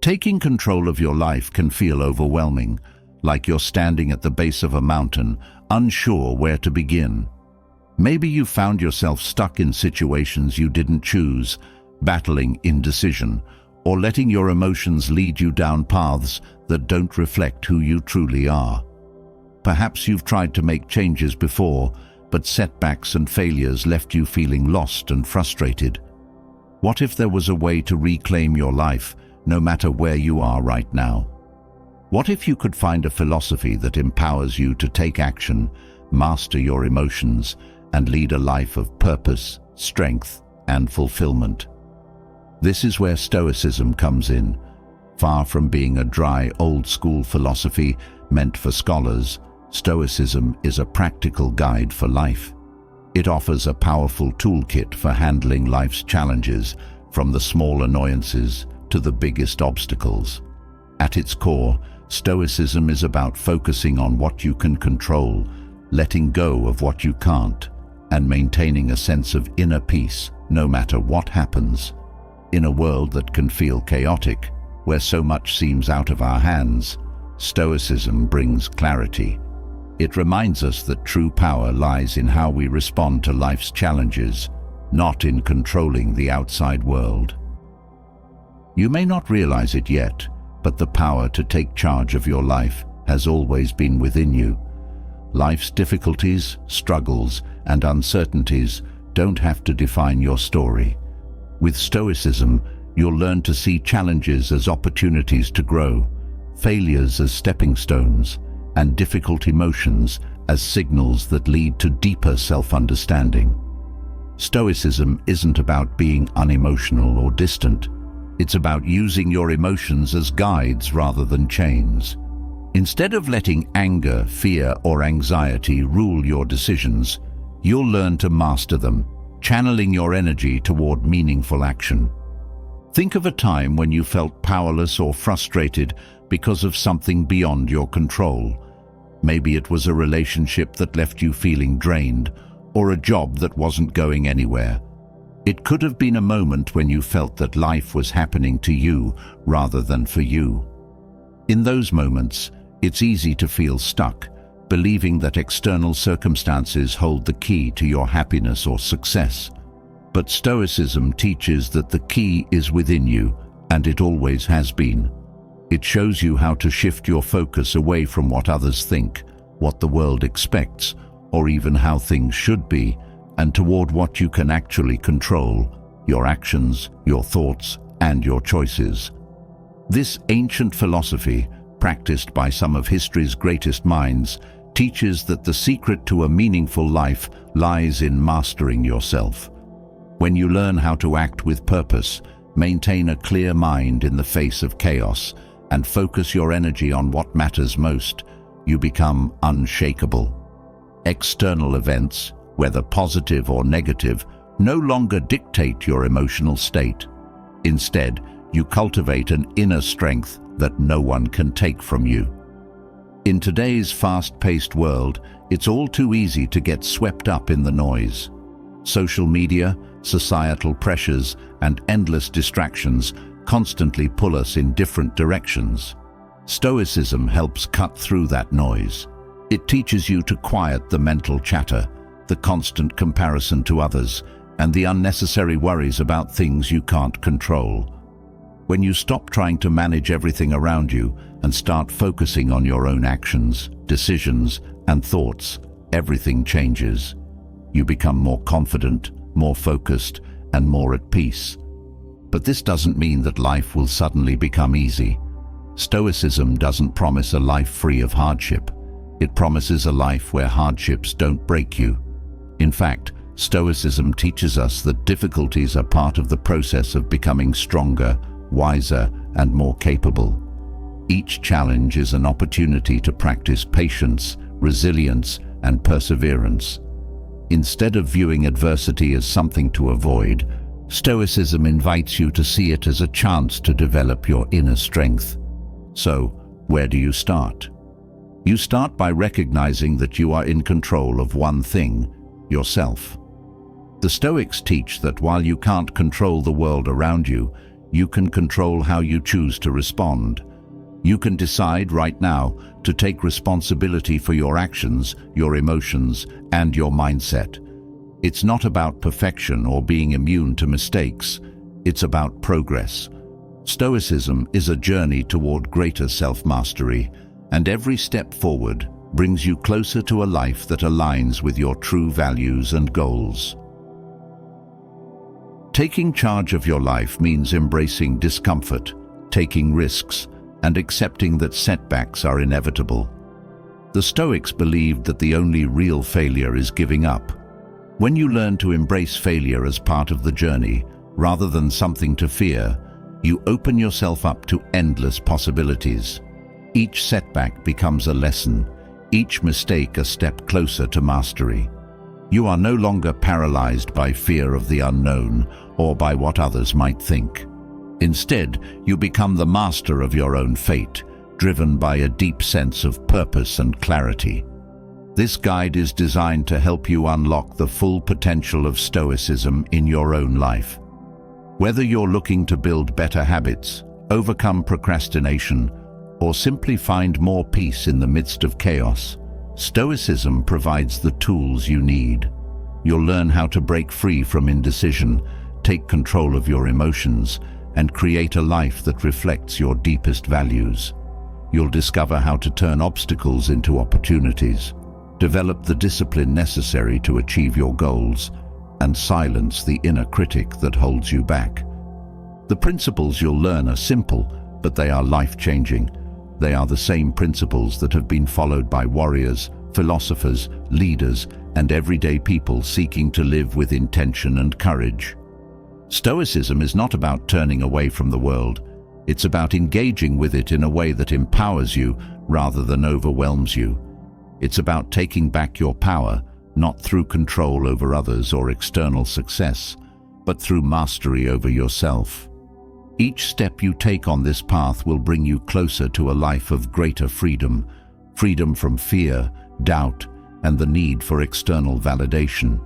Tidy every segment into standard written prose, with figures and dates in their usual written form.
Taking control of your life can feel overwhelming, like you're standing at the base of a mountain, unsure where to begin. Maybe you found yourself stuck in situations you didn't choose, battling indecision, or letting your emotions lead you down paths that don't reflect who you truly are. Perhaps you've tried to make changes before, but setbacks and failures left you feeling lost and frustrated. What if there was a way to reclaim your life, no matter where you are right now? What if you could find a philosophy that empowers you to take action, master your emotions, and lead a life of purpose, strength, and fulfillment? This is where Stoicism comes in. Far from being a dry, old-school philosophy meant for scholars, Stoicism is a practical guide for life. It offers a powerful toolkit for handling life's challenges, from the small annoyances to the biggest obstacles. At its core, Stoicism is about focusing on what you can control, letting go of what you can't, and maintaining a sense of inner peace no matter what happens. In a world that can feel chaotic, where so much seems out of our hands, Stoicism brings clarity. It reminds us that true power lies in how we respond to life's challenges, not in controlling the outside world. You may not realize it yet, but the power to take charge of your life has always been within you. Life's difficulties, struggles, and uncertainties don't have to define your story. With Stoicism, you'll learn to see challenges as opportunities to grow, failures as stepping stones, and difficult emotions as signals that lead to deeper self-understanding. Stoicism isn't about being unemotional or distant. It's about using your emotions as guides rather than chains. Instead of letting anger, fear, or anxiety rule your decisions, you'll learn to master them, channeling your energy toward meaningful action. Think of a time when you felt powerless or frustrated because of something beyond your control. Maybe it was a relationship that left you feeling drained, or a job that wasn't going anywhere. It could have been a moment when you felt that life was happening to you rather than for you. In those moments, it's easy to feel stuck, believing that external circumstances hold the key to your happiness or success. But Stoicism teaches that the key is within you, and it always has been. It shows you how to shift your focus away from what others think, what the world expects, or even how things should be, and toward what you can actually control: your actions, your thoughts, and your choices. This ancient philosophy, practiced by some of history's greatest minds, teaches that the secret to a meaningful life lies in mastering yourself. When you learn how to act with purpose, maintain a clear mind in the face of chaos, and focus your energy on what matters most, you become unshakable. External events, whether positive or negative, no longer dictate your emotional state. Instead, you cultivate an inner strength that no one can take from you. In today's fast-paced world, it's all too easy to get swept up in the noise. Social media, societal pressures, and endless distractions constantly pull us in different directions. Stoicism helps cut through that noise. It teaches you to quiet the mental chatter, the constant comparison to others, and the unnecessary worries about things you can't control. When you stop trying to manage everything around you and start focusing on your own actions, decisions, and thoughts, everything changes. You become more confident, more focused, and more at peace. But this doesn't mean that life will suddenly become easy. Stoicism doesn't promise a life free of hardship. It promises a life where hardships don't break you. In fact, Stoicism teaches us that difficulties are part of the process of becoming stronger, wiser, and more capable. Each challenge is an opportunity to practice patience, resilience, and perseverance. Instead of viewing adversity as something to avoid, Stoicism invites you to see it as a chance to develop your inner strength. So, where do you start? You start by recognizing that you are in control of one thing: yourself. The Stoics teach that while you can't control the world around you, You can control how you choose to respond. You can decide right now to take responsibility for your actions, your emotions, and your mindset. It's not about perfection or being immune to mistakes. It's about progress. Stoicism is a journey toward greater self-mastery, and every step forward brings you closer to a life that aligns with your true values and goals. Taking charge of your life means embracing discomfort, taking risks, and accepting that setbacks are inevitable. The Stoics believed that the only real failure is giving up. When you learn to embrace failure as part of the journey, rather than something to fear, you open yourself up to endless possibilities. Each setback becomes a lesson, each mistake a step closer to mastery. You are no longer paralyzed by fear of the unknown or by what others might think. Instead, you become the master of your own fate, driven by a deep sense of purpose and clarity. This guide is designed to help you unlock the full potential of Stoicism in your own life. Whether you're looking to build better habits, overcome procrastination, or simply find more peace in the midst of chaos, Stoicism provides the tools you need. You'll learn how to break free from indecision, take control of your emotions, and create a life that reflects your deepest values. You'll discover how to turn obstacles into opportunities, develop the discipline necessary to achieve your goals, and silence the inner critic that holds you back. The principles you'll learn are simple, but they are life-changing. They are the same principles that have been followed by warriors, philosophers, leaders, and everyday people seeking to live with intention and courage. Stoicism is not about turning away from the world. It's about engaging with it in a way that empowers you rather than overwhelms you. It's about taking back your power, not through control over others or external success, but through mastery over yourself. Each step you take on this path will bring you closer to a life of greater freedom, freedom from fear, doubt, and the need for external validation.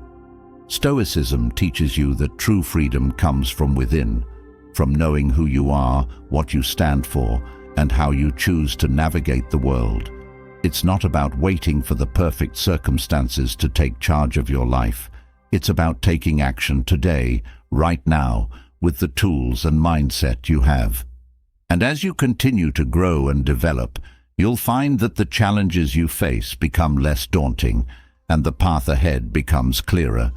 Stoicism teaches you that true freedom comes from within, from knowing who you are, what you stand for, and how you choose to navigate the world. It's not about waiting for the perfect circumstances to take charge of your life. It's about taking action today, right now, with the tools and mindset you have. And as you continue to grow and develop, you'll find that the challenges you face become less daunting, and the path ahead becomes clearer.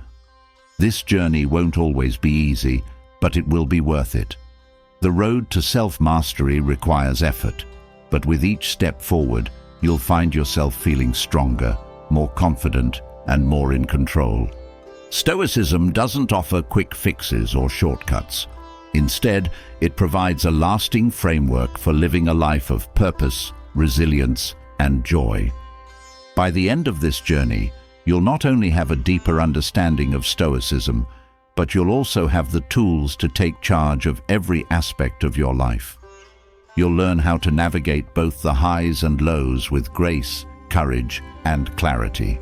This journey won't always be easy, but it will be worth it. The road to self-mastery requires effort, but with each step forward, you'll find yourself feeling stronger, more confident, and more in control. Stoicism doesn't offer quick fixes or shortcuts. Instead, it provides a lasting framework for living a life of purpose, resilience, and joy. By the end of this journey, you'll not only have a deeper understanding of Stoicism, but you'll also have the tools to take charge of every aspect of your life. You'll learn how to navigate both the highs and lows with grace, courage, and clarity.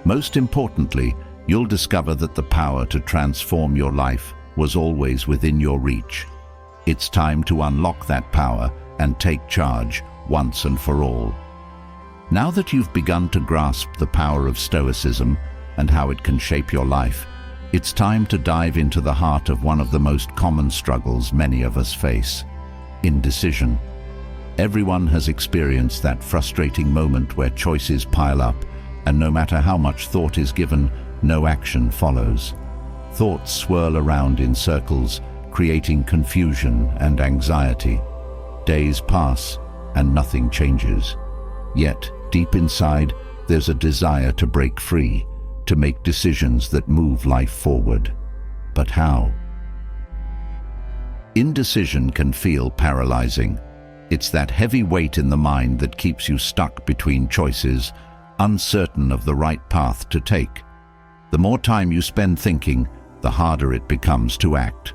Most importantly, you'll discover that the power to transform your life was always within your reach. It's time to unlock that power and take charge once and for all. Now that you've begun to grasp the power of Stoicism and how it can shape your life, it's time to dive into the heart of one of the most common struggles many of us face: indecision. Everyone has experienced that frustrating moment where choices pile up, and no matter how much thought is given, no action follows. Thoughts swirl around in circles, creating confusion and anxiety. Days pass, and nothing changes. Yet, deep inside, there's a desire to break free, to make decisions that move life forward. But how? Indecision can feel paralyzing. It's that heavy weight in the mind that keeps you stuck between choices, uncertain of the right path to take. The more time you spend thinking, the harder it becomes to act.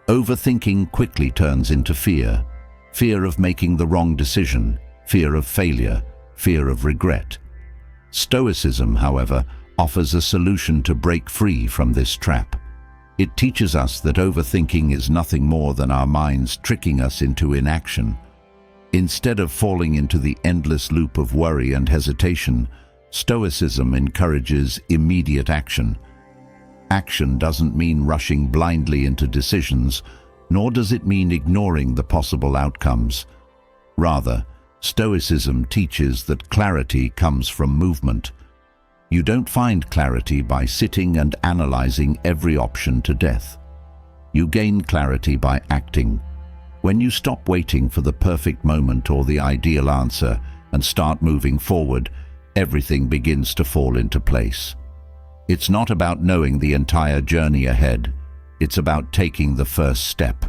Overthinking quickly turns into fear. Fear of making the wrong decision, fear of failure, fear of regret. Stoicism, however, offers a solution to break free from this trap. It teaches us that overthinking is nothing more than our minds tricking us into inaction. Instead of falling into the endless loop of worry and hesitation, Stoicism encourages immediate action. Action doesn't mean rushing blindly into decisions, nor does it mean ignoring the possible outcomes. Rather, Stoicism teaches that clarity comes from movement. You don't find clarity by sitting and analyzing every option to death. You gain clarity by acting. When you stop waiting for the perfect moment or the ideal answer and start moving forward, everything begins to fall into place. It's not about knowing the entire journey ahead. It's about taking the first step.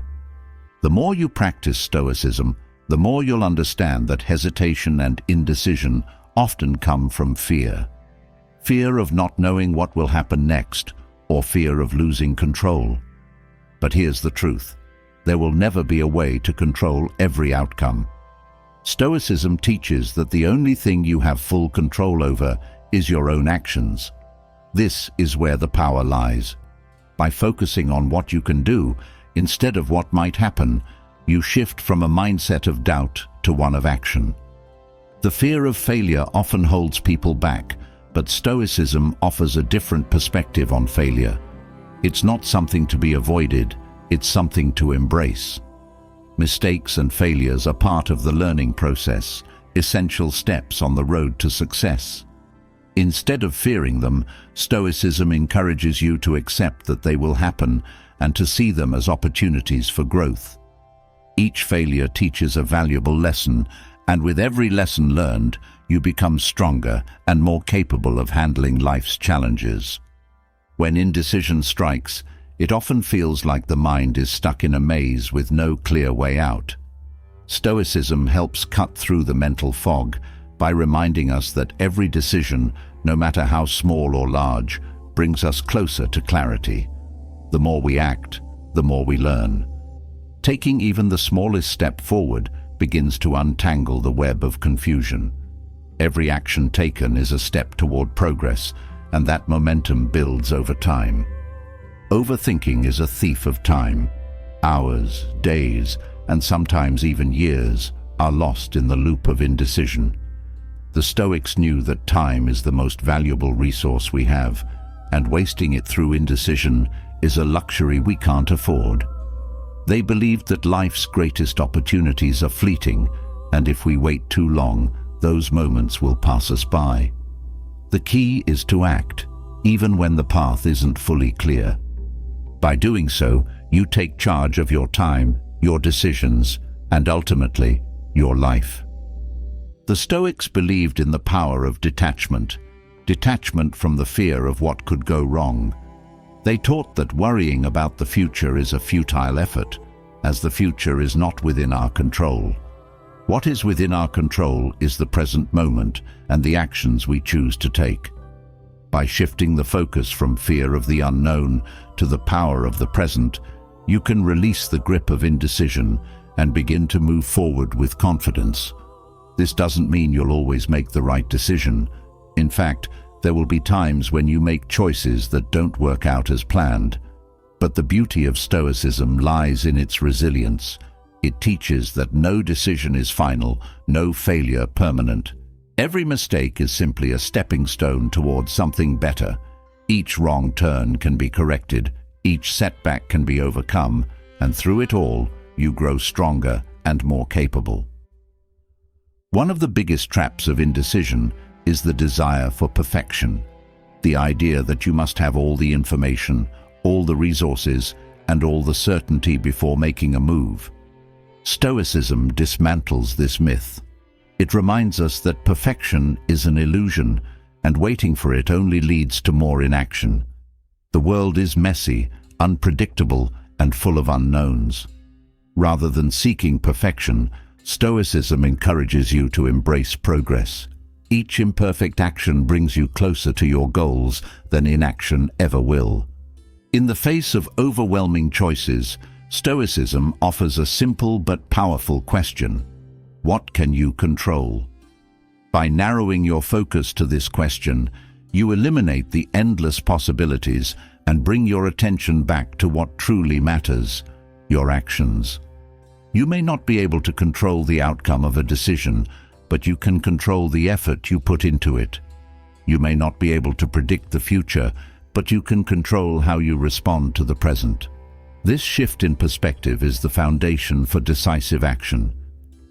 The more you practice Stoicism, the more you'll understand that hesitation and indecision often come from fear. Fear of not knowing what will happen next, or fear of losing control. But here's the truth. There will never be a way to control every outcome. Stoicism teaches that the only thing you have full control over is your own actions. This is where the power lies. By focusing on what you can do, instead of what might happen, you shift from a mindset of doubt to one of action. The fear of failure often holds people back, but Stoicism offers a different perspective on failure. It's not something to be avoided, it's something to embrace. Mistakes and failures are part of the learning process, essential steps on the road to success. Instead of fearing them, Stoicism encourages you to accept that they will happen and to see them as opportunities for growth. Each failure teaches a valuable lesson, and with every lesson learned, you become stronger and more capable of handling life's challenges. When indecision strikes, it often feels like the mind is stuck in a maze with no clear way out. Stoicism helps cut through the mental fog by reminding us that every decision, no matter how small or large, brings us closer to clarity. The more we act, the more we learn. Taking even the smallest step forward begins to untangle the web of confusion. Every action taken is a step toward progress, and that momentum builds over time. Overthinking is a thief of time. Hours, days, and sometimes even years are lost in the loop of indecision. The Stoics knew that time is the most valuable resource we have, and wasting it through indecision is a luxury we can't afford. They believed that life's greatest opportunities are fleeting, and if we wait too long, those moments will pass us by. The key is to act, even when the path isn't fully clear. By doing so, you take charge of your time, your decisions, and ultimately, your life. The Stoics believed in the power of detachment from the fear of what could go wrong. They taught that worrying about the future is a futile effort, as the future is not within our control. What is within our control is the present moment and the actions we choose to take. By shifting the focus from fear of the unknown to the power of the present, you can release the grip of indecision and begin to move forward with confidence. This doesn't mean you'll always make the right decision. In fact, there will be times when you make choices that don't work out as planned. But the beauty of Stoicism lies in its resilience. It teaches that no decision is final, no failure permanent. Every mistake is simply a stepping stone towards something better. Each wrong turn can be corrected, each setback can be overcome, and through it all, you grow stronger and more capable. One of the biggest traps of indecision is the desire for perfection. The idea that you must have all the information, all the resources, and all the certainty before making a move. Stoicism dismantles this myth. It reminds us that perfection is an illusion, and waiting for it only leads to more inaction. The world is messy, unpredictable, and full of unknowns. Rather than seeking perfection, Stoicism encourages you to embrace progress. Each imperfect action brings you closer to your goals than inaction ever will. In the face of overwhelming choices, Stoicism offers a simple but powerful question. What can you control? By narrowing your focus to this question, you eliminate the endless possibilities and bring your attention back to what truly matters, your actions. You may not be able to control the outcome of a decision, but you can control the effort you put into it. You may not be able to predict the future, but you can control how you respond to the present. This shift in perspective is the foundation for decisive action.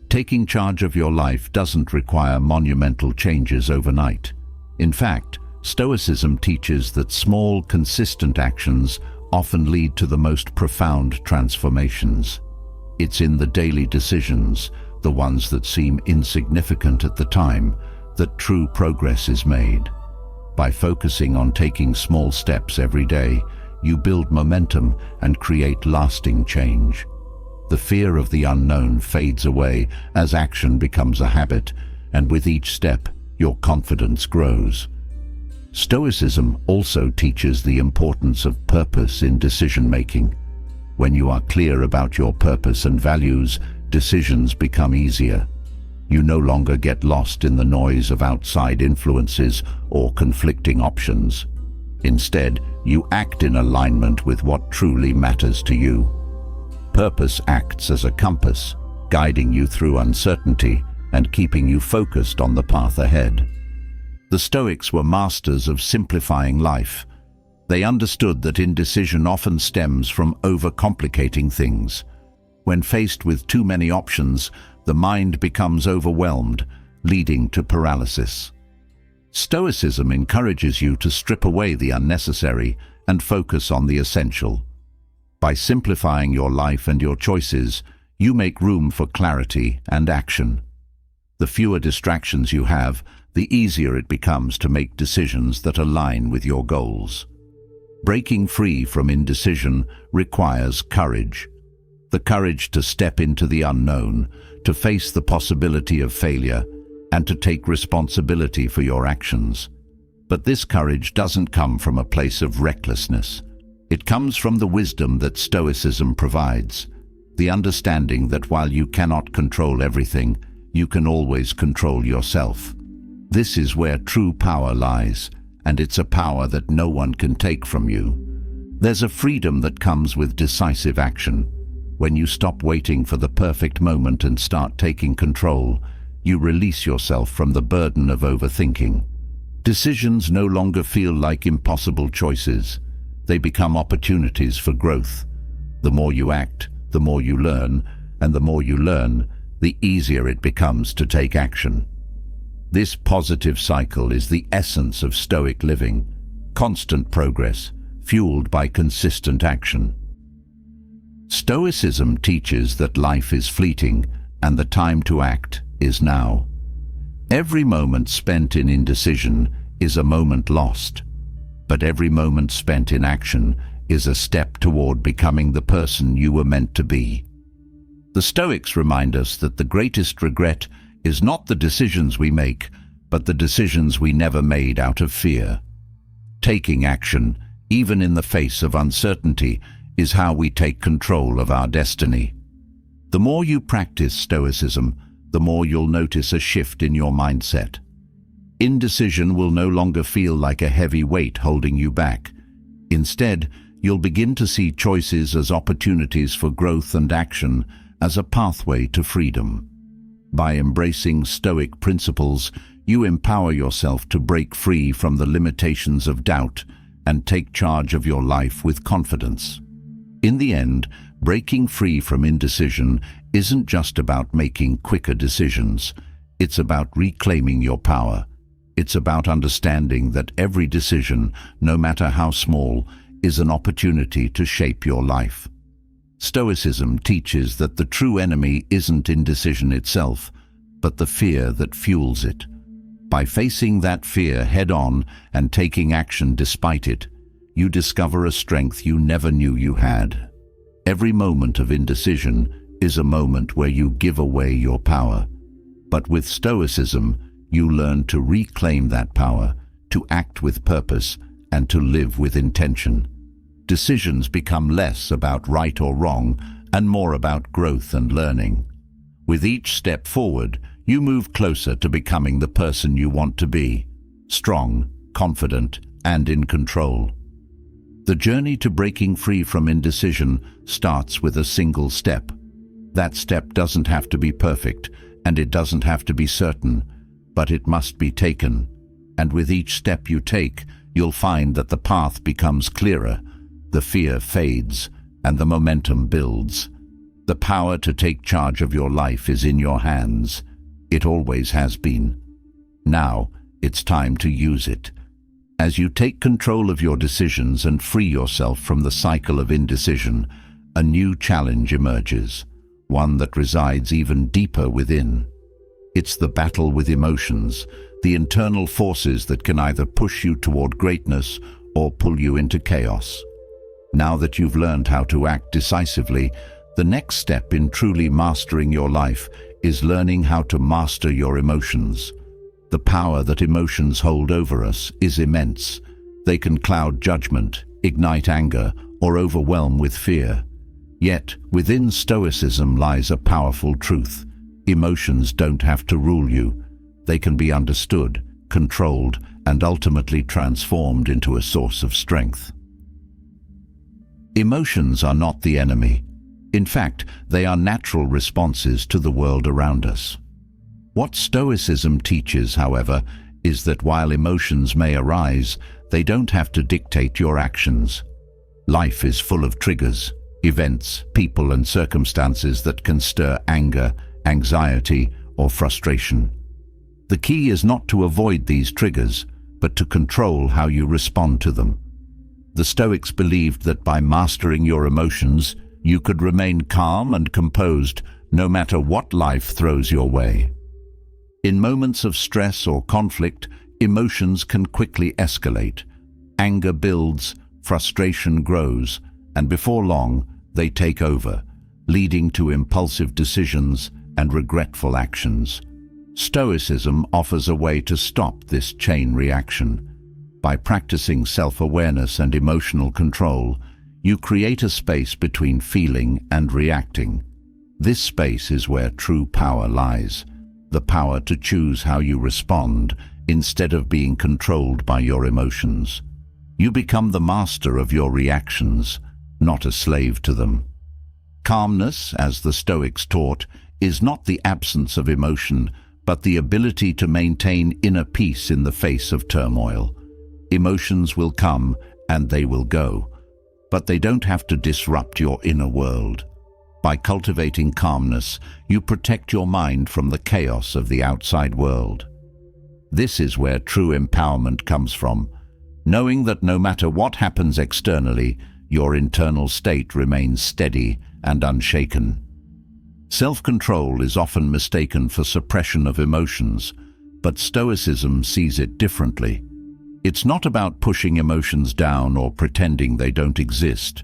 Taking charge of your life doesn't require monumental changes overnight. In fact, Stoicism teaches that small, consistent actions often lead to the most profound transformations. It's in the daily decisions, the ones that seem insignificant at the time, that true progress is made. By focusing on taking small steps every day, you build momentum and create lasting change. The fear of the unknown fades away as action becomes a habit, and with each step, your confidence grows. Stoicism also teaches the importance of purpose in decision-making. When you are clear about your purpose and values, decisions become easier. You no longer get lost in the noise of outside influences or conflicting options. Instead, you act in alignment with what truly matters to you. Purpose acts as a compass, guiding you through uncertainty and keeping you focused on the path ahead. The Stoics were masters of simplifying life. They understood that indecision often stems from overcomplicating things. When faced with too many options, the mind becomes overwhelmed, leading to paralysis. Stoicism encourages you to strip away the unnecessary and focus on the essential. By simplifying your life and your choices, you make room for clarity and action. The fewer distractions you have, the easier it becomes to make decisions that align with your goals. Breaking free from indecision requires courage. The courage to step into the unknown, to face the possibility of failure, and to take responsibility for your actions. But this courage doesn't come from a place of recklessness. It comes from the wisdom that Stoicism provides, the understanding that while you cannot control everything, you can always control yourself. This is where true power lies, and it's a power that no one can take from you. There's a freedom that comes with decisive action. When you stop waiting for the perfect moment and start taking control, you release yourself from the burden of overthinking. Decisions no longer feel like impossible choices. They become opportunities for growth. The more you act, the more you learn, and the more you learn, the easier it becomes to take action. This positive cycle is the essence of Stoic living, constant progress, fueled by consistent action. Stoicism teaches that life is fleeting and the time to act is now. Every moment spent in indecision is a moment lost, but every moment spent in action is a step toward becoming the person you were meant to be. The Stoics remind us that the greatest regret is not the decisions we make, but the decisions we never made out of fear. Taking action, even in the face of uncertainty, is how we take control of our destiny. The more you practice Stoicism, the more you'll notice a shift in your mindset. Indecision will no longer feel like a heavy weight holding you back. Instead, you'll begin to see choices as opportunities for growth and action, as a pathway to freedom. By embracing Stoic principles, you empower yourself to break free from the limitations of doubt and take charge of your life with confidence. In the end, breaking free from indecision isn't just about making quicker decisions. It's about reclaiming your power. It's about understanding that every decision, no matter how small, is an opportunity to shape your life. Stoicism teaches that the true enemy isn't indecision itself, but the fear that fuels it. By facing that fear head-on and taking action despite it, you discover a strength you never knew you had. Every moment of indecision is a moment where you give away your power. But with Stoicism, you learn to reclaim that power, to act with purpose, and to live with intention. Decisions become less about right or wrong and more about growth and learning. With each step forward, you move closer to becoming the person you want to be, strong, confident, and in control. The journey to breaking free from indecision starts with a single step. That step doesn't have to be perfect, and it doesn't have to be certain, but it must be taken. And with each step you take, you'll find that the path becomes clearer, the fear fades, and the momentum builds. The power to take charge of your life is in your hands. It always has been. Now, it's time to use it. As you take control of your decisions and free yourself from the cycle of indecision, a new challenge emerges, one that resides even deeper within. It's the battle with emotions, the internal forces that can either push you toward greatness or pull you into chaos. Now that you've learned how to act decisively, the next step in truly mastering your life is learning how to master your emotions. The power that emotions hold over us is immense. They can cloud judgment, ignite anger, or overwhelm with fear. Yet, within Stoicism lies a powerful truth. Emotions don't have to rule you. They can be understood, controlled, and ultimately transformed into a source of strength. Emotions are not the enemy. In fact, they are natural responses to the world around us. What Stoicism teaches, however, is that while emotions may arise, they don't have to dictate your actions. Life is full of triggers, events, people, and circumstances that can stir anger, anxiety, or frustration. The key is not to avoid these triggers, but to control how you respond to them. The Stoics believed that by mastering your emotions, you could remain calm and composed no matter what life throws your way. In moments of stress or conflict, emotions can quickly escalate. Anger builds, frustration grows, and before long, they take over, leading to impulsive decisions and regretful actions. Stoicism offers a way to stop this chain reaction. By practicing self-awareness and emotional control, you create a space between feeling and reacting. This space is where true power lies. The power to choose how you respond instead of being controlled by your emotions. You become the master of your reactions, not a slave to them. Calmness, as the Stoics taught, is not the absence of emotion, but the ability to maintain inner peace in the face of turmoil. Emotions will come and they will go, but they don't have to disrupt your inner world. By cultivating calmness, you protect your mind from the chaos of the outside world. This is where true empowerment comes from, knowing that no matter what happens externally, your internal state remains steady and unshaken. Self-control is often mistaken for suppression of emotions, but Stoicism sees it differently. It's not about pushing emotions down or pretending they don't exist.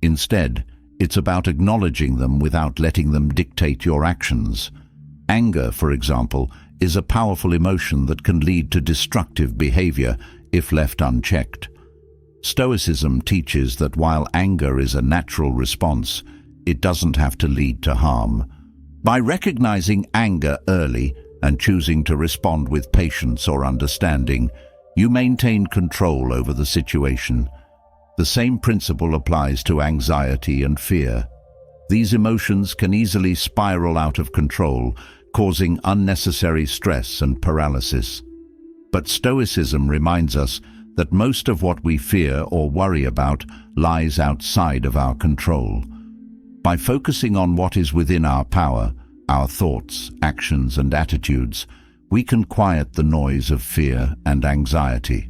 Instead, it's about acknowledging them without letting them dictate your actions. Anger, for example, is a powerful emotion that can lead to destructive behavior if left unchecked. Stoicism teaches that while anger is a natural response, it doesn't have to lead to harm. By recognizing anger early and choosing to respond with patience or understanding, you maintain control over the situation. The same principle applies to anxiety and fear. These emotions can easily spiral out of control, causing unnecessary stress and paralysis. But Stoicism reminds us that most of what we fear or worry about lies outside of our control. By focusing on what is within our power, our thoughts, actions, and attitudes, we can quiet the noise of fear and anxiety.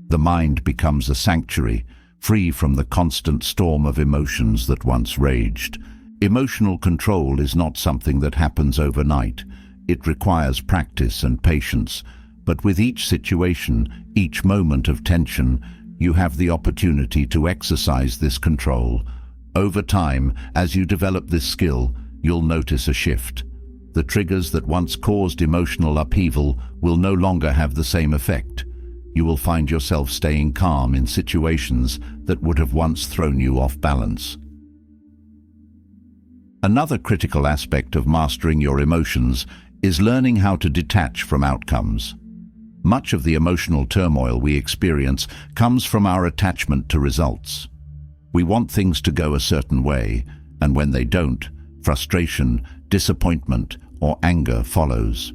The mind becomes a sanctuary, free from the constant storm of emotions that once raged. Emotional control is not something that happens overnight. It requires practice and patience, but with each situation, each moment of tension, you have the opportunity to exercise this control. Over time, as you develop this skill, you'll notice a shift. The triggers that once caused emotional upheaval will no longer have the same effect. You will find yourself staying calm in situations that would have once thrown you off balance. Another critical aspect of mastering your emotions is learning how to detach from outcomes. Much of the emotional turmoil we experience comes from our attachment to results. We want things to go a certain way, and when they don't, frustration, disappointment, or anger follows.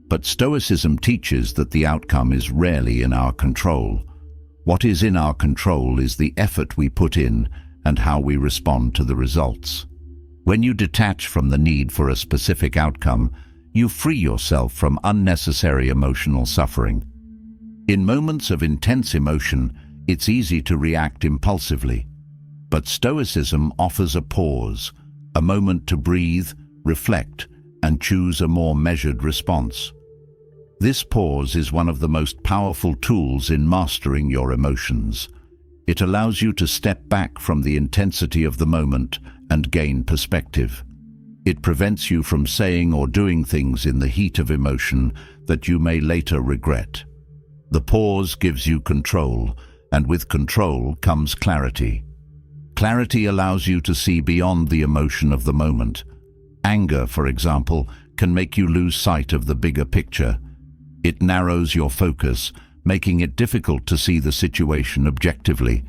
But Stoicism teaches that the outcome is rarely in our control. What is in our control is the effort we put in and how we respond to the results. When you detach from the need for a specific outcome, you free yourself from unnecessary emotional suffering. In moments of intense emotion, it's easy to react impulsively. But Stoicism offers a pause, a moment to breathe, reflect, and choose a more measured response. This pause is one of the most powerful tools in mastering your emotions. It allows you to step back from the intensity of the moment and gain perspective. It prevents you from saying or doing things in the heat of emotion that you may later regret. The pause gives you control, and with control comes clarity. Clarity allows you to see beyond the emotion of the moment. Anger, for example, can make you lose sight of the bigger picture. It narrows your focus, making it difficult to see the situation objectively.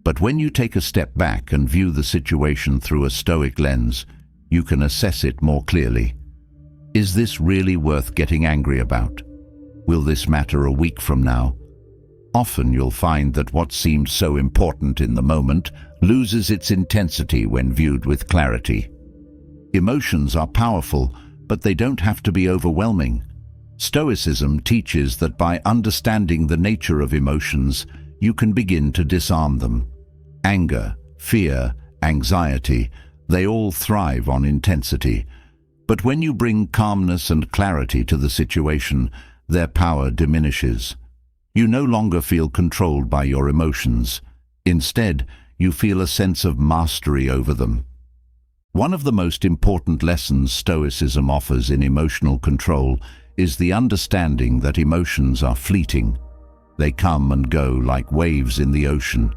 But when you take a step back and view the situation through a Stoic lens, you can assess it more clearly. Is this really worth getting angry about? Will this matter a week from now? Often you'll find that what seemed so important in the moment loses its intensity when viewed with clarity. Emotions are powerful, but they don't have to be overwhelming. Stoicism teaches that by understanding the nature of emotions, you can begin to disarm them. Anger, fear, anxiety, they all thrive on intensity. But when you bring calmness and clarity to the situation, their power diminishes. You no longer feel controlled by your emotions. Instead, you feel a sense of mastery over them. One of the most important lessons Stoicism offers in emotional control is the understanding that emotions are fleeting. They come and go like waves in the ocean.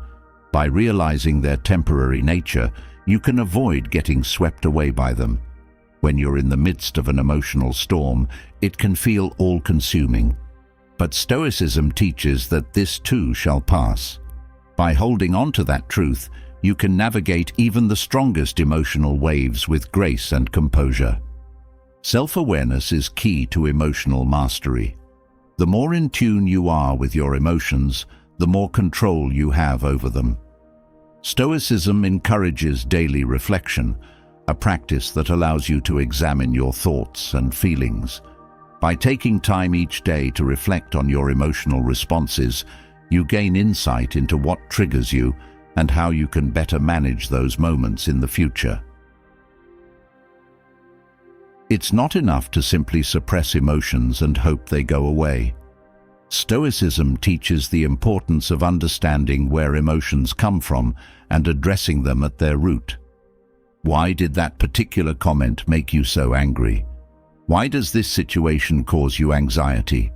By realizing their temporary nature, you can avoid getting swept away by them. When you're in the midst of an emotional storm, it can feel all-consuming. But Stoicism teaches that this too shall pass. By holding on to that truth, you can navigate even the strongest emotional waves with grace and composure. Self-awareness is key to emotional mastery. The more in tune you are with your emotions, the more control you have over them. Stoicism encourages daily reflection, a practice that allows you to examine your thoughts and feelings. By taking time each day to reflect on your emotional responses, you gain insight into what triggers you and how you can better manage those moments in the future. It's not enough to simply suppress emotions and hope they go away. Stoicism teaches the importance of understanding where emotions come from and addressing them at their root. Why did that particular comment make you so angry? Why does this situation cause you anxiety?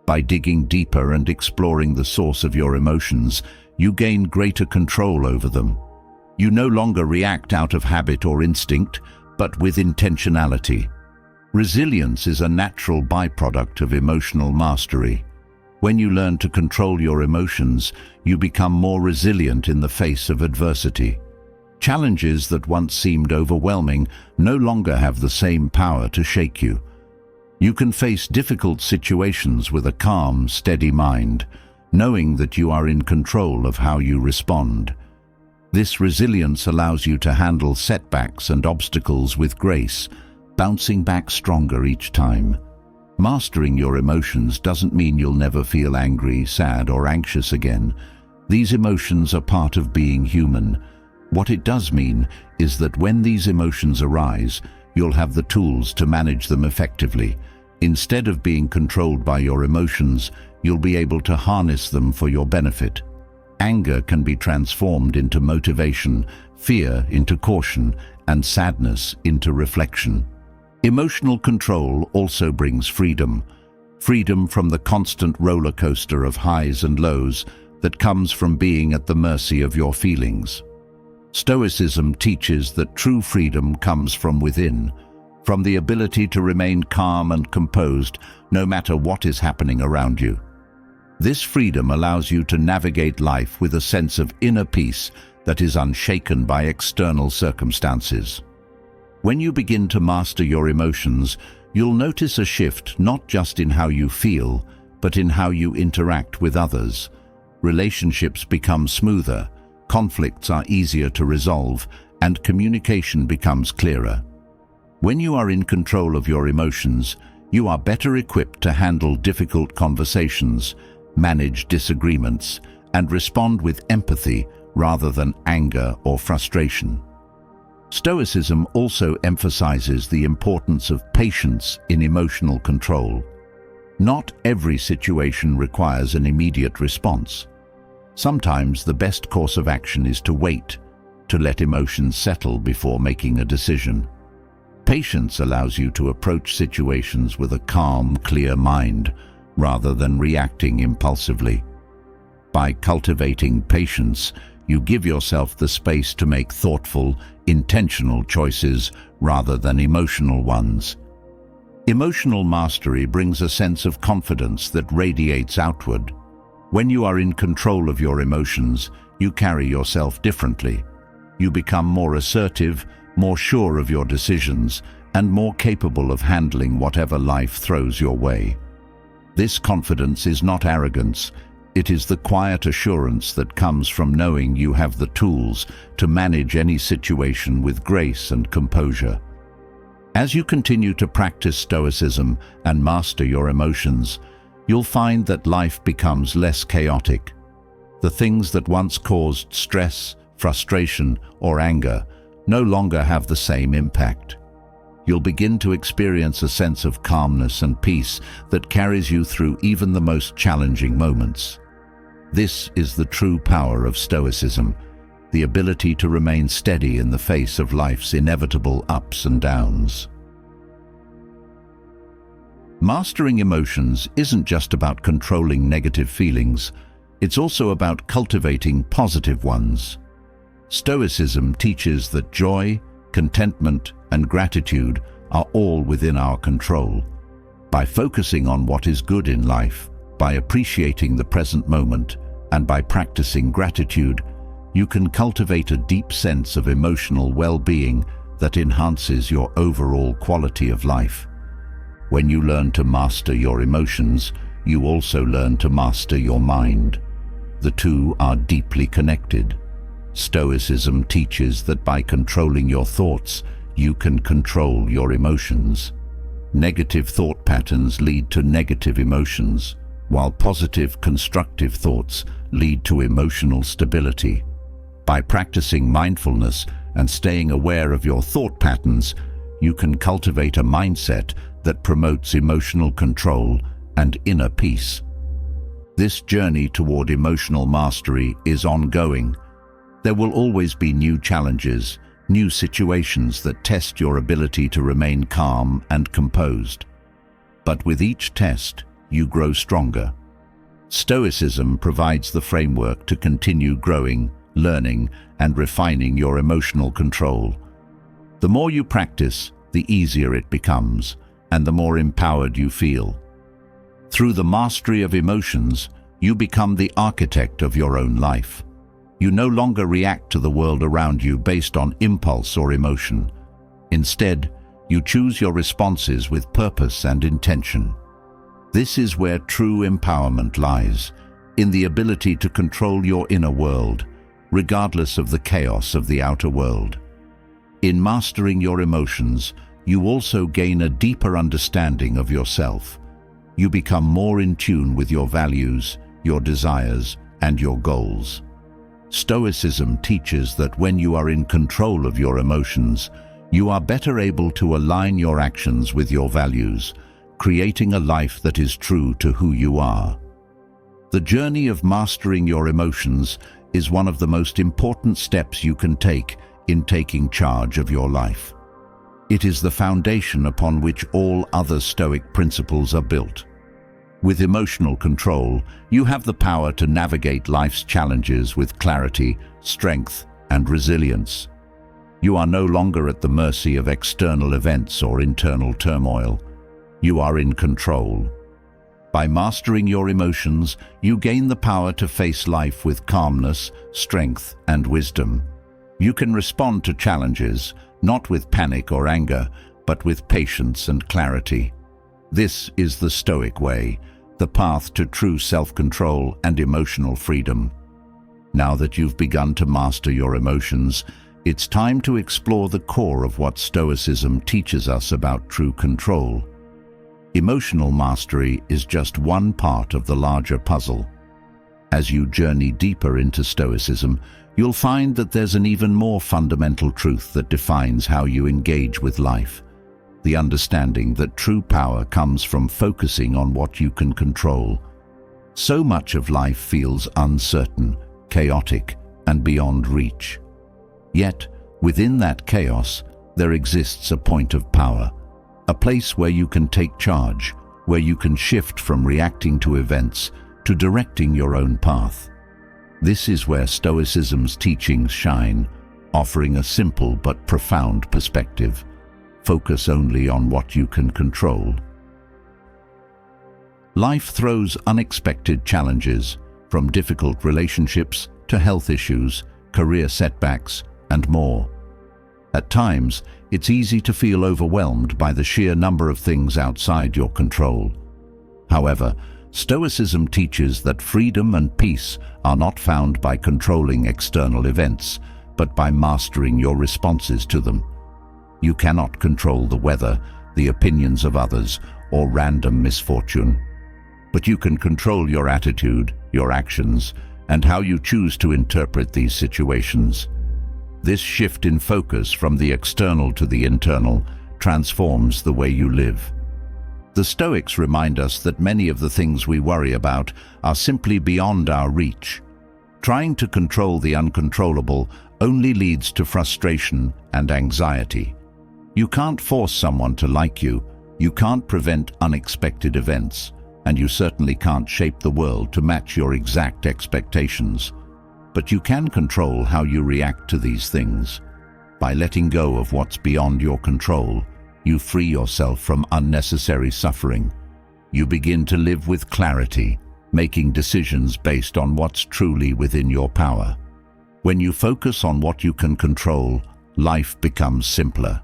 By digging deeper and exploring the source of your emotions, you gain greater control over them. You no longer react out of habit or instinct, but with intentionality. Resilience is a natural byproduct of emotional mastery. When you learn to control your emotions, you become more resilient in the face of adversity. Challenges that once seemed overwhelming no longer have the same power to shake you. You can face difficult situations with a calm, steady mind, knowing that you are in control of how you respond. This resilience allows you to handle setbacks and obstacles with grace, bouncing back stronger each time. Mastering your emotions doesn't mean you'll never feel angry, sad, or anxious again. These emotions are part of being human. What it does mean is that when these emotions arise, you'll have the tools to manage them effectively. Instead of being controlled by your emotions, you'll be able to harness them for your benefit. Anger can be transformed into motivation, fear into caution, and sadness into reflection. Emotional control also brings freedom. Freedom from the constant roller coaster of highs and lows that comes from being at the mercy of your feelings. Stoicism teaches that true freedom comes from within, from the ability to remain calm and composed no matter what is happening around you. This freedom allows you to navigate life with a sense of inner peace that is unshaken by external circumstances. When you begin to master your emotions, you'll notice a shift not just in how you feel, but in how you interact with others. Relationships become smoother, conflicts are easier to resolve, and communication becomes clearer. When you are in control of your emotions, you are better equipped to handle difficult conversations, manage disagreements, and respond with empathy rather than anger or frustration. Stoicism also emphasizes the importance of patience in emotional control. Not every situation requires an immediate response. Sometimes the best course of action is to wait, to let emotions settle before making a decision. Patience allows you to approach situations with a calm, clear mind, rather than reacting impulsively. By cultivating patience, you give yourself the space to make thoughtful, intentional choices rather than emotional ones. Emotional mastery brings a sense of confidence that radiates outward. When you are in control of your emotions, you carry yourself differently. You become more assertive, more sure of your decisions, and more capable of handling whatever life throws your way. This confidence is not arrogance. It is the quiet assurance that comes from knowing you have the tools to manage any situation with grace and composure. As you continue to practice Stoicism and master your emotions, you'll find that life becomes less chaotic. The things that once caused stress, frustration, or anger no longer have the same impact. You'll begin to experience a sense of calmness and peace that carries you through even the most challenging moments. This is the true power of Stoicism, the ability to remain steady in the face of life's inevitable ups and downs. Mastering emotions isn't just about controlling negative feelings, it's also about cultivating positive ones. Stoicism teaches that joy, contentment, and gratitude are all within our control. By focusing on what is good in life, by appreciating the present moment, and by practicing gratitude, you can cultivate a deep sense of emotional well-being that enhances your overall quality of life. When you learn to master your emotions, you also learn to master your mind. The two are deeply connected. Stoicism teaches that by controlling your thoughts, you can control your emotions. Negative thought patterns lead to negative emotions, while positive, constructive thoughts lead to emotional stability. By practicing mindfulness and staying aware of your thought patterns, you can cultivate a mindset that promotes emotional control and inner peace. This journey toward emotional mastery is ongoing. There will always be new challenges, new situations that test your ability to remain calm and composed. But with each test, you grow stronger. Stoicism provides the framework to continue growing, learning, and refining your emotional control. The more you practice, the easier it becomes, and the more empowered you feel. Through the mastery of emotions, you become the architect of your own life. You no longer react to the world around you based on impulse or emotion. Instead, you choose your responses with purpose and intention. This is where true empowerment lies, in the ability to control your inner world, regardless of the chaos of the outer world. In mastering your emotions, you also gain a deeper understanding of yourself. You become more in tune with your values, your desires, and your goals. Stoicism teaches that when you are in control of your emotions, you are better able to align your actions with your values, creating a life that is true to who you are. The journey of mastering your emotions is one of the most important steps you can take in taking charge of your life. It is the foundation upon which all other Stoic principles are built. With emotional control, you have the power to navigate life's challenges with clarity, strength, and resilience. You are no longer at the mercy of external events or internal turmoil. You are in control. By mastering your emotions, you gain the power to face life with calmness, strength, and wisdom. You can respond to challenges, not with panic or anger, but with patience and clarity. This is the Stoic way, the path to true self-control and emotional freedom. Now that you've begun to master your emotions, it's time to explore the core of what Stoicism teaches us about true control. Emotional mastery is just one part of the larger puzzle. As you journey deeper into Stoicism, you'll find that there's an even more fundamental truth that defines how you engage with life. The understanding that true power comes from focusing on what you can control. So much of life feels uncertain, chaotic, and beyond reach. Yet, within that chaos, there exists a point of power. A place where you can take charge, where you can shift from reacting to events to directing your own path. This is where Stoicism's teachings shine, offering a simple but profound perspective. Focus only on what you can control. Life throws unexpected challenges, from difficult relationships to health issues, career setbacks, and more. At times, it's easy to feel overwhelmed by the sheer number of things outside your control. However, Stoicism teaches that freedom and peace are not found by controlling external events, but by mastering your responses to them. You cannot control the weather, the opinions of others, or random misfortune. But you can control your attitude, your actions, and how you choose to interpret these situations. This shift in focus from the external to the internal transforms the way you live. The Stoics remind us that many of the things we worry about are simply beyond our reach. Trying to control the uncontrollable only leads to frustration and anxiety. You can't force someone to like you, you can't prevent unexpected events, and you certainly can't shape the world to match your exact expectations. But you can control how you react to these things. By letting go of what's beyond your control, you free yourself from unnecessary suffering. You begin to live with clarity, making decisions based on what's truly within your power. When you focus on what you can control, life becomes simpler.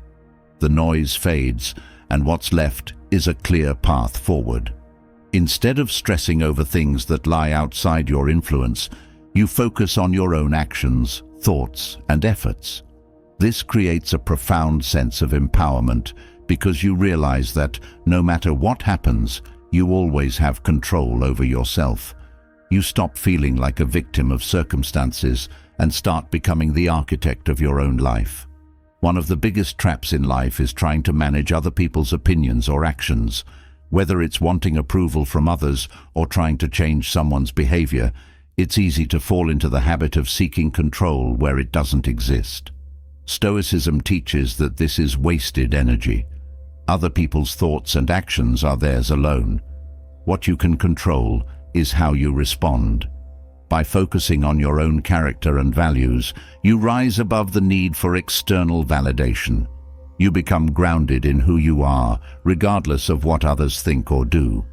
The noise fades, and what's left is a clear path forward. Instead of stressing over things that lie outside your influence, you focus on your own actions, thoughts, and efforts. This creates a profound sense of empowerment because you realize that no matter what happens, you always have control over yourself. You stop feeling like a victim of circumstances and start becoming the architect of your own life. One of the biggest traps in life is trying to manage other people's opinions or actions. Whether it's wanting approval from others or trying to change someone's behavior, it's easy to fall into the habit of seeking control where it doesn't exist. Stoicism teaches that this is wasted energy. Other people's thoughts and actions are theirs alone. What you can control is how you respond. By focusing on your own character and values, you rise above the need for external validation. You become grounded in who you are, regardless of what others think or do.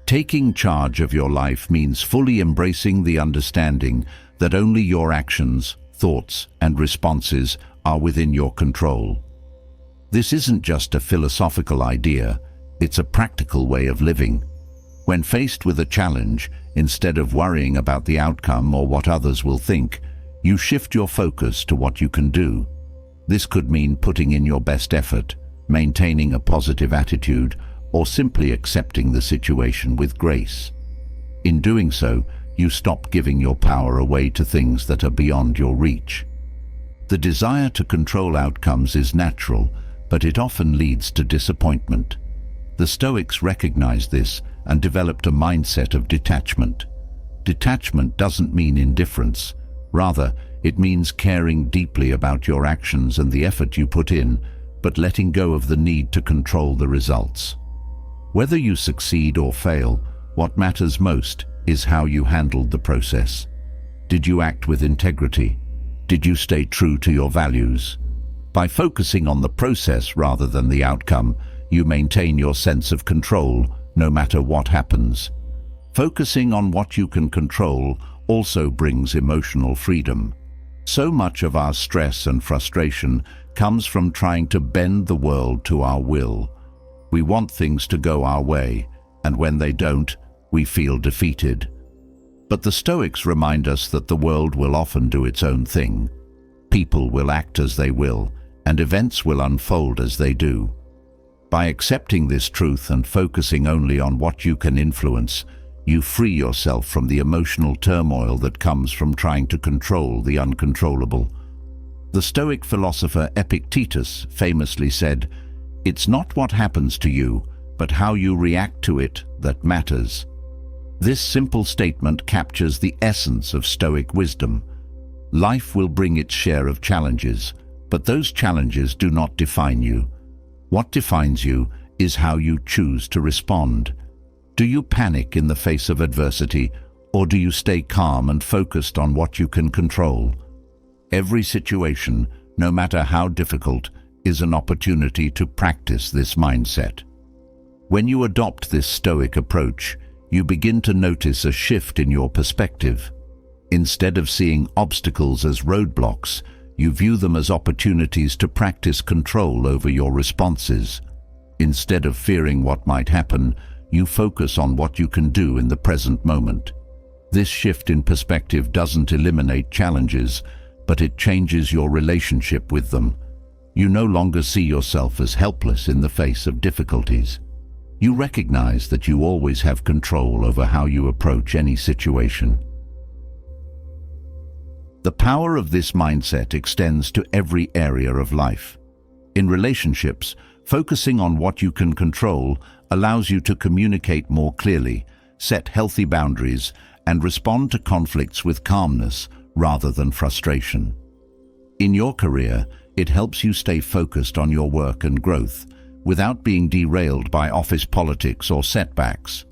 Taking charge of your life means fully embracing the understanding that only your actions, thoughts, and responses are within your control. This isn't just a philosophical idea, it's a practical way of living. When faced with a challenge, instead of worrying about the outcome or what others will think, you shift your focus to what you can do. This could mean putting in your best effort, maintaining a positive attitude, or simply accepting the situation with grace. In doing so, you stop giving your power away to things that are beyond your reach. The desire to control outcomes is natural, but it often leads to disappointment. The Stoics recognized this and developed a mindset of detachment. Detachment doesn't mean indifference. Rather, it means caring deeply about your actions and the effort you put in, but letting go of the need to control the results. Whether you succeed or fail, what matters most is how you handled the process. Did you act with integrity? Did you stay true to your values? By focusing on the process rather than the outcome, you maintain your sense of control, no matter what happens. Focusing on what you can control also brings emotional freedom. So much of our stress and frustration comes from trying to bend the world to our will. We want things to go our way, and when they don't, we feel defeated. But the Stoics remind us that the world will often do its own thing. People will act as they will, and events will unfold as they do. By accepting this truth and focusing only on what you can influence, you free yourself from the emotional turmoil that comes from trying to control the uncontrollable. The Stoic philosopher Epictetus famously said, "It's not what happens to you, but how you react to it that matters." This simple statement captures the essence of Stoic wisdom. Life will bring its share of challenges, but those challenges do not define you. What defines you is how you choose to respond. Do you panic in the face of adversity, or do you stay calm and focused on what you can control? Every situation, no matter how difficult, is an opportunity to practice this mindset. When you adopt this Stoic approach, you begin to notice a shift in your perspective. Instead of seeing obstacles as roadblocks, you view them as opportunities to practice control over your responses. Instead of fearing what might happen, you focus on what you can do in the present moment. This shift in perspective doesn't eliminate challenges, but it changes your relationship with them. You no longer see yourself as helpless in the face of difficulties. You recognize that you always have control over how you approach any situation. The power of this mindset extends to every area of life. In relationships, focusing on what you can control allows you to communicate more clearly, set healthy boundaries, and respond to conflicts with calmness rather than frustration. In your career, it helps you stay focused on your work and growth, without being derailed by office politics or setbacks.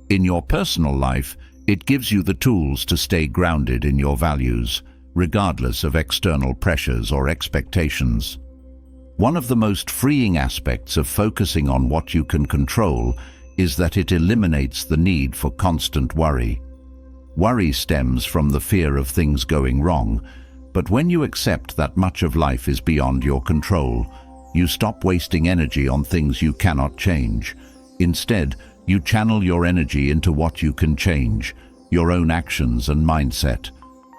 In your personal life, it gives you the tools to stay grounded in your values, regardless of external pressures or expectations. One of the most freeing aspects of focusing on what you can control is that it eliminates the need for constant worry. Worry stems from the fear of things going wrong, but when you accept that much of life is beyond your control, you stop wasting energy on things you cannot change. Instead, you channel your energy into what you can change, your own actions and mindset.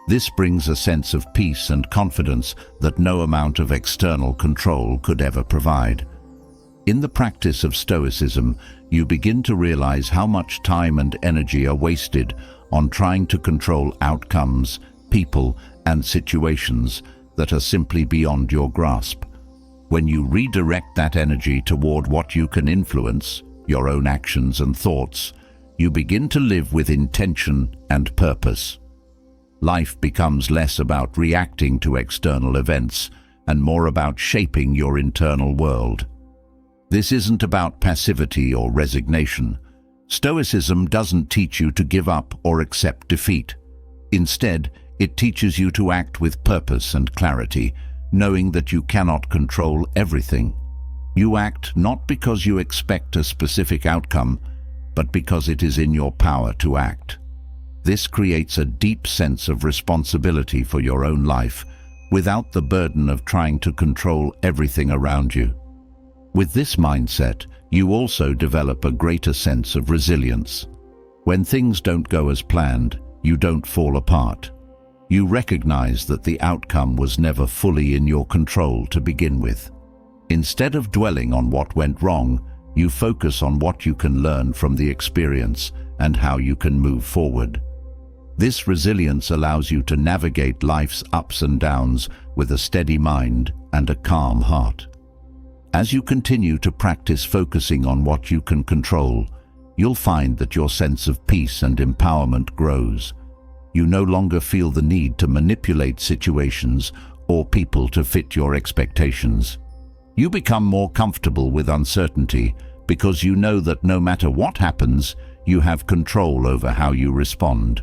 This brings a sense of peace and confidence that no amount of external control could ever provide. In the practice of Stoicism, you begin to realize how much time and energy are wasted on trying to control outcomes, people, and situations that are simply beyond your grasp. When you redirect that energy toward what you can influence, your own actions and thoughts, you begin to live with intention and purpose. Life becomes less about reacting to external events and more about shaping your internal world. This isn't about passivity or resignation. Stoicism doesn't teach you to give up or accept defeat. Instead, it teaches you to act with purpose and clarity, knowing that you cannot control everything. You act not because you expect a specific outcome, but because it is in your power to act. This creates a deep sense of responsibility for your own life, without the burden of trying to control everything around you. With this mindset, you also develop a greater sense of resilience. When things don't go as planned, you don't fall apart. You recognize that the outcome was never fully in your control to begin with. Instead of dwelling on what went wrong, you focus on what you can learn from the experience and how you can move forward. This resilience allows you to navigate life's ups and downs with a steady mind and a calm heart. As you continue to practice focusing on what you can control, you'll find that your sense of peace and empowerment grows. You no longer feel the need to manipulate situations or people to fit your expectations. You become more comfortable with uncertainty because you know that no matter what happens, you have control over how you respond.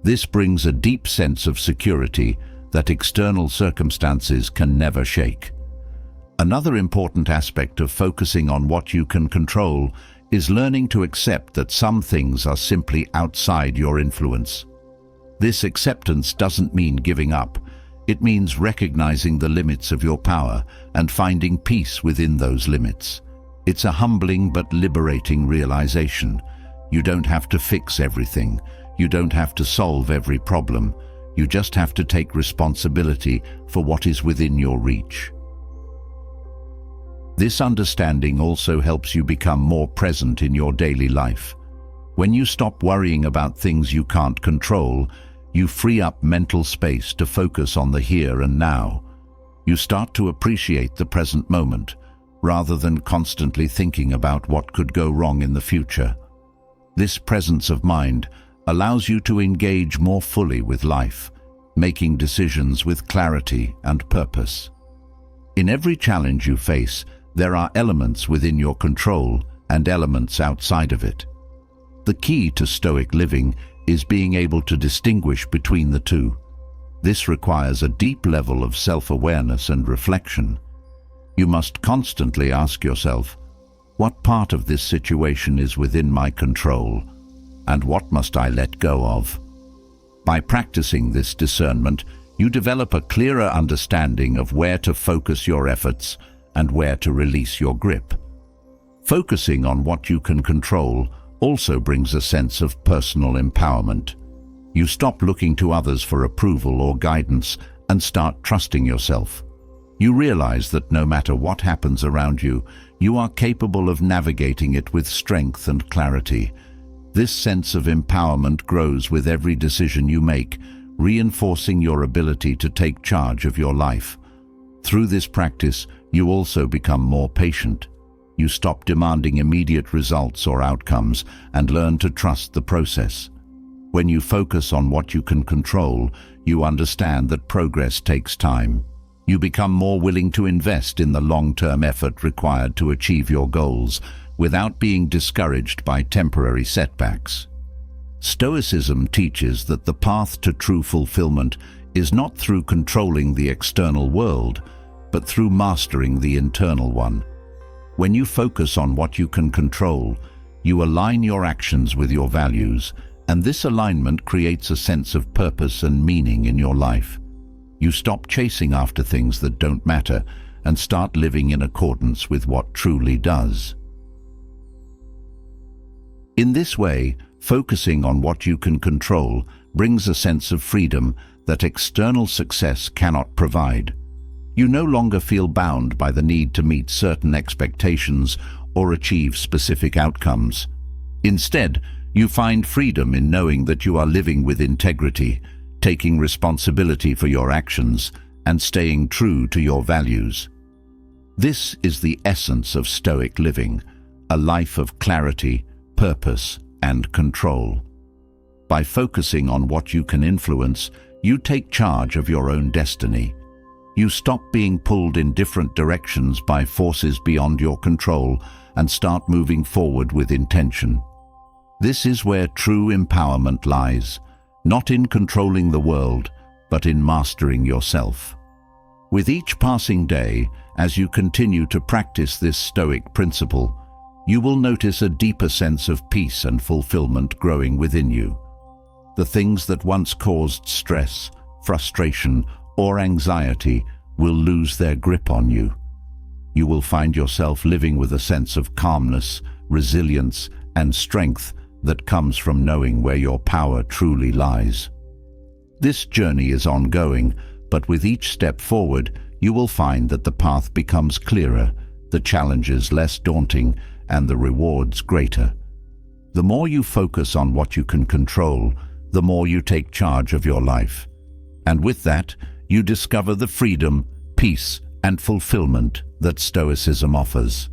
This brings a deep sense of security that external circumstances can never shake. Another important aspect of focusing on what you can control is learning to accept that some things are simply outside your influence. This acceptance doesn't mean giving up. It means recognizing the limits of your power and finding peace within those limits. It's a humbling but liberating realization. You don't have to fix everything. You don't have to solve every problem. You just have to take responsibility for what is within your reach. This understanding also helps you become more present in your daily life. When you stop worrying about things you can't control, you free up mental space to focus on the here and now. You start to appreciate the present moment, rather than constantly thinking about what could go wrong in the future. This presence of mind allows you to engage more fully with life, making decisions with clarity and purpose. In every challenge you face, there are elements within your control and elements outside of it. The key to Stoic living is being able to distinguish between the two. This requires a deep level of self-awareness and reflection. You must constantly ask yourself, what part of this situation is within my control, and what must I let go of? By practicing this discernment, you develop a clearer understanding of where to focus your efforts and where to release your grip. Focusing on what you can control also brings a sense of personal empowerment. You stop looking to others for approval or guidance and start trusting yourself. You realize that no matter what happens around you, you are capable of navigating it with strength and clarity. This sense of empowerment grows with every decision you make, reinforcing your ability to take charge of your life. Through this practice, you also become more patient. You stop demanding immediate results or outcomes and learn to trust the process. When you focus on what you can control, you understand that progress takes time. You become more willing to invest in the long-term effort required to achieve your goals without being discouraged by temporary setbacks. Stoicism teaches that the path to true fulfillment is not through controlling the external world, but through mastering the internal one. When you focus on what you can control, you align your actions with your values, and this alignment creates a sense of purpose and meaning in your life. You stop chasing after things that don't matter and start living in accordance with what truly does. In this way, focusing on what you can control brings a sense of freedom that external success cannot provide. You no longer feel bound by the need to meet certain expectations or achieve specific outcomes. Instead, you find freedom in knowing that you are living with integrity, taking responsibility for your actions, and staying true to your values. This is the essence of Stoic living, a life of clarity, purpose, and control. By focusing on what you can influence, you take charge of your own destiny. You stop being pulled in different directions by forces beyond your control and start moving forward with intention. This is where true empowerment lies, not in controlling the world, but in mastering yourself. With each passing day, as you continue to practice this Stoic principle, you will notice a deeper sense of peace and fulfillment growing within you. The things that once caused stress, frustration, or anxiety will lose their grip on you. You will find yourself living with a sense of calmness, resilience, and strength that comes from knowing where your power truly lies. This journey is ongoing, but with each step forward, you will find that the path becomes clearer, the challenges less daunting, and the rewards greater. The more you focus on what you can control, the more you take charge of your life. And with that, you discover the freedom, peace, and fulfillment that Stoicism offers.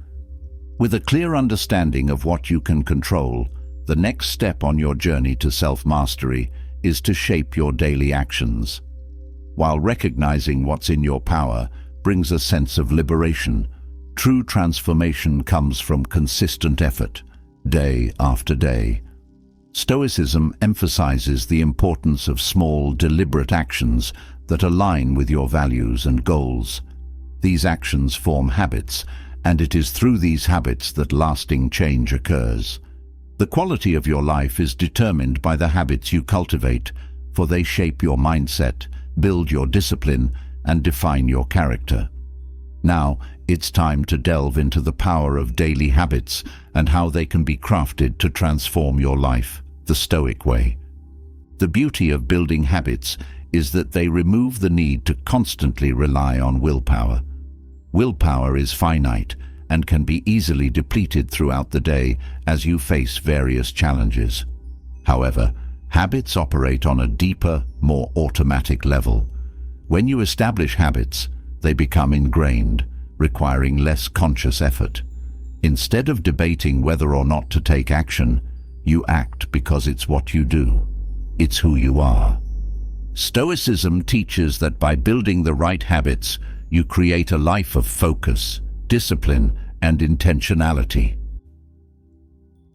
With a clear understanding of what you can control, the next step on your journey to self-mastery is to shape your daily actions. While recognizing what's in your power brings a sense of liberation, true transformation comes from consistent effort, day after day. Stoicism emphasizes the importance of small, deliberate actions that align with your values and goals. These actions form habits, and it is through these habits that lasting change occurs. The quality of your life is determined by the habits you cultivate, for they shape your mindset, build your discipline, and define your character. Now, it's time to delve into the power of daily habits and how they can be crafted to transform your life, the Stoic way. The beauty of building habits is that they remove the need to constantly rely on willpower. Willpower is finite and can be easily depleted throughout the day as you face various challenges. However, habits operate on a deeper, more automatic level. When you establish habits, they become ingrained, requiring less conscious effort. Instead of debating whether or not to take action, you act because it's what you do. It's who you are. Stoicism teaches that by building the right habits, you create a life of focus, discipline, and intentionality.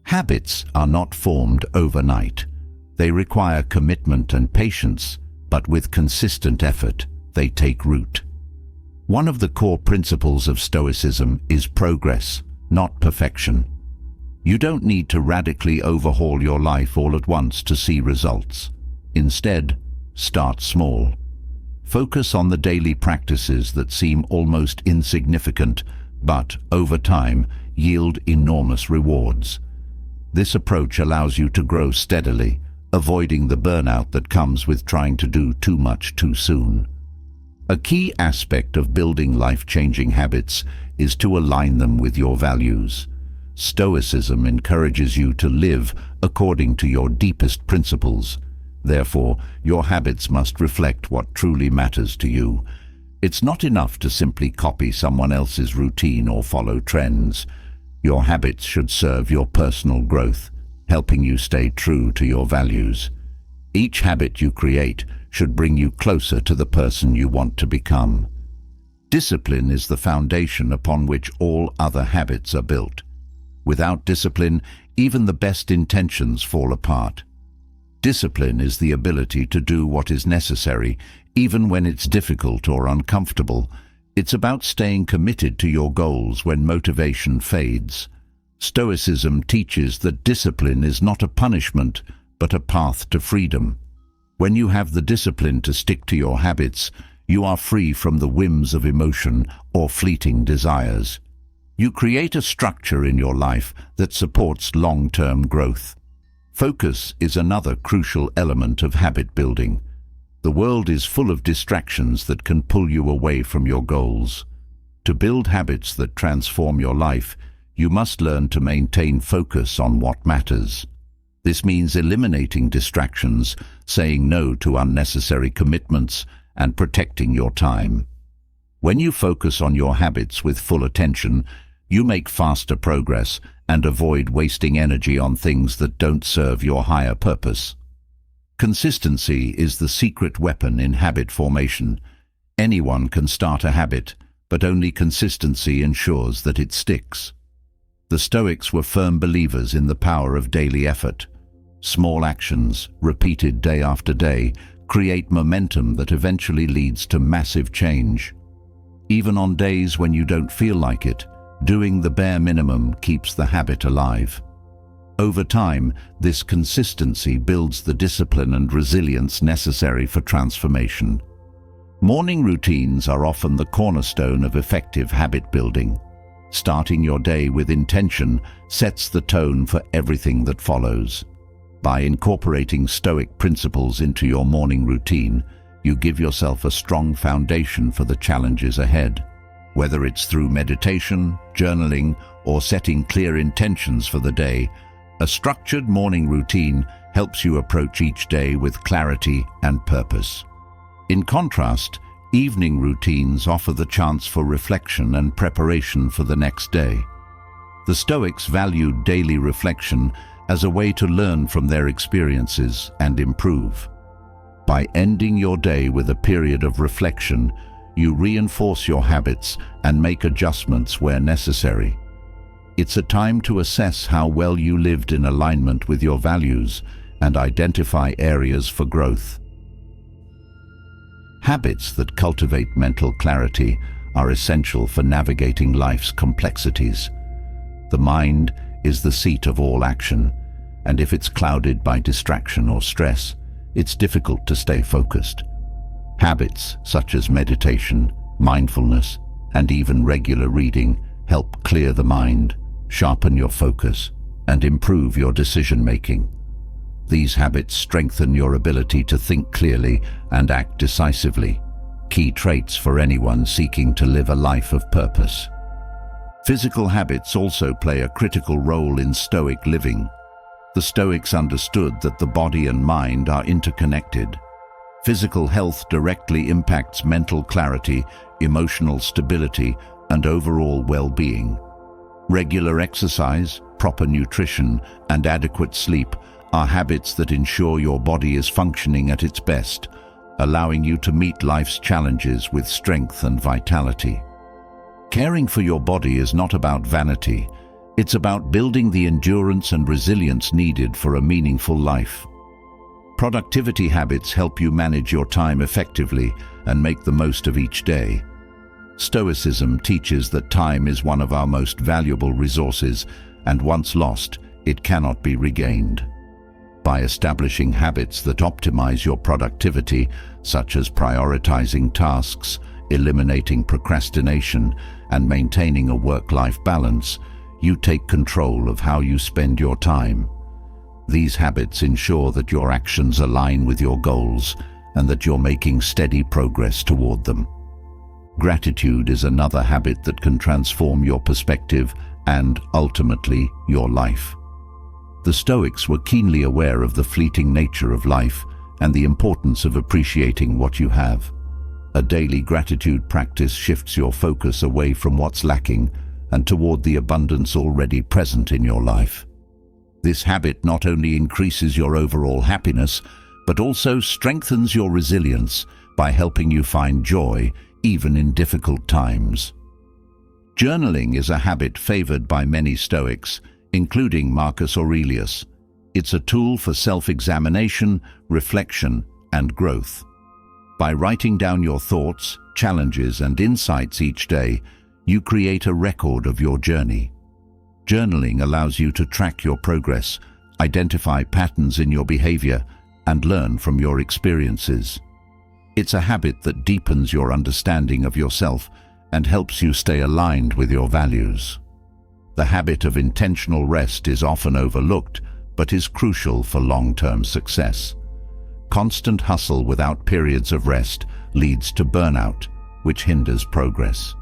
Habits are not formed overnight. They require commitment and patience, but with consistent effort, they take root. One of the core principles of Stoicism is progress, not perfection. You don't need to radically overhaul your life all at once to see results. Instead, start small. Focus on the daily practices that seem almost insignificant, but, over time, yield enormous rewards. This approach allows you to grow steadily, avoiding the burnout that comes with trying to do too much too soon. A key aspect of building life-changing habits is to align them with your values. Stoicism encourages you to live according to your deepest principles. Therefore, your habits must reflect what truly matters to you. It's not enough to simply copy someone else's routine or follow trends. Your habits should serve your personal growth, helping you stay true to your values. Each habit you create should bring you closer to the person you want to become. Discipline is the foundation upon which all other habits are built. Without discipline, even the best intentions fall apart. Discipline is the ability to do what is necessary, even when it's difficult or uncomfortable. It's about staying committed to your goals when motivation fades. Stoicism teaches that discipline is not a punishment, but a path to freedom. When you have the discipline to stick to your habits, you are free from the whims of emotion or fleeting desires. You create a structure in your life that supports long-term growth. Focus is another crucial element of habit building. The world is full of distractions that can pull you away from your goals. To build habits that transform your life, you must learn to maintain focus on what matters. This means eliminating distractions, saying no to unnecessary commitments, and protecting your time. When you focus on your habits with full attention, you make faster progress and avoid wasting energy on things that don't serve your higher purpose. Consistency is the secret weapon in habit formation. Anyone can start a habit, but only consistency ensures that it sticks. The Stoics were firm believers in the power of daily effort. Small actions, repeated day after day, create momentum that eventually leads to massive change. Even on days when you don't feel like it, doing the bare minimum keeps the habit alive. Over time, this consistency builds the discipline and resilience necessary for transformation. Morning routines are often the cornerstone of effective habit building. Starting your day with intention sets the tone for everything that follows. By incorporating Stoic principles into your morning routine, you give yourself a strong foundation for the challenges ahead. Whether it's through meditation, journaling, or setting clear intentions for the day, a structured morning routine helps you approach each day with clarity and purpose. In contrast, evening routines offer the chance for reflection and preparation for the next day. The Stoics valued daily reflection as a way to learn from their experiences and improve. By ending your day with a period of reflection, you reinforce your habits and make adjustments where necessary. It's a time to assess how well you lived in alignment with your values and identify areas for growth. Habits that cultivate mental clarity are essential for navigating life's complexities. The mind is the seat of all action, and if it's clouded by distraction or stress, it's difficult to stay focused. Habits such as meditation, mindfulness, and even regular reading help clear the mind, sharpen your focus, and improve your decision-making. These habits strengthen your ability to think clearly and act decisively, key traits for anyone seeking to live a life of purpose. Physical habits also play a critical role in Stoic living. The Stoics understood that the body and mind are interconnected. Physical health directly impacts mental clarity, emotional stability, and overall well-being. Regular exercise, proper nutrition, and adequate sleep are habits that ensure your body is functioning at its best, allowing you to meet life's challenges with strength and vitality. Caring for your body is not about vanity. It's about building the endurance and resilience needed for a meaningful life. Productivity habits help you manage your time effectively and make the most of each day. Stoicism teaches that time is one of our most valuable resources, and once lost, it cannot be regained. By establishing habits that optimize your productivity, such as prioritizing tasks, eliminating procrastination, and maintaining a work-life balance, you take control of how you spend your time. These habits ensure that your actions align with your goals and that you're making steady progress toward them. Gratitude is another habit that can transform your perspective and, ultimately, your life. The Stoics were keenly aware of the fleeting nature of life and the importance of appreciating what you have. A daily gratitude practice shifts your focus away from what's lacking and toward the abundance already present in your life. This habit not only increases your overall happiness, but also strengthens your resilience by helping you find joy even in difficult times. Journaling is a habit favored by many Stoics, including Marcus Aurelius. It's a tool for self-examination, reflection, and growth. By writing down your thoughts, challenges, and insights each day, you create a record of your journey. Journaling allows you to track your progress, identify patterns in your behavior, and learn from your experiences. It's a habit that deepens your understanding of yourself and helps you stay aligned with your values. The habit of intentional rest is often overlooked, but is crucial for long-term success. Constant hustle without periods of rest leads to burnout, which hinders progress.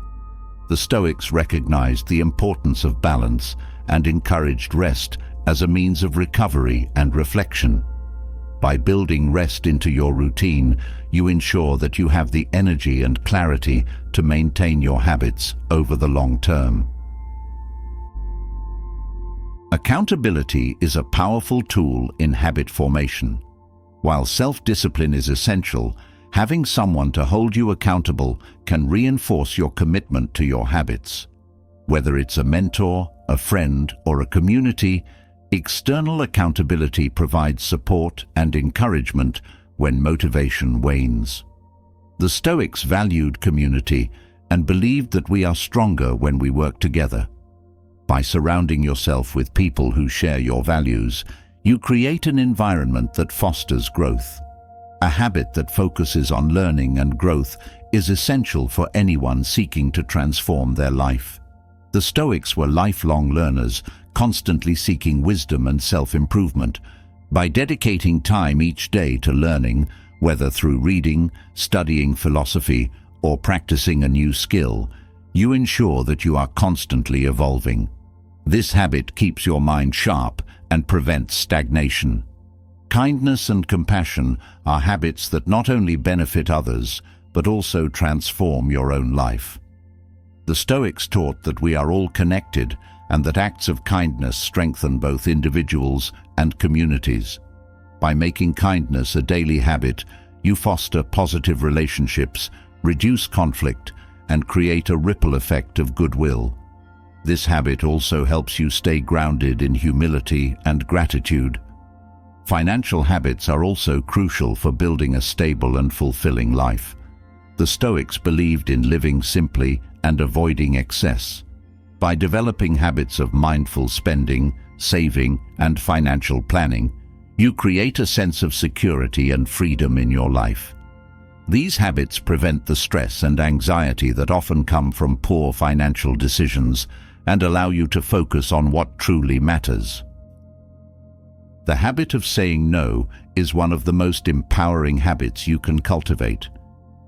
The Stoics recognized the importance of balance and encouraged rest as a means of recovery and reflection. By building rest into your routine, you ensure that you have the energy and clarity to maintain your habits over the long term. Accountability is a powerful tool in habit formation. While self-discipline is essential, having someone to hold you accountable can reinforce your commitment to your habits. Whether it's a mentor, a friend, or a community, external accountability provides support and encouragement when motivation wanes. The Stoics valued community and believed that we are stronger when we work together. By surrounding yourself with people who share your values, you create an environment that fosters growth. A habit that focuses on learning and growth is essential for anyone seeking to transform their life. The Stoics were lifelong learners, constantly seeking wisdom and self-improvement. By dedicating time each day to learning, whether through reading, studying philosophy, or practicing a new skill, you ensure that you are constantly evolving. This habit keeps your mind sharp and prevents stagnation. Kindness and compassion are habits that not only benefit others, but also transform your own life. The Stoics taught that we are all connected and that acts of kindness strengthen both individuals and communities. By making kindness a daily habit, you foster positive relationships, reduce conflict, and create a ripple effect of goodwill. This habit also helps you stay grounded in humility and gratitude. Financial habits are also crucial for building a stable and fulfilling life. The Stoics believed in living simply and avoiding excess. By developing habits of mindful spending, saving, and financial planning, you create a sense of security and freedom in your life. These habits prevent the stress and anxiety that often come from poor financial decisions and allow you to focus on what truly matters. The habit of saying no is one of the most empowering habits you can cultivate.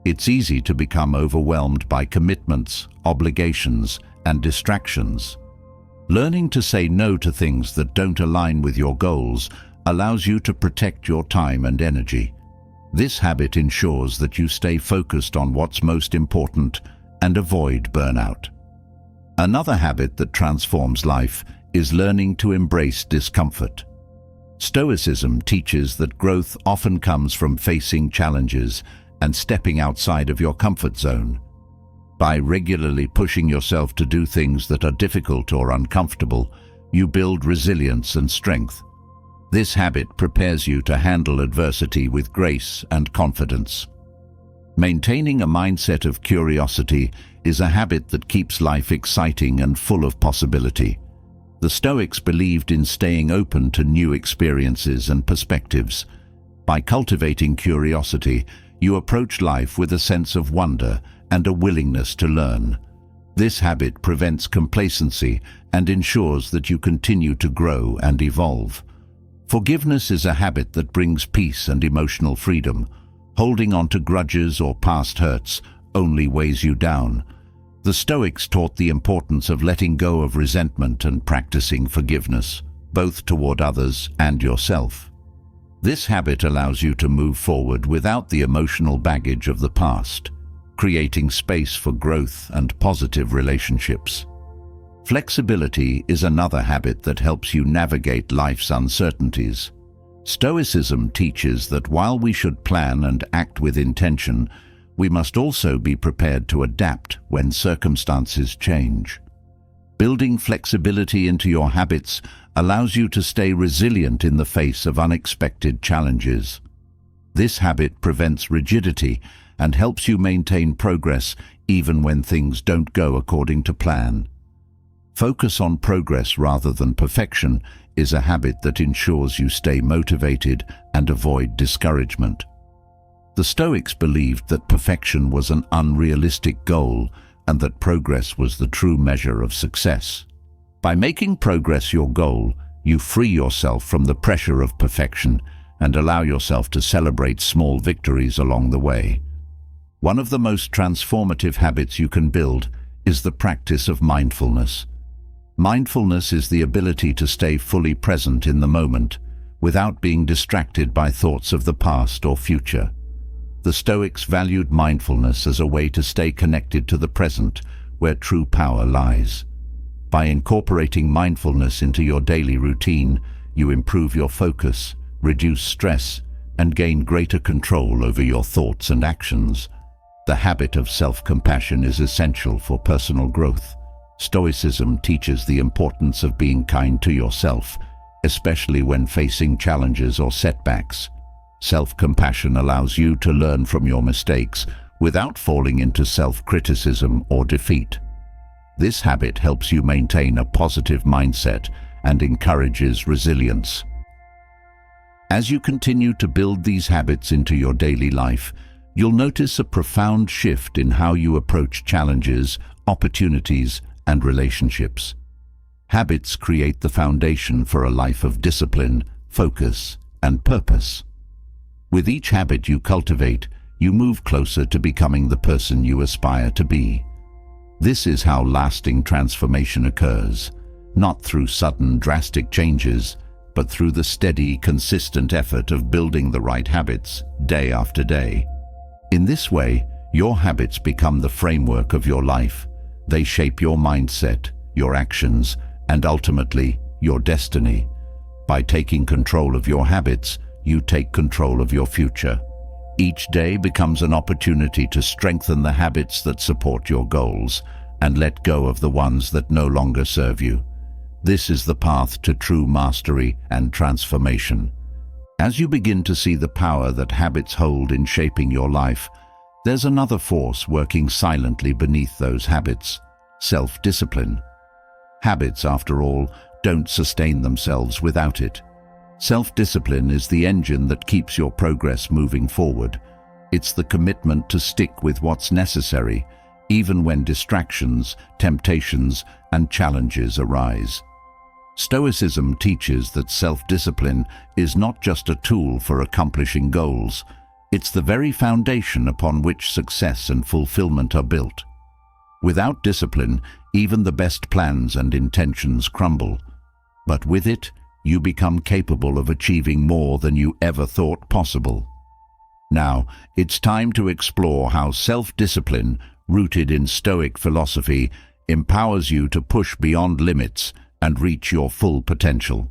It's easy to become overwhelmed by commitments, obligations, and distractions. Learning to say no to things that don't align with your goals allows you to protect your time and energy. This habit ensures that you stay focused on what's most important and avoid burnout. Another habit that transforms life is learning to embrace discomfort. Stoicism teaches that growth often comes from facing challenges and stepping outside of your comfort zone. By regularly pushing yourself to do things that are difficult or uncomfortable, you build resilience and strength. This habit prepares you to handle adversity with grace and confidence. Maintaining a mindset of curiosity is a habit that keeps life exciting and full of possibility. The Stoics believed in staying open to new experiences and perspectives. By cultivating curiosity, you approach life with a sense of wonder and a willingness to learn. This habit prevents complacency and ensures that you continue to grow and evolve. Forgiveness is a habit that brings peace and emotional freedom. Holding on to grudges or past hurts only weighs you down. The Stoics taught the importance of letting go of resentment and practicing forgiveness, both toward others and yourself. This habit allows you to move forward without the emotional baggage of the past, creating space for growth and positive relationships. Flexibility is another habit that helps you navigate life's uncertainties. Stoicism teaches that while we should plan and act with intention, we must also be prepared to adapt when circumstances change. Building flexibility into your habits allows you to stay resilient in the face of unexpected challenges. This habit prevents rigidity and helps you maintain progress even when things don't go according to plan. Focus on progress rather than perfection is a habit that ensures you stay motivated and avoid discouragement. The Stoics believed that perfection was an unrealistic goal and that progress was the true measure of success. By making progress your goal, you free yourself from the pressure of perfection and allow yourself to celebrate small victories along the way. One of the most transformative habits you can build is the practice of mindfulness. Mindfulness is the ability to stay fully present in the moment without being distracted by thoughts of the past or future. The Stoics valued mindfulness as a way to stay connected to the present, where true power lies. By incorporating mindfulness into your daily routine, you improve your focus, reduce stress, and gain greater control over your thoughts and actions. The habit of self-compassion is essential for personal growth. Stoicism teaches the importance of being kind to yourself, especially when facing challenges or setbacks. Self-compassion allows you to learn from your mistakes without falling into self-criticism or defeat. This habit helps you maintain a positive mindset and encourages resilience. As you continue to build these habits into your daily life, you'll notice a profound shift in how you approach challenges, opportunities, and relationships. Habits create the foundation for a life of discipline, focus, and purpose. With each habit you cultivate, you move closer to becoming the person you aspire to be. This is how lasting transformation occurs, not through sudden, drastic changes, but through the steady, consistent effort of building the right habits day after day. In this way, your habits become the framework of your life. They shape your mindset, your actions, and ultimately, your destiny. By taking control of your habits, you take control of your future. Each day becomes an opportunity to strengthen the habits that support your goals and let go of the ones that no longer serve you. This is the path to true mastery and transformation. As you begin to see the power that habits hold in shaping your life, There's another force working silently beneath those habits: self-discipline. Habits, after all, don't sustain themselves without it. Self-discipline is the engine that keeps your progress moving forward. It's the commitment to stick with what's necessary, even when distractions, temptations, and challenges arise. Stoicism teaches that self-discipline is not just a tool for accomplishing goals. It's the very foundation upon which success and fulfillment are built. Without discipline, even the best plans and intentions crumble. But with it, you become capable of achieving more than you ever thought possible. Now, it's time to explore how self-discipline, rooted in Stoic philosophy, empowers you to push beyond limits and reach your full potential.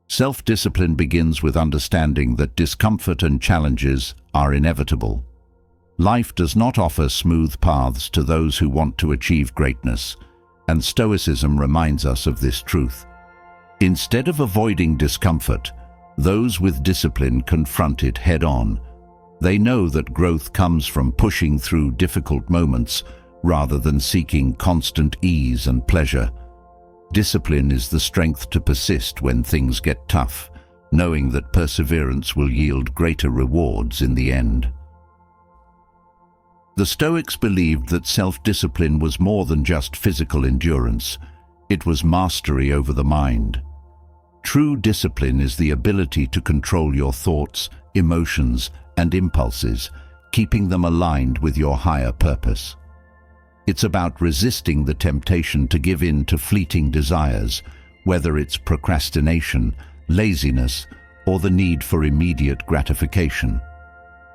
Self-discipline begins with understanding that discomfort and challenges are inevitable. Life does not offer smooth paths to those who want to achieve greatness, and Stoicism reminds us of this truth. Instead of avoiding discomfort, those with discipline confront it head-on. They know that growth comes from pushing through difficult moments rather than seeking constant ease and pleasure. Discipline is the strength to persist when things get tough, knowing that perseverance will yield greater rewards in the end. The Stoics believed that self-discipline was more than just physical endurance. It was mastery over the mind. True discipline is the ability to control your thoughts, emotions, and impulses, keeping them aligned with your higher purpose. It's about resisting the temptation to give in to fleeting desires, whether it's procrastination, laziness, or the need for immediate gratification.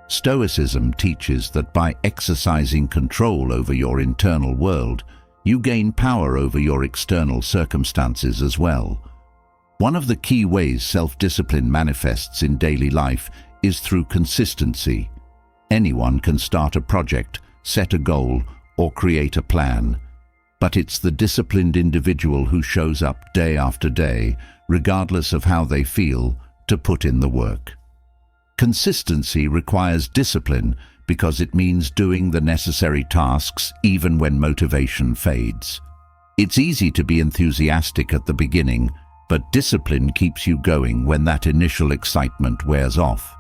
Stoicism teaches that by exercising control over your internal world, you gain power over your external circumstances as well. One of the key ways self-discipline manifests in daily life is through consistency. Anyone can start a project, set a goal, or create a plan. But it's the disciplined individual who shows up day after day, regardless of how they feel, to put in the work. Consistency requires discipline because it means doing the necessary tasks even when motivation fades. It's easy to be enthusiastic at the beginning, but discipline keeps you going when that initial excitement wears off.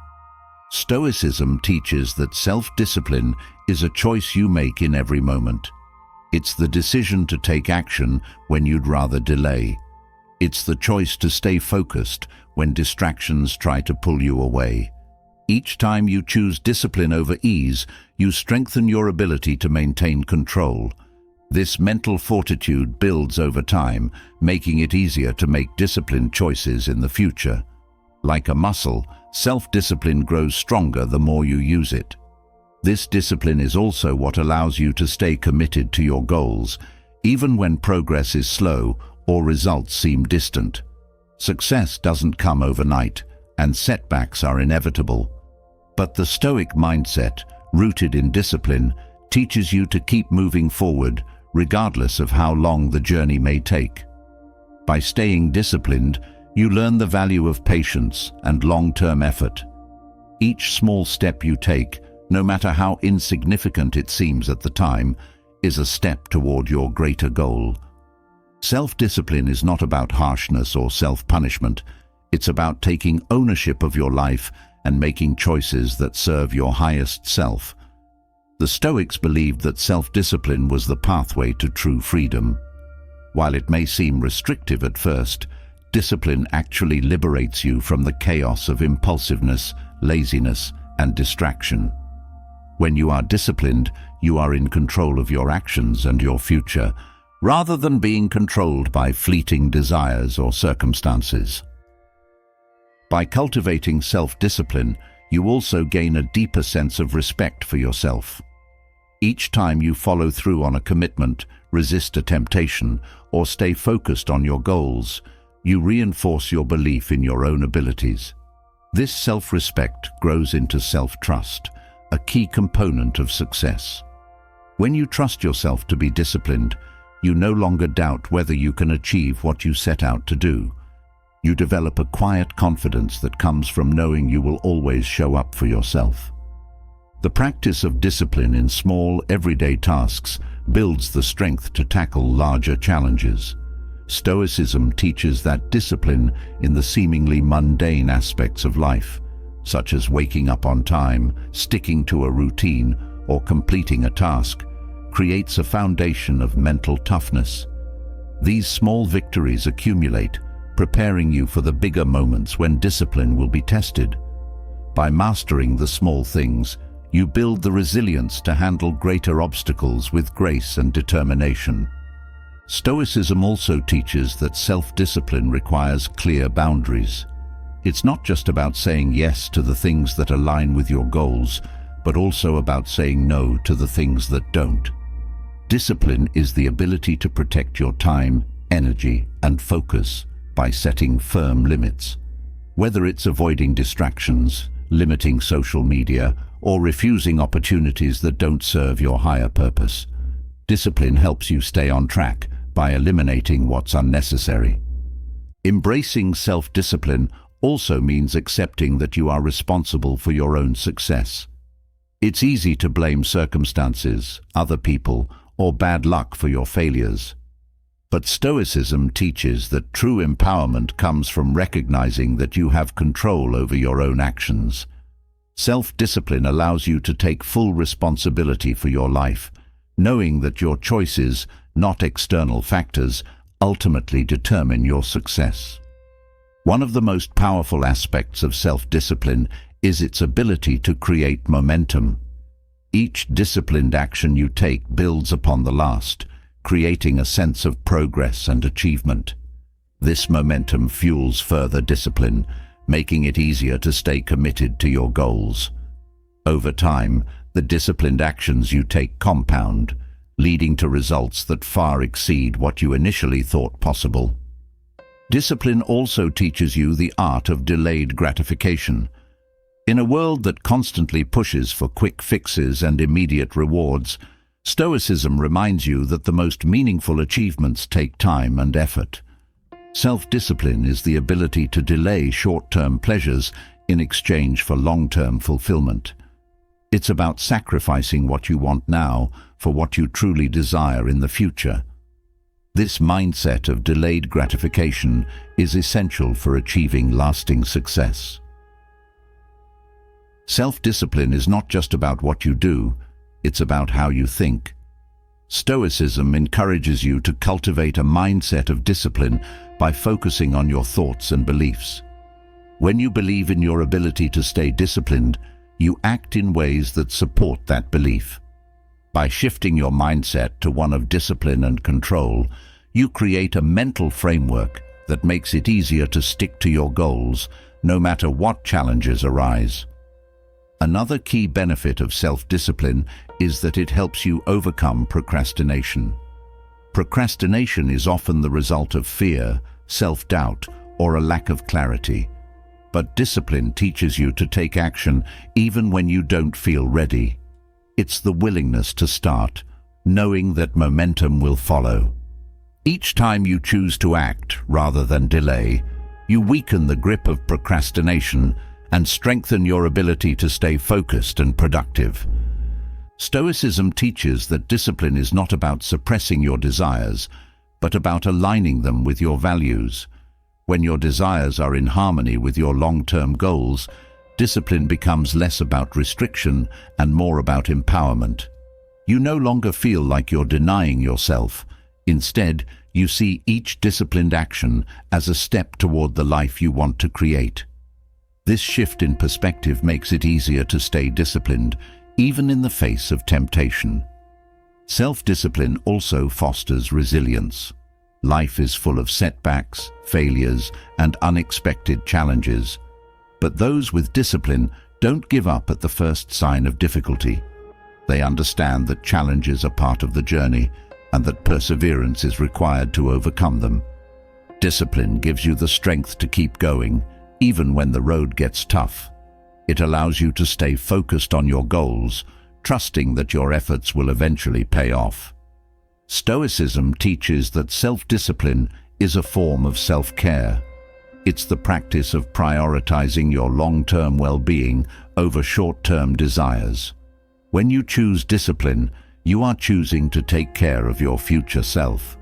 Stoicism teaches that self-discipline is a choice you make in every moment. It's the decision to take action when you'd rather delay. It's the choice to stay focused when distractions try to pull you away. Each time you choose discipline over ease, you strengthen your ability to maintain control. This mental fortitude builds over time, making it easier to make disciplined choices in the future. Like a muscle, self-discipline grows stronger the more you use it. This discipline is also what allows you to stay committed to your goals, even when progress is slow or results seem distant. Success doesn't come overnight, and setbacks are inevitable. But the Stoic mindset, rooted in discipline, teaches you to keep moving forward, regardless of how long the journey may take. By staying disciplined, you learn the value of patience and long-term effort. Each small step you take, no matter how insignificant it seems at the time, is a step toward your greater goal. Self-discipline is not about harshness or self-punishment. It's about taking ownership of your life and making choices that serve your highest self. The Stoics believed that self-discipline was the pathway to true freedom. While it may seem restrictive at first, discipline actually liberates you from the chaos of impulsiveness, laziness, and distraction. When you are disciplined, you are in control of your actions and your future, rather than being controlled by fleeting desires or circumstances. By cultivating self-discipline, you also gain a deeper sense of respect for yourself. Each time you follow through on a commitment, resist a temptation, or stay focused on your goals, you reinforce your belief in your own abilities. This self-respect grows into self-trust, a key component of success. When you trust yourself to be disciplined, you no longer doubt whether you can achieve what you set out to do. You develop a quiet confidence that comes from knowing you will always show up for yourself. The practice of discipline in small, everyday tasks builds the strength to tackle larger challenges. Stoicism teaches that discipline in the seemingly mundane aspects of life, such as waking up on time, sticking to a routine, or completing a task, creates a foundation of mental toughness. These small victories accumulate, preparing you for the bigger moments when discipline will be tested. By mastering the small things, you build the resilience to handle greater obstacles with grace and determination. Stoicism also teaches that self-discipline requires clear boundaries. It's not just about saying yes to the things that align with your goals, but also about saying no to the things that don't. Discipline is the ability to protect your time, energy, and focus by setting firm limits. Whether it's avoiding distractions, limiting social media, or refusing opportunities that don't serve your higher purpose, discipline helps you stay on track by eliminating what's unnecessary. Embracing self-discipline also means accepting that you are responsible for your own success. It's easy to blame circumstances, other people, or bad luck for your failures. But Stoicism teaches that true empowerment comes from recognizing that you have control over your own actions. Self-discipline allows you to take full responsibility for your life, knowing that your choices, not external factors, ultimately determine your success. One of the most powerful aspects of self-discipline is its ability to create momentum. Each disciplined action you take builds upon the last, creating a sense of progress and achievement. This momentum fuels further discipline, making it easier to stay committed to your goals. Over time, the disciplined actions you take compound, leading to results that far exceed what you initially thought possible. Discipline also teaches you the art of delayed gratification. In a world that constantly pushes for quick fixes and immediate rewards, Stoicism reminds you that the most meaningful achievements take time and effort. Self-discipline is the ability to delay short-term pleasures in exchange for long-term fulfillment. It's about sacrificing what you want now for what you truly desire in the future. This mindset of delayed gratification is essential for achieving lasting success. Self-discipline is not just about what you do, it's about how you think. Stoicism encourages you to cultivate a mindset of discipline by focusing on your thoughts and beliefs. When you believe in your ability to stay disciplined, you act in ways that support that belief. By shifting your mindset to one of discipline and control, you create a mental framework that makes it easier to stick to your goals, no matter what challenges arise. Another key benefit of self-discipline is that it helps you overcome procrastination. Procrastination is often the result of fear, self-doubt, or a lack of clarity. But discipline teaches you to take action even when you don't feel ready. It's the willingness to start, knowing that momentum will follow. Each time you choose to act rather than delay, you weaken the grip of procrastination and strengthen your ability to stay focused and productive. Stoicism teaches that discipline is not about suppressing your desires, but about aligning them with your values. When your desires are in harmony with your long-term goals, discipline becomes less about restriction and more about empowerment. You no longer feel like you're denying yourself. Instead, you see each disciplined action as a step toward the life you want to create. This shift in perspective makes it easier to stay disciplined, even in the face of temptation. Self-discipline also fosters resilience. Life is full of setbacks, failures, and unexpected challenges. But those with discipline don't give up at the first sign of difficulty. They understand that challenges are part of the journey and that perseverance is required to overcome them. Discipline gives you the strength to keep going, even when the road gets tough. It allows you to stay focused on your goals, trusting that your efforts will eventually pay off. Stoicism teaches that self-discipline is a form of self-care. It's the practice of prioritizing your long-term well-being over short-term desires. When you choose discipline, you are choosing to take care of your future self.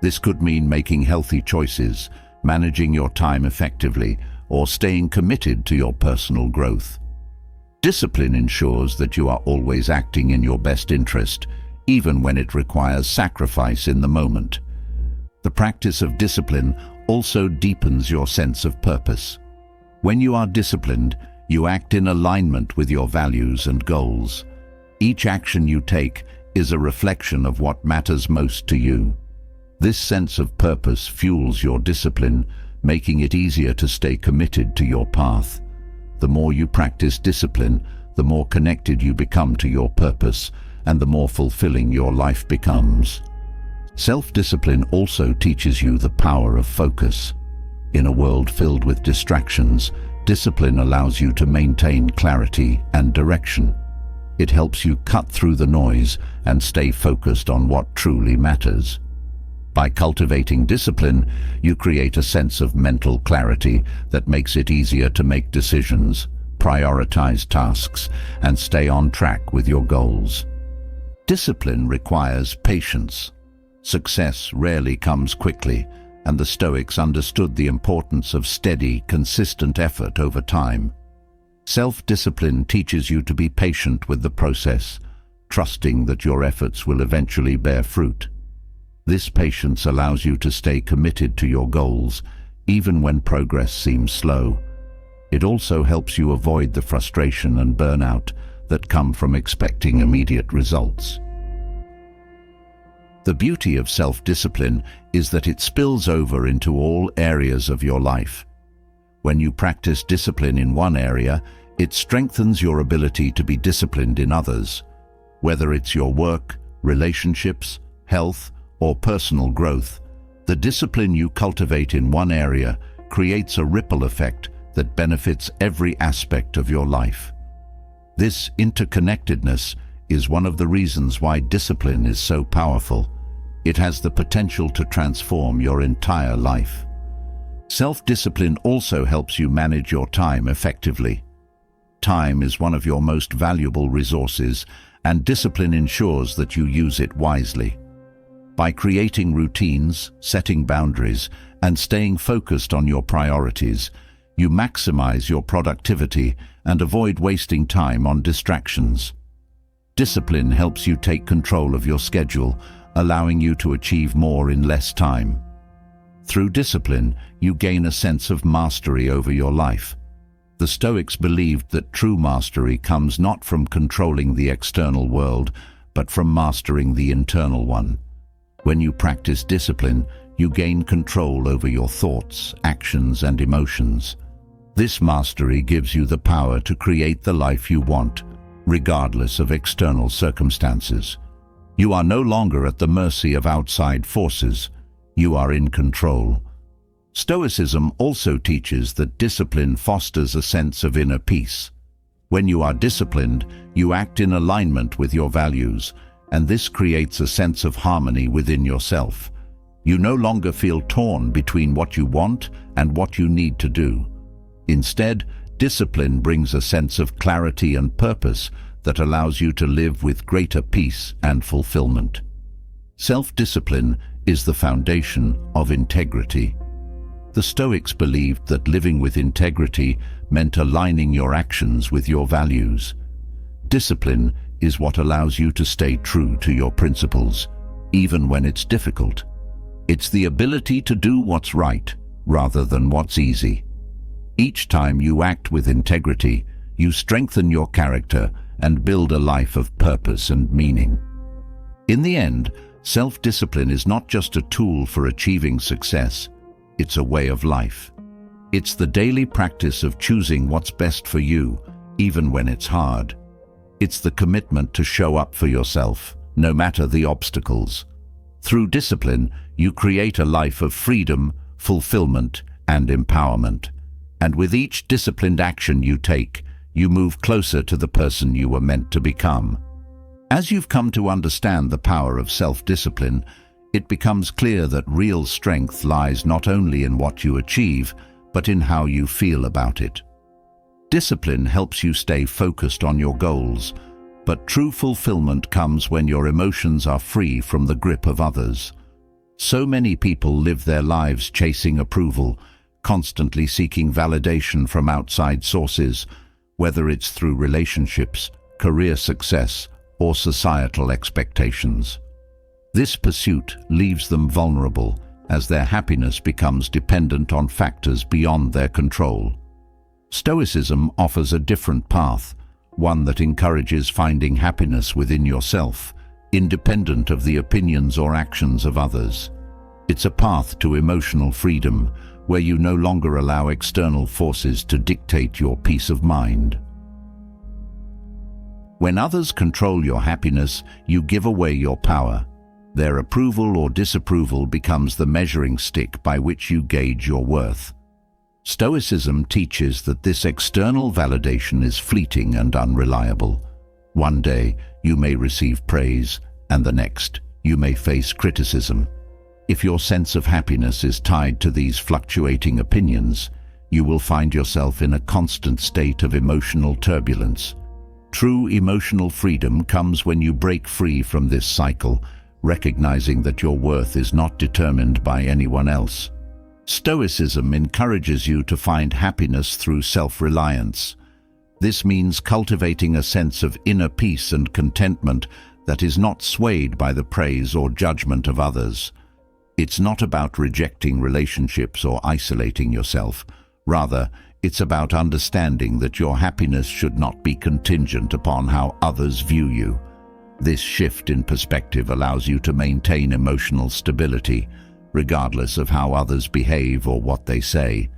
This could mean making healthy choices, managing your time effectively, or staying committed to your personal growth. Discipline ensures that you are always acting in your best interest, even when it requires sacrifice in the moment. The practice of discipline also deepens your sense of purpose. When you are disciplined, you act in alignment with your values and goals. Each action you take is a reflection of what matters most to you. This sense of purpose fuels your discipline, making it easier to stay committed to your path. The more you practice discipline, the more connected you become to your purpose, and the more fulfilling your life becomes. Self-discipline also teaches you the power of focus. In a world filled with distractions, discipline allows you to maintain clarity and direction. It helps you cut through the noise and stay focused on what truly matters. By cultivating discipline, you create a sense of mental clarity that makes it easier to make decisions, prioritize tasks, and stay on track with your goals. Discipline requires patience. Success rarely comes quickly, and the Stoics understood the importance of steady, consistent effort over time. Self-discipline teaches you to be patient with the process, trusting that your efforts will eventually bear fruit. This patience allows you to stay committed to your goals, even when progress seems slow. It also helps you avoid the frustration and burnout that come from expecting immediate results. The beauty of self-discipline is that it spills over into all areas of your life. When you practice discipline in one area, it strengthens your ability to be disciplined in others. Whether it's your work, relationships, health, or personal growth, the discipline you cultivate in one area creates a ripple effect that benefits every aspect of your life. This interconnectedness is one of the reasons why discipline is so powerful. It has the potential to transform your entire life. Self-discipline also helps you manage your time effectively. Time is one of your most valuable resources, and discipline ensures that you use it wisely. By creating routines, setting boundaries, and staying focused on your priorities, you maximize your productivity and avoid wasting time on distractions. Discipline helps you take control of your schedule, allowing you to achieve more in less time. Through discipline, you gain a sense of mastery over your life. The Stoics believed that true mastery comes not from controlling the external world, but from mastering the internal one. When you practice discipline, you gain control over your thoughts, actions, and emotions. This mastery gives you the power to create the life you want, regardless of external circumstances. You are no longer at the mercy of outside forces. You are in control. Stoicism also teaches that discipline fosters a sense of inner peace. When you are disciplined, you act in alignment with your values, and this creates a sense of harmony within yourself. You no longer feel torn between what you want and what you need to do. Instead, discipline brings a sense of clarity and purpose that allows you to live with greater peace and fulfillment. Self-discipline is the foundation of integrity. The Stoics believed that living with integrity meant aligning your actions with your values. Discipline is what allows you to stay true to your principles, even when it's difficult. It's the ability to do what's right, rather than what's easy. Each time you act with integrity, you strengthen your character and build a life of purpose and meaning. In the end, self-discipline is not just a tool for achieving success, it's a way of life. It's the daily practice of choosing what's best for you, even when it's hard. It's the commitment to show up for yourself, no matter the obstacles. Through discipline, you create a life of freedom, fulfillment, and empowerment. And with each disciplined action you take, you move closer to the person you were meant to become. As you've come to understand the power of self-discipline, it becomes clear that real strength lies not only in what you achieve, but in how you feel about it. Discipline helps you stay focused on your goals, But true fulfillment comes when your emotions are free from the grip of others. So many people live their lives chasing approval, constantly seeking validation from outside sources, whether it's through relationships, career success, or societal expectations. This pursuit leaves them vulnerable, as their happiness becomes dependent on factors beyond their control. Stoicism offers a different path, one that encourages finding happiness within yourself, independent of the opinions or actions of others. It's a path to emotional freedom, where you no longer allow external forces to dictate your peace of mind. When others control your happiness, you give away your power. Their approval or disapproval becomes the measuring stick by which you gauge your worth. Stoicism teaches that this external validation is fleeting and unreliable. One day, you may receive praise, and the next, you may face criticism. If your sense of happiness is tied to these fluctuating opinions, you will find yourself in a constant state of emotional turbulence. True emotional freedom comes when you break free from this cycle, recognizing that your worth is not determined by anyone else. Stoicism encourages you to find happiness through self-reliance. This means cultivating a sense of inner peace and contentment that is not swayed by the praise or judgment of others. It's not about rejecting relationships or isolating yourself. Rather, it's about understanding that your happiness should not be contingent upon how others view you. This shift in perspective allows you to maintain emotional stability, regardless of how others behave or what they say.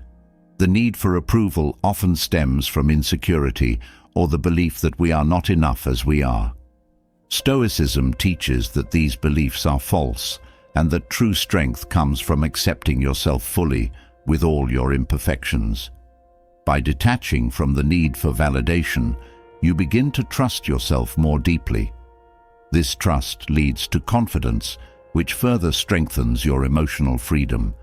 The need for approval often stems from insecurity or the belief that we are not enough as we are. Stoicism teaches that these beliefs are false, and that true strength comes from accepting yourself fully with all your imperfections. By detaching from the need for validation, you begin to trust yourself more deeply. This trust leads to confidence, which further strengthens your emotional freedom.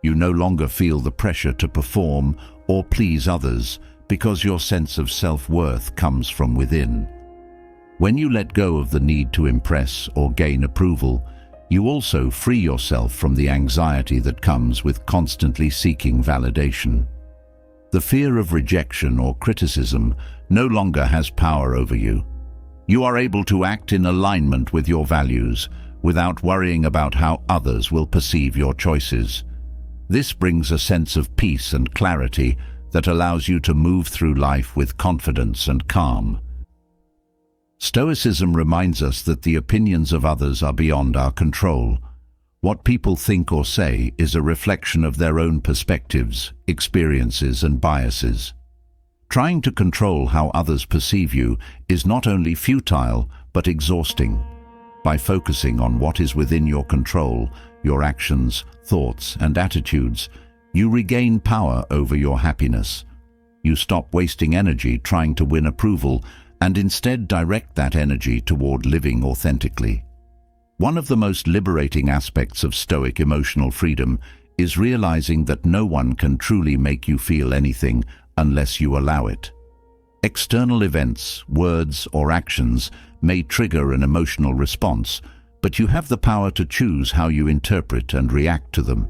You no longer feel the pressure to perform or please others because your sense of self-worth comes from within. When you let go of the need to impress or gain approval, you also free yourself from the anxiety that comes with constantly seeking validation. The fear of rejection or criticism no longer has power over you. You are able to act in alignment with your values without worrying about how others will perceive your choices. This brings a sense of peace and clarity that allows you to move through life with confidence and calm. Stoicism reminds us that the opinions of others are beyond our control. What people think or say is a reflection of their own perspectives, experiences, and biases. Trying to control how others perceive you is not only futile, but exhausting. By focusing on what is within your control, your actions, thoughts, and attitudes, you regain power over your happiness. You stop wasting energy trying to win approval and instead direct that energy toward living authentically. One of the most liberating aspects of Stoic emotional freedom is realizing that no one can truly make you feel anything unless you allow it. External events, words, or actions may trigger an emotional response, but you have the power to choose how you interpret and react to them.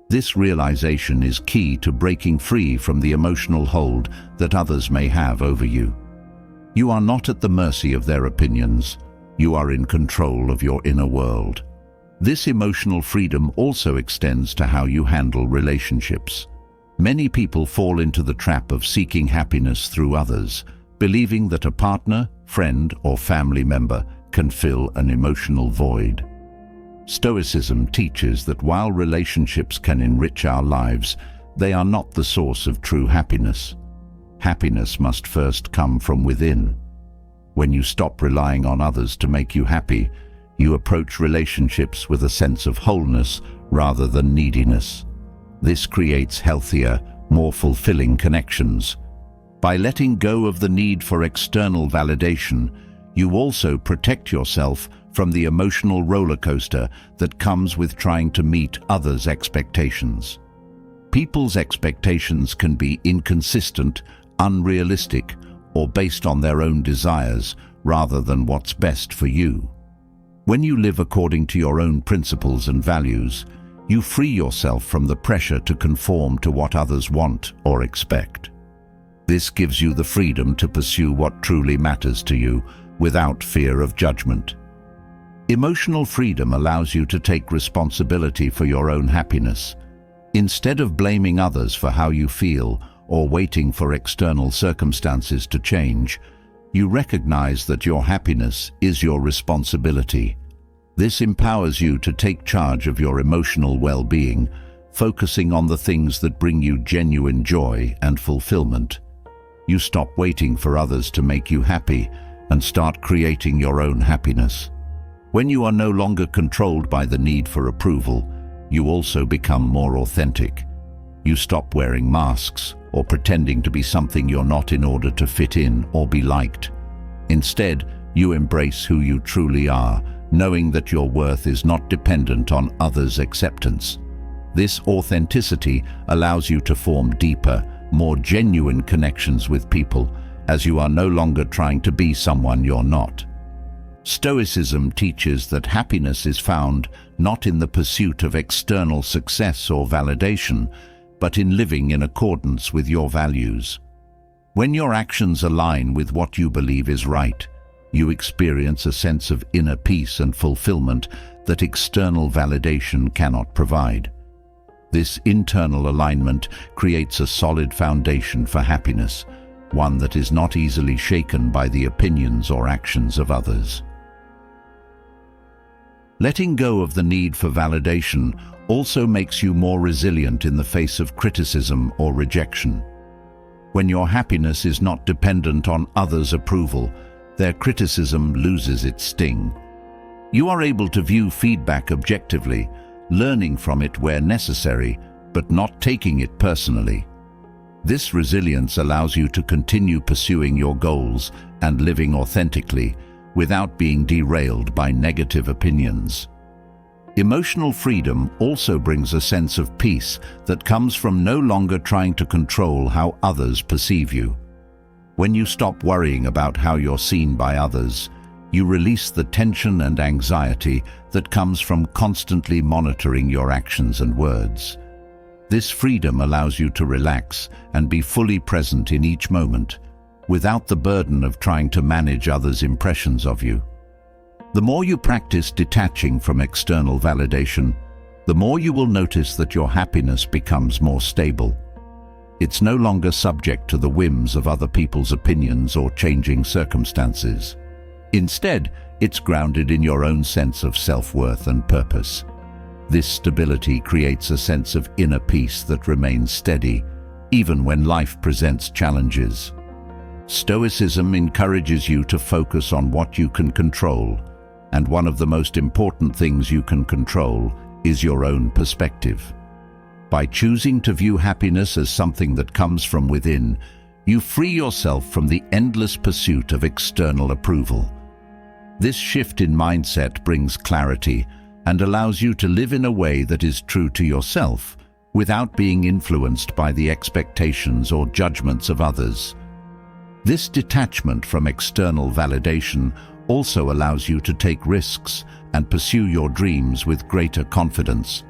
This realization is key to breaking free from the emotional hold that others may have over you. You are not at the mercy of their opinions. You are in control of your inner world. This emotional freedom also extends to how you handle relationships. Many people fall into the trap of seeking happiness through others, believing that a partner, friend, or family member can fill an emotional void. Stoicism teaches that while relationships can enrich our lives, they are not the source of true happiness. Happiness must first come from within. When you stop relying on others to make you happy, you approach relationships with a sense of wholeness rather than neediness. This creates healthier, more fulfilling connections. By letting go of the need for external validation, you also protect yourself from the emotional roller coaster that comes with trying to meet others' expectations. People's expectations can be inconsistent, unrealistic, or based on their own desires, rather than what's best for you. When you live according to your own principles and values, you free yourself from the pressure to conform to what others want or expect. This gives you the freedom to pursue what truly matters to you without fear of judgment. Emotional freedom allows you to take responsibility for your own happiness. Instead of blaming others for how you feel or waiting for external circumstances to change, you recognize that your happiness is your responsibility. This empowers you to take charge of your emotional well-being, focusing on the things that bring you genuine joy and fulfillment. You stop waiting for others to make you happy and start creating your own happiness. When you are no longer controlled by the need for approval, you also become more authentic. You stop wearing masks or pretending to be something you're not in order to fit in or be liked. Instead, you embrace who you truly are, knowing that your worth is not dependent on others' acceptance. This authenticity allows you to form deeper, more genuine connections with people, as you are no longer trying to be someone you're not. Stoicism teaches that happiness is found not in the pursuit of external success or validation, but in living in accordance with your values. When your actions align with what you believe is right, you experience a sense of inner peace and fulfillment that external validation cannot provide. This internal alignment creates a solid foundation for happiness, one that is not easily shaken by the opinions or actions of others. Letting go of the need for validation also makes you more resilient in the face of criticism or rejection. When your happiness is not dependent on others' approval, their criticism loses its sting. You are able to view feedback objectively, learning from it where necessary, but not taking it personally. This resilience allows you to continue pursuing your goals and living authentically without being derailed by negative opinions. Emotional freedom also brings a sense of peace that comes from no longer trying to control how others perceive you. When you stop worrying about how you're seen by others, you release the tension and anxiety that comes from constantly monitoring your actions and words. This freedom allows you to relax and be fully present in each moment, without the burden of trying to manage others' impressions of you. The more you practice detaching from external validation, the more you will notice that your happiness becomes more stable. It's no longer subject to the whims of other people's opinions or changing circumstances. Instead, it's grounded in your own sense of self-worth and purpose. This stability creates a sense of inner peace that remains steady, even when life presents challenges. Stoicism encourages you to focus on what you can control, and one of the most important things you can control is your own perspective. By choosing to view happiness as something that comes from within, you free yourself from the endless pursuit of external approval. This shift in mindset brings clarity and allows you to live in a way that is true to yourself, without being influenced by the expectations or judgments of others. This detachment from external validation also allows you to take risks and pursue your dreams with greater confidence.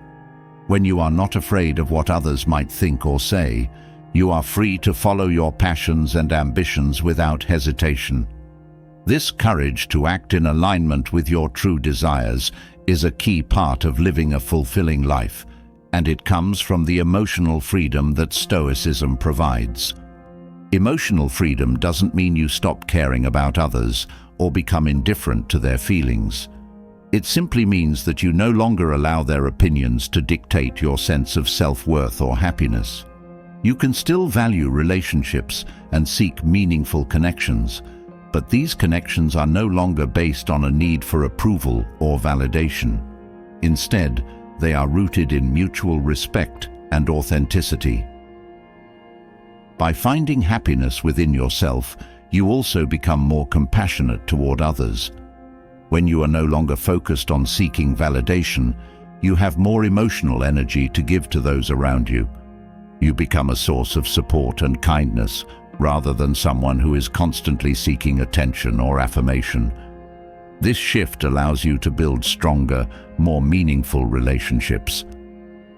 When you are not afraid of what others might think or say, you are free to follow your passions and ambitions without hesitation. This courage to act in alignment with your true desires is a key part of living a fulfilling life, and it comes from the emotional freedom that Stoicism provides. Emotional freedom doesn't mean you stop caring about others or become indifferent to their feelings. It simply means that you no longer allow their opinions to dictate your sense of self-worth or happiness. You can still value relationships and seek meaningful connections, but these connections are no longer based on a need for approval or validation. Instead, they are rooted in mutual respect and authenticity. By finding happiness within yourself, you also become more compassionate toward others. When you are no longer focused on seeking validation, you have more emotional energy to give to those around you. You become a source of support and kindness rather than someone who is constantly seeking attention or affirmation. This shift allows you to build stronger, more meaningful relationships.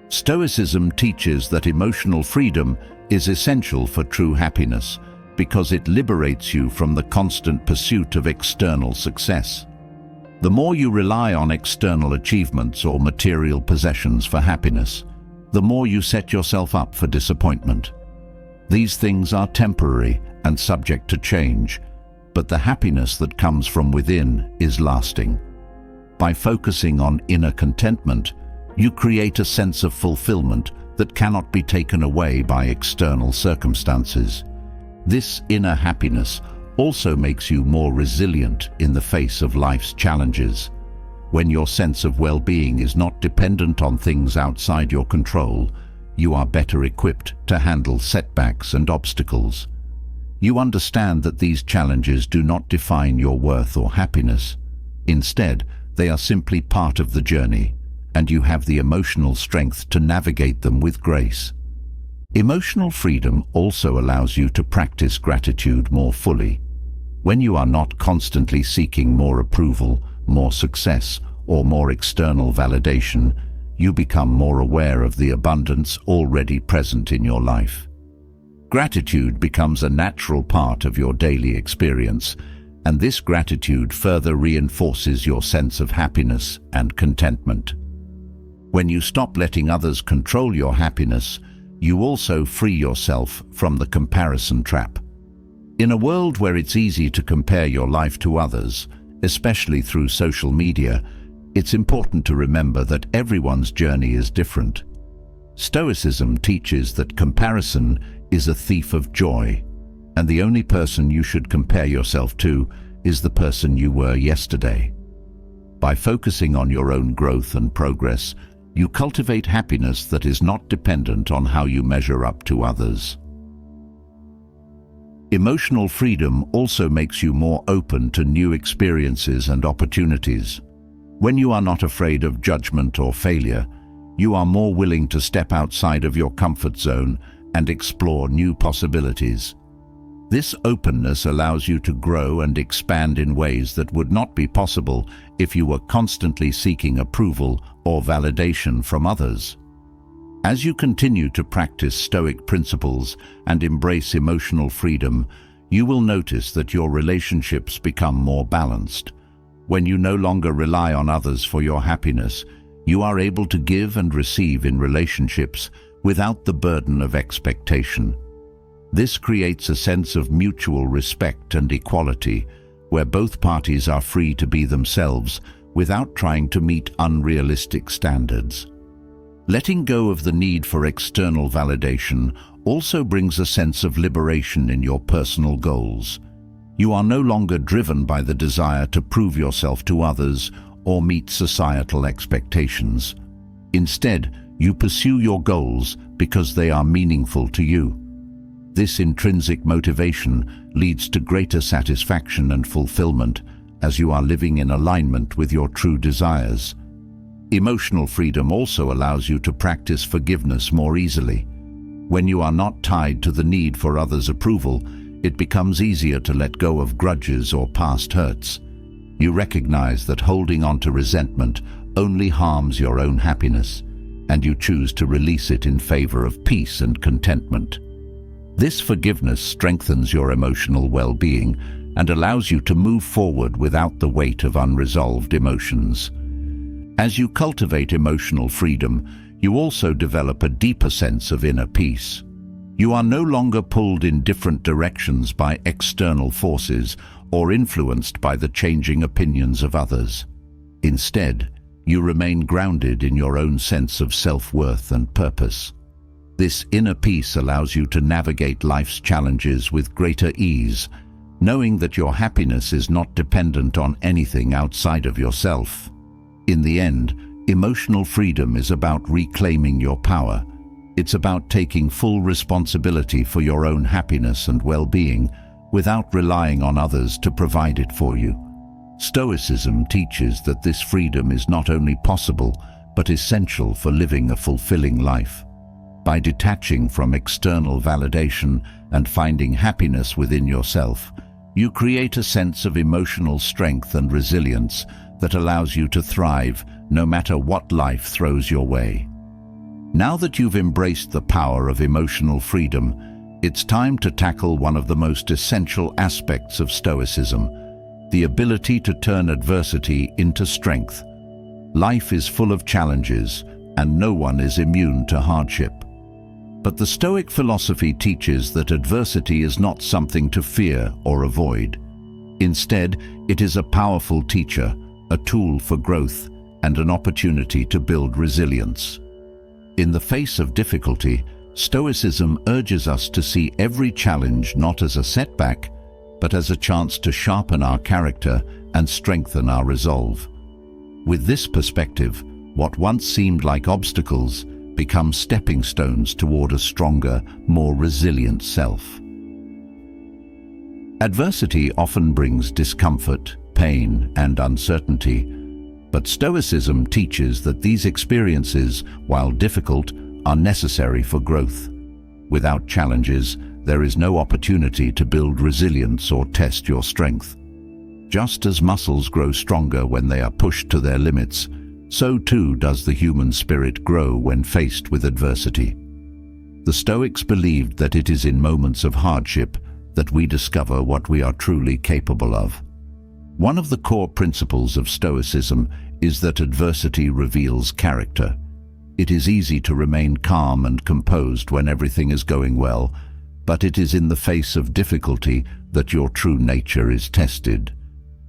Stoicism teaches that emotional freedom is essential for true happiness because it liberates you from the constant pursuit of external success. The more you rely on external achievements or material possessions for happiness, the more you set yourself up for disappointment. These things are temporary and subject to change, but the happiness that comes from within is lasting. By focusing on inner contentment, you create a sense of fulfillment that cannot be taken away by external circumstances. This inner happiness also makes you more resilient in the face of life's challenges. When your sense of well-being is not dependent on things outside your control, you are better equipped to handle setbacks and obstacles. You understand that these challenges do not define your worth or happiness. Instead, they are simply part of the journey, and you have the emotional strength to navigate them with grace. Emotional freedom also allows you to practice gratitude more fully. When you are not constantly seeking more approval, more success, or more external validation, you become more aware of the abundance already present in your life. Gratitude becomes a natural part of your daily experience, and this gratitude further reinforces your sense of happiness and contentment. When you stop letting others control your happiness, you also free yourself from the comparison trap. In a world where it's easy to compare your life to others, especially through social media, it's important to remember that everyone's journey is different. Stoicism teaches that comparison is a thief of joy, and the only person you should compare yourself to is the person you were yesterday. By focusing on your own growth and progress, you cultivate happiness that is not dependent on how you measure up to others. Emotional freedom also makes you more open to new experiences and opportunities. When you are not afraid of judgment or failure, you are more willing to step outside of your comfort zone and explore new possibilities. This openness allows you to grow and expand in ways that would not be possible if you were constantly seeking approval or validation from others. As you continue to practice Stoic principles and embrace emotional freedom, you will notice that your relationships become more balanced. When you no longer rely on others for your happiness, you are able to give and receive in relationships without the burden of expectation. This creates a sense of mutual respect and equality, where both parties are free to be themselves without trying to meet unrealistic standards. Letting go of the need for external validation also brings a sense of liberation in your personal goals. You are no longer driven by the desire to prove yourself to others or meet societal expectations. Instead, you pursue your goals because they are meaningful to you. This intrinsic motivation leads to greater satisfaction and fulfillment as you are living in alignment with your true desires. Emotional freedom also allows you to practice forgiveness more easily. When you are not tied to the need for others' approval, it becomes easier to let go of grudges or past hurts. You recognize that holding on to resentment only harms your own happiness, and you choose to release it in favor of peace and contentment. This forgiveness strengthens your emotional well-being and allows you to move forward without the weight of unresolved emotions. As you cultivate emotional freedom, you also develop a deeper sense of inner peace. You are no longer pulled in different directions by external forces or influenced by the changing opinions of others. Instead, you remain grounded in your own sense of self-worth and purpose. This inner peace allows you to navigate life's challenges with greater ease, knowing that your happiness is not dependent on anything outside of yourself. In the end, emotional freedom is about reclaiming your power. It's about taking full responsibility for your own happiness and well-being without relying on others to provide it for you. Stoicism teaches that this freedom is not only possible, but essential for living a fulfilling life. By detaching from external validation and finding happiness within yourself, you create a sense of emotional strength and resilience that allows you to thrive no matter what life throws your way. Now that you've embraced the power of emotional freedom, it's time to tackle one of the most essential aspects of Stoicism, the ability to turn adversity into strength. Life is full of challenges, and no one is immune to hardship. But the Stoic philosophy teaches that adversity is not something to fear or avoid. Instead, it is a powerful teacher, a tool for growth, and an opportunity to build resilience. In the face of difficulty, Stoicism urges us to see every challenge not as a setback, but as a chance to sharpen our character and strengthen our resolve. With this perspective, what once seemed like obstacles become stepping stones toward a stronger, more resilient self. Adversity often brings discomfort, pain, and uncertainty, but Stoicism teaches that these experiences, while difficult, are necessary for growth. Without challenges, there is no opportunity to build resilience or test your strength. Just as muscles grow stronger when they are pushed to their limits, so too does the human spirit grow when faced with adversity. The Stoics believed that it is in moments of hardship that we discover what we are truly capable of. One of the core principles of Stoicism is that adversity reveals character. It is easy to remain calm and composed when everything is going well, but it is in the face of difficulty that your true nature is tested.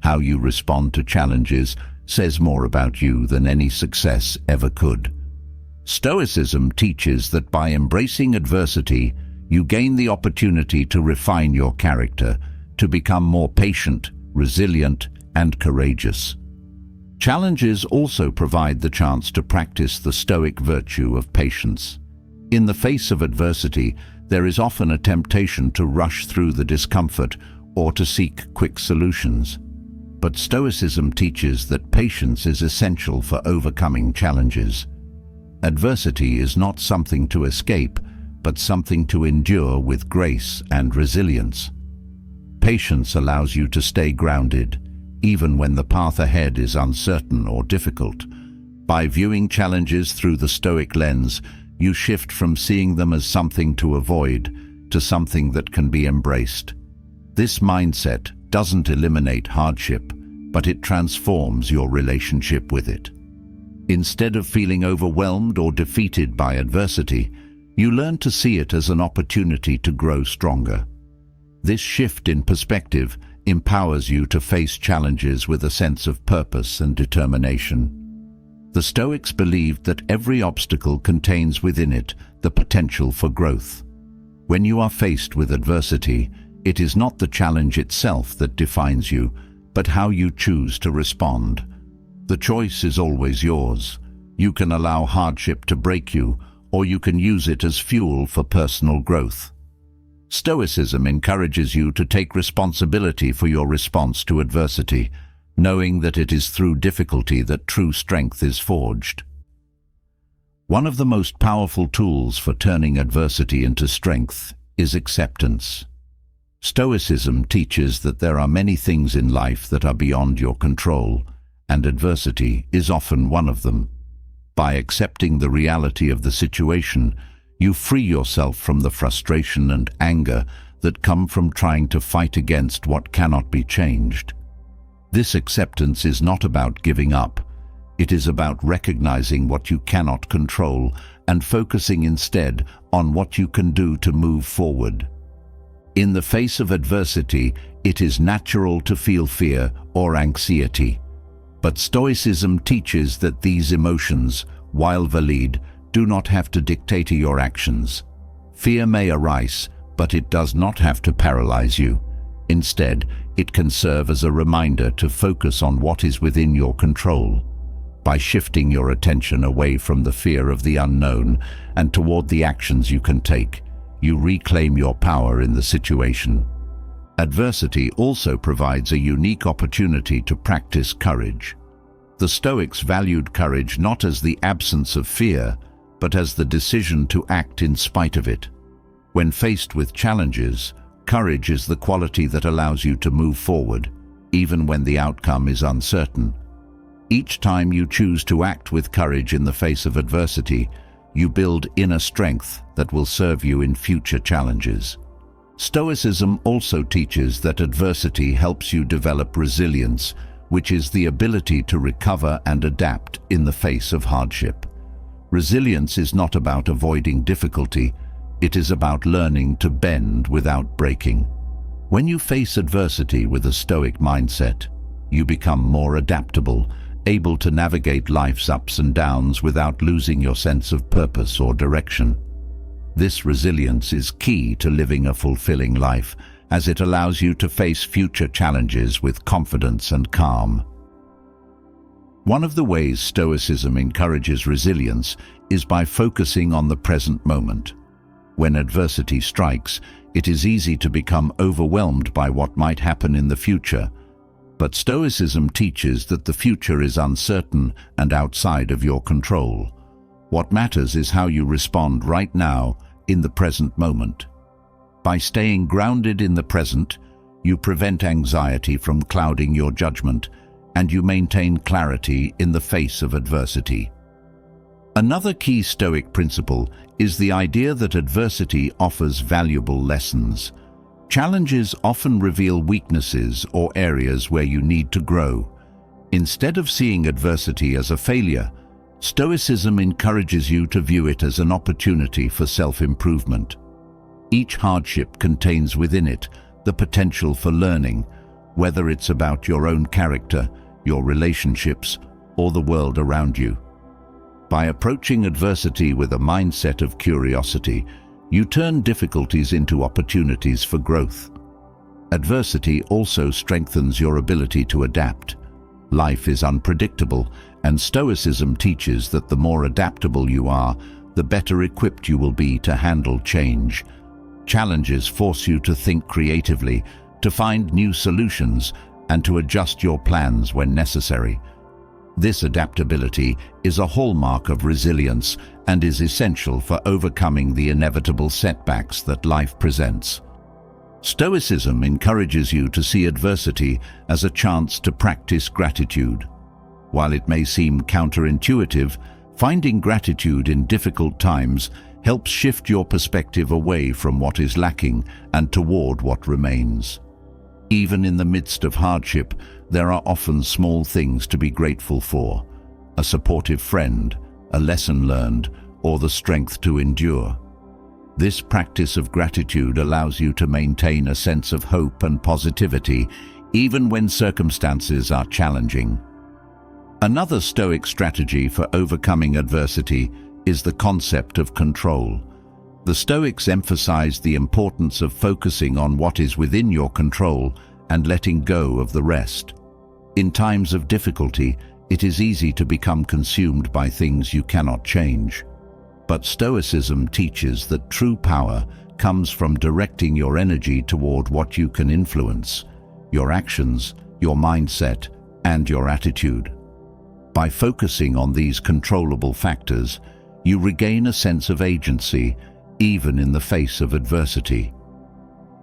How you respond to challenges says more about you than any success ever could. Stoicism teaches that by embracing adversity, you gain the opportunity to refine your character, to become more patient, resilient, and courageous. Challenges also provide the chance to practice the Stoic virtue of patience. In the face of adversity, there is often a temptation to rush through the discomfort or to seek quick solutions. But Stoicism teaches that patience is essential for overcoming challenges. Adversity is not something to escape, but something to endure with grace and resilience. Patience allows you to stay grounded, even when the path ahead is uncertain or difficult. By viewing challenges through the Stoic lens, you shift from seeing them as something to avoid to something that can be embraced. This mindset doesn't eliminate hardship, but it transforms your relationship with it. Instead of feeling overwhelmed or defeated by adversity, you learn to see it as an opportunity to grow stronger. This shift in perspective empowers you to face challenges with a sense of purpose and determination. The Stoics believed that every obstacle contains within it the potential for growth. When you are faced with adversity, it is not the challenge itself that defines you, but how you choose to respond. The choice is always yours. You can allow hardship to break you, or you can use it as fuel for personal growth. Stoicism encourages you to take responsibility for your response to adversity, knowing that it is through difficulty that true strength is forged. One of the most powerful tools for turning adversity into strength is acceptance. Stoicism teaches that there are many things in life that are beyond your control, and adversity is often one of them. By accepting the reality of the situation, you free yourself from the frustration and anger that come from trying to fight against what cannot be changed. This acceptance is not about giving up. It is about recognizing what you cannot control and focusing instead on what you can do to move forward. In the face of adversity, it is natural to feel fear or anxiety. But Stoicism teaches that these emotions, while valid, do not have to dictate your actions. Fear may arise, but it does not have to paralyze you. Instead, it can serve as a reminder to focus on what is within your control. By shifting your attention away from the fear of the unknown and toward the actions you can take, you reclaim your power in the situation. Adversity also provides a unique opportunity to practice courage. The Stoics valued courage not as the absence of fear, but as the decision to act in spite of it. When faced with challenges, courage is the quality that allows you to move forward, even when the outcome is uncertain. Each time you choose to act with courage in the face of adversity, you build inner strength that will serve you in future challenges. Stoicism also teaches that adversity helps you develop resilience, which is the ability to recover and adapt in the face of hardship. Resilience is not about avoiding difficulty, it is about learning to bend without breaking. When you face adversity with a Stoic mindset, you become more adaptable, able to navigate life's ups and downs without losing your sense of purpose or direction. This resilience is key to living a fulfilling life, as it allows you to face future challenges with confidence and calm. One of the ways Stoicism encourages resilience is by focusing on the present moment. When adversity strikes, it is easy to become overwhelmed by what might happen in the future. But Stoicism teaches that the future is uncertain and outside of your control. What matters is how you respond right now, in the present moment. By staying grounded in the present, you prevent anxiety from clouding your judgment, and you maintain clarity in the face of adversity. Another key Stoic principle is the idea that adversity offers valuable lessons. Challenges often reveal weaknesses or areas where you need to grow. Instead of seeing adversity as a failure, Stoicism encourages you to view it as an opportunity for self-improvement. Each hardship contains within it the potential for learning, whether it's about your own character, your relationships, or the world around you. By approaching adversity with a mindset of curiosity, you turn difficulties into opportunities for growth. Adversity also strengthens your ability to adapt. Life is unpredictable, and Stoicism teaches that the more adaptable you are, the better equipped you will be to handle change. Challenges force you to think creatively, to find new solutions, and to adjust your plans when necessary. This adaptability is a hallmark of resilience and is essential for overcoming the inevitable setbacks that life presents. Stoicism encourages you to see adversity as a chance to practice gratitude. While it may seem counterintuitive, finding gratitude in difficult times helps shift your perspective away from what is lacking and toward what remains. Even in the midst of hardship, there are often small things to be grateful for: a supportive friend, a lesson learned, or the strength to endure. This practice of gratitude allows you to maintain a sense of hope and positivity, even when circumstances are challenging. Another Stoic strategy for overcoming adversity is the concept of control. The Stoics emphasize the importance of focusing on what is within your control and letting go of the rest. In times of difficulty, it is easy to become consumed by things you cannot change. But Stoicism teaches that true power comes from directing your energy toward what you can influence: your actions, your mindset, and your attitude. By focusing on these controllable factors, you regain a sense of agency, even in the face of adversity.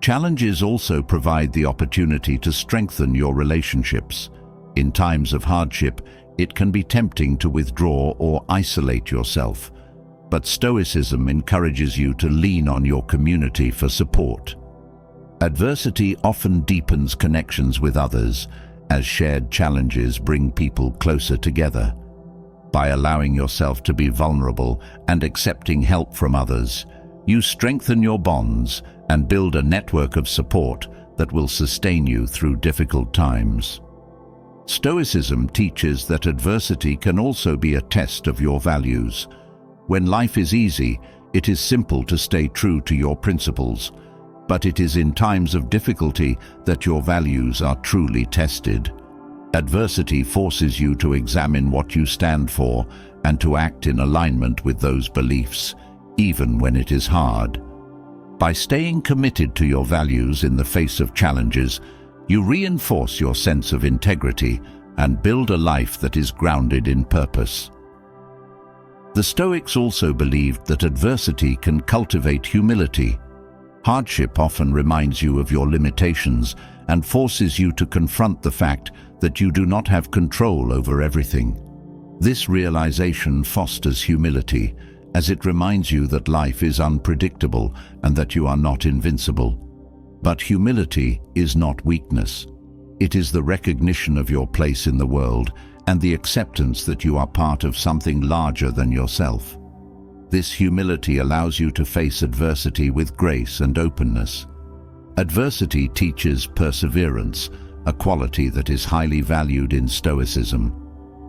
Challenges also provide the opportunity to strengthen your relationships. In times of hardship, it can be tempting to withdraw or isolate yourself, but Stoicism encourages you to lean on your community for support. Adversity often deepens connections with others, as shared challenges bring people closer together. By allowing yourself to be vulnerable and accepting help from others, you strengthen your bonds and build a network of support that will sustain you through difficult times. Stoicism teaches that adversity can also be a test of your values. When life is easy, it is simple to stay true to your principles, but it is in times of difficulty that your values are truly tested. Adversity forces you to examine what you stand for and to act in alignment with those beliefs, even when it is hard. By staying committed to your values in the face of challenges, you reinforce your sense of integrity and build a life that is grounded in purpose. The Stoics also believed that adversity can cultivate humility. Hardship often reminds you of your limitations and forces you to confront the fact that you do not have control over everything. This realization fosters humility, as it reminds you that life is unpredictable and that you are not invincible. But humility is not weakness. It is the recognition of your place in the world and the acceptance that you are part of something larger than yourself. This humility allows you to face adversity with grace and openness. Adversity teaches perseverance, a quality that is highly valued in Stoicism.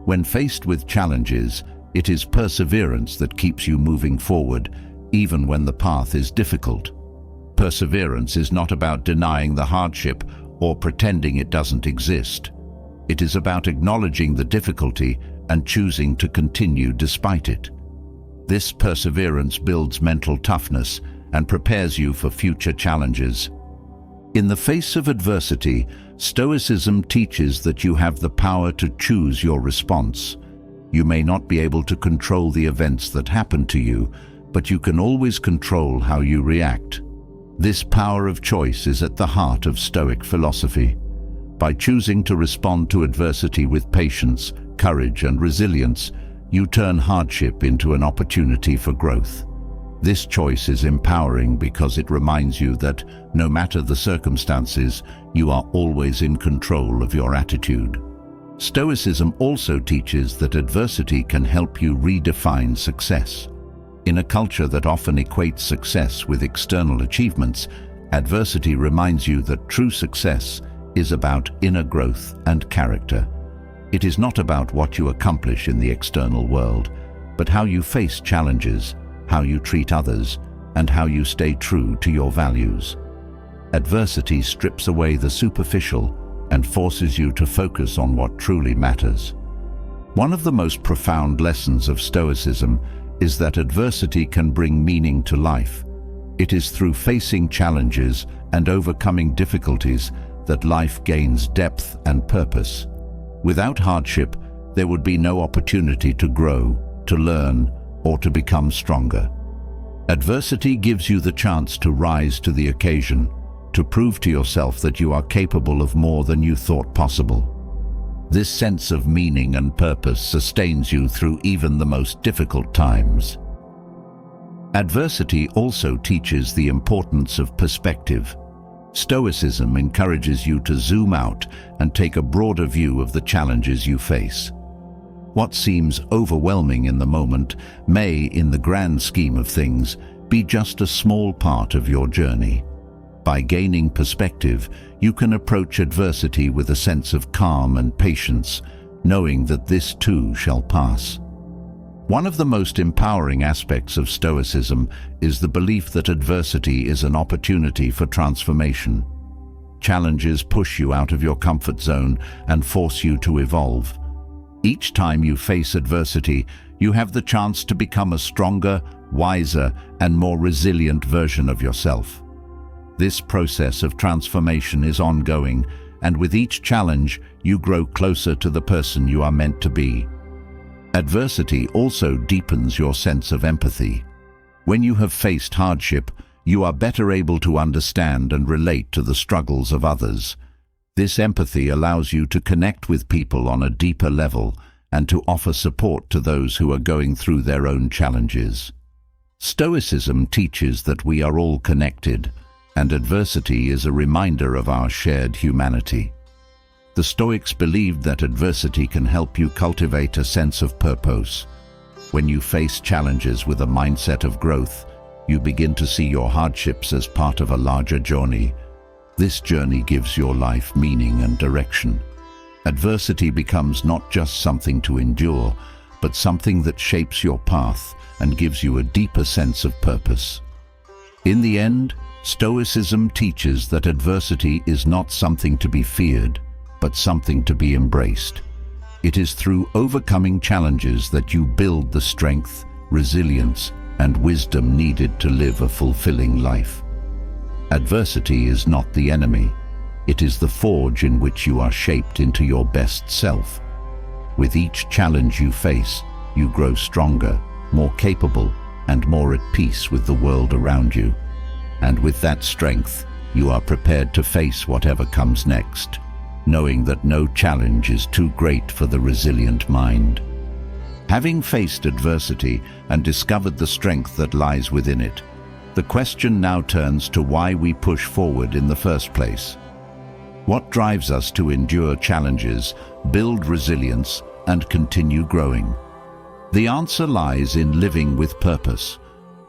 When faced with challenges, it is perseverance that keeps you moving forward, even when the path is difficult. Perseverance is not about denying the hardship or pretending it doesn't exist. It is about acknowledging the difficulty and choosing to continue despite it. This perseverance builds mental toughness and prepares you for future challenges. In the face of adversity, Stoicism teaches that you have the power to choose your response. You may not be able to control the events that happen to you, but you can always control how you react. This power of choice is at the heart of Stoic philosophy. By choosing to respond to adversity with patience, courage, and resilience, you turn hardship into an opportunity for growth. This choice is empowering because it reminds you that, no matter the circumstances, you are always in control of your attitude. Stoicism also teaches that adversity can help you redefine success. In a culture that often equates success with external achievements, adversity reminds you that true success is about inner growth and character. It is not about what you accomplish in the external world, but how you face challenges, how you treat others, and how you stay true to your values. Adversity strips away the superficial and forces you to focus on what truly matters. One of the most profound lessons of Stoicism is that adversity can bring meaning to life. It is through facing challenges and overcoming difficulties that life gains depth and purpose. Without hardship, there would be no opportunity to grow, to learn, or to become stronger. Adversity gives you the chance to rise to the occasion, to prove to yourself that you are capable of more than you thought possible. This sense of meaning and purpose sustains you through even the most difficult times. Adversity also teaches the importance of perspective. Stoicism encourages you to zoom out and take a broader view of the challenges you face. What seems overwhelming in the moment may, in the grand scheme of things, be just a small part of your journey. By gaining perspective, you can approach adversity with a sense of calm and patience, knowing that this too shall pass. One of the most empowering aspects of Stoicism is the belief that adversity is an opportunity for transformation. Challenges push you out of your comfort zone and force you to evolve. Each time you face adversity, you have the chance to become a stronger, wiser, and more resilient version of yourself. This process of transformation is ongoing, and with each challenge, you grow closer to the person you are meant to be. Adversity also deepens your sense of empathy. When you have faced hardship, you are better able to understand and relate to the struggles of others. This empathy allows you to connect with people on a deeper level and to offer support to those who are going through their own challenges. Stoicism teaches that we are all connected, and adversity is a reminder of our shared humanity. The Stoics believed that adversity can help you cultivate a sense of purpose. When you face challenges with a mindset of growth, you begin to see your hardships as part of a larger journey. This journey gives your life meaning and direction. Adversity becomes not just something to endure, but something that shapes your path and gives you a deeper sense of purpose. In the end, Stoicism teaches that adversity is not something to be feared, but something to be embraced. It is through overcoming challenges that you build the strength, resilience, and wisdom needed to live a fulfilling life. Adversity is not the enemy. It is the forge in which you are shaped into your best self. With each challenge you face, you grow stronger, more capable, and more at peace with the world around you. And with that strength, you are prepared to face whatever comes next, knowing that no challenge is too great for the resilient mind. Having faced adversity and discovered the strength that lies within it, the question now turns to why we push forward in the first place. What drives us to endure challenges, build resilience, and continue growing? The answer lies in living with purpose.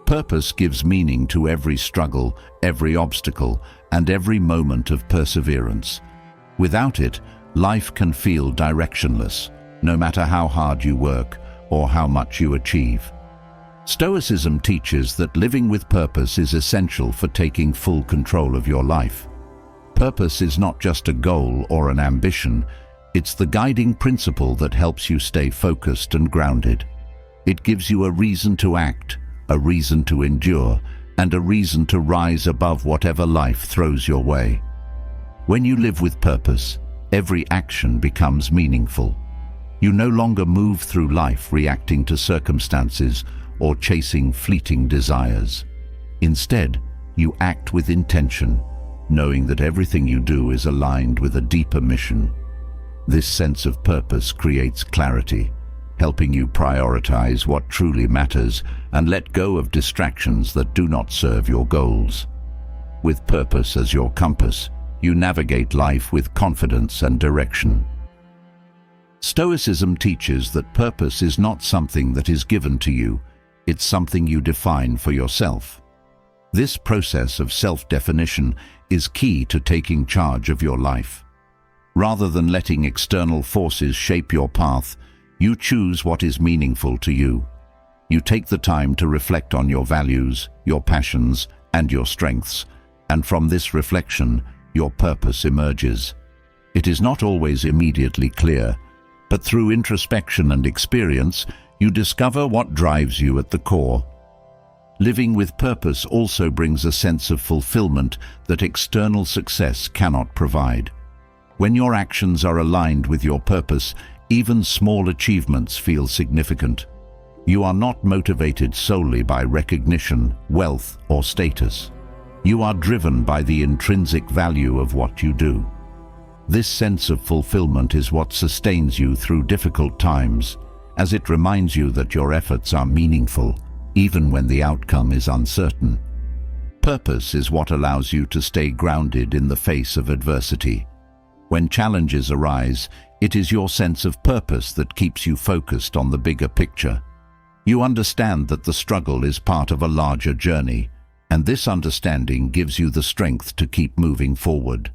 Purpose gives meaning to every struggle, every obstacle, and every moment of perseverance. Without it, life can feel directionless, no matter how hard you work or how much you achieve. Stoicism teaches that living with purpose is essential for taking full control of your life. Purpose is not just a goal or an ambition, it's the guiding principle that helps you stay focused and grounded. It gives you a reason to act, a reason to endure, and a reason to rise above whatever life throws your way. When you live with purpose, every action becomes meaningful. You no longer move through life reacting to circumstances or chasing fleeting desires. Instead, you act with intention, knowing that everything you do is aligned with a deeper mission. This sense of purpose creates clarity, helping you prioritize what truly matters and let go of distractions that do not serve your goals. With purpose as your compass, you navigate life with confidence and direction. Stoicism teaches that purpose is not something that is given to you, it's something you define for yourself. This process of self-definition is key to taking charge of your life. Rather than letting external forces shape your path, you choose what is meaningful to you. You take the time to reflect on your values, your passions, and your strengths, and from this reflection, your purpose emerges. It is not always immediately clear, but through introspection and experience, you discover what drives you at the core. Living with purpose also brings a sense of fulfillment that external success cannot provide. When your actions are aligned with your purpose, even small achievements feel significant. You are not motivated solely by recognition, wealth, or status. You are driven by the intrinsic value of what you do. This sense of fulfillment is what sustains you through difficult times, as it reminds you that your efforts are meaningful, even when the outcome is uncertain. Purpose is what allows you to stay grounded in the face of adversity. When challenges arise, it is your sense of purpose that keeps you focused on the bigger picture. You understand that the struggle is part of a larger journey, and this understanding gives you the strength to keep moving forward.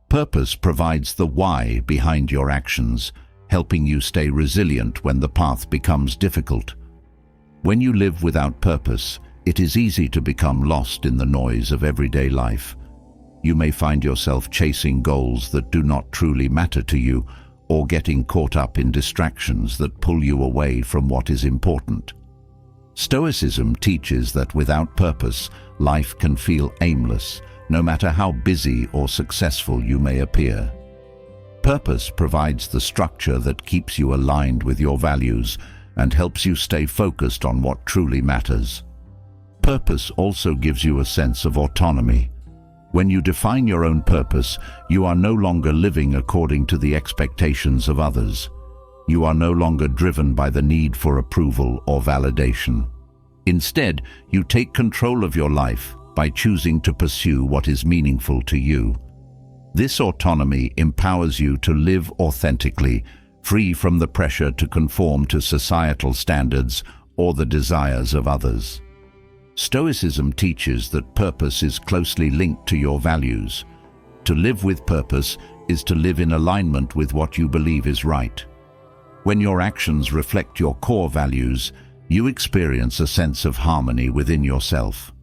Purpose provides the why behind your actions, helping you stay resilient when the path becomes difficult. When you live without purpose, it is easy to become lost in the noise of everyday life. You may find yourself chasing goals that do not truly matter to you, or getting caught up in distractions that pull you away from what is important. Stoicism teaches that without purpose, life can feel aimless, no matter how busy or successful you may appear. Purpose provides the structure that keeps you aligned with your values and helps you stay focused on what truly matters. Purpose also gives you a sense of autonomy. When you define your own purpose, you are no longer living according to the expectations of others. You are no longer driven by the need for approval or validation. Instead, you take control of your life by choosing to pursue what is meaningful to you. This autonomy empowers you to live authentically, free from the pressure to conform to societal standards or the desires of others. Stoicism teaches that purpose is closely linked to your values. To live with purpose is to live in alignment with what you believe is right. When your actions reflect your core values, you experience a sense of harmony within yourself.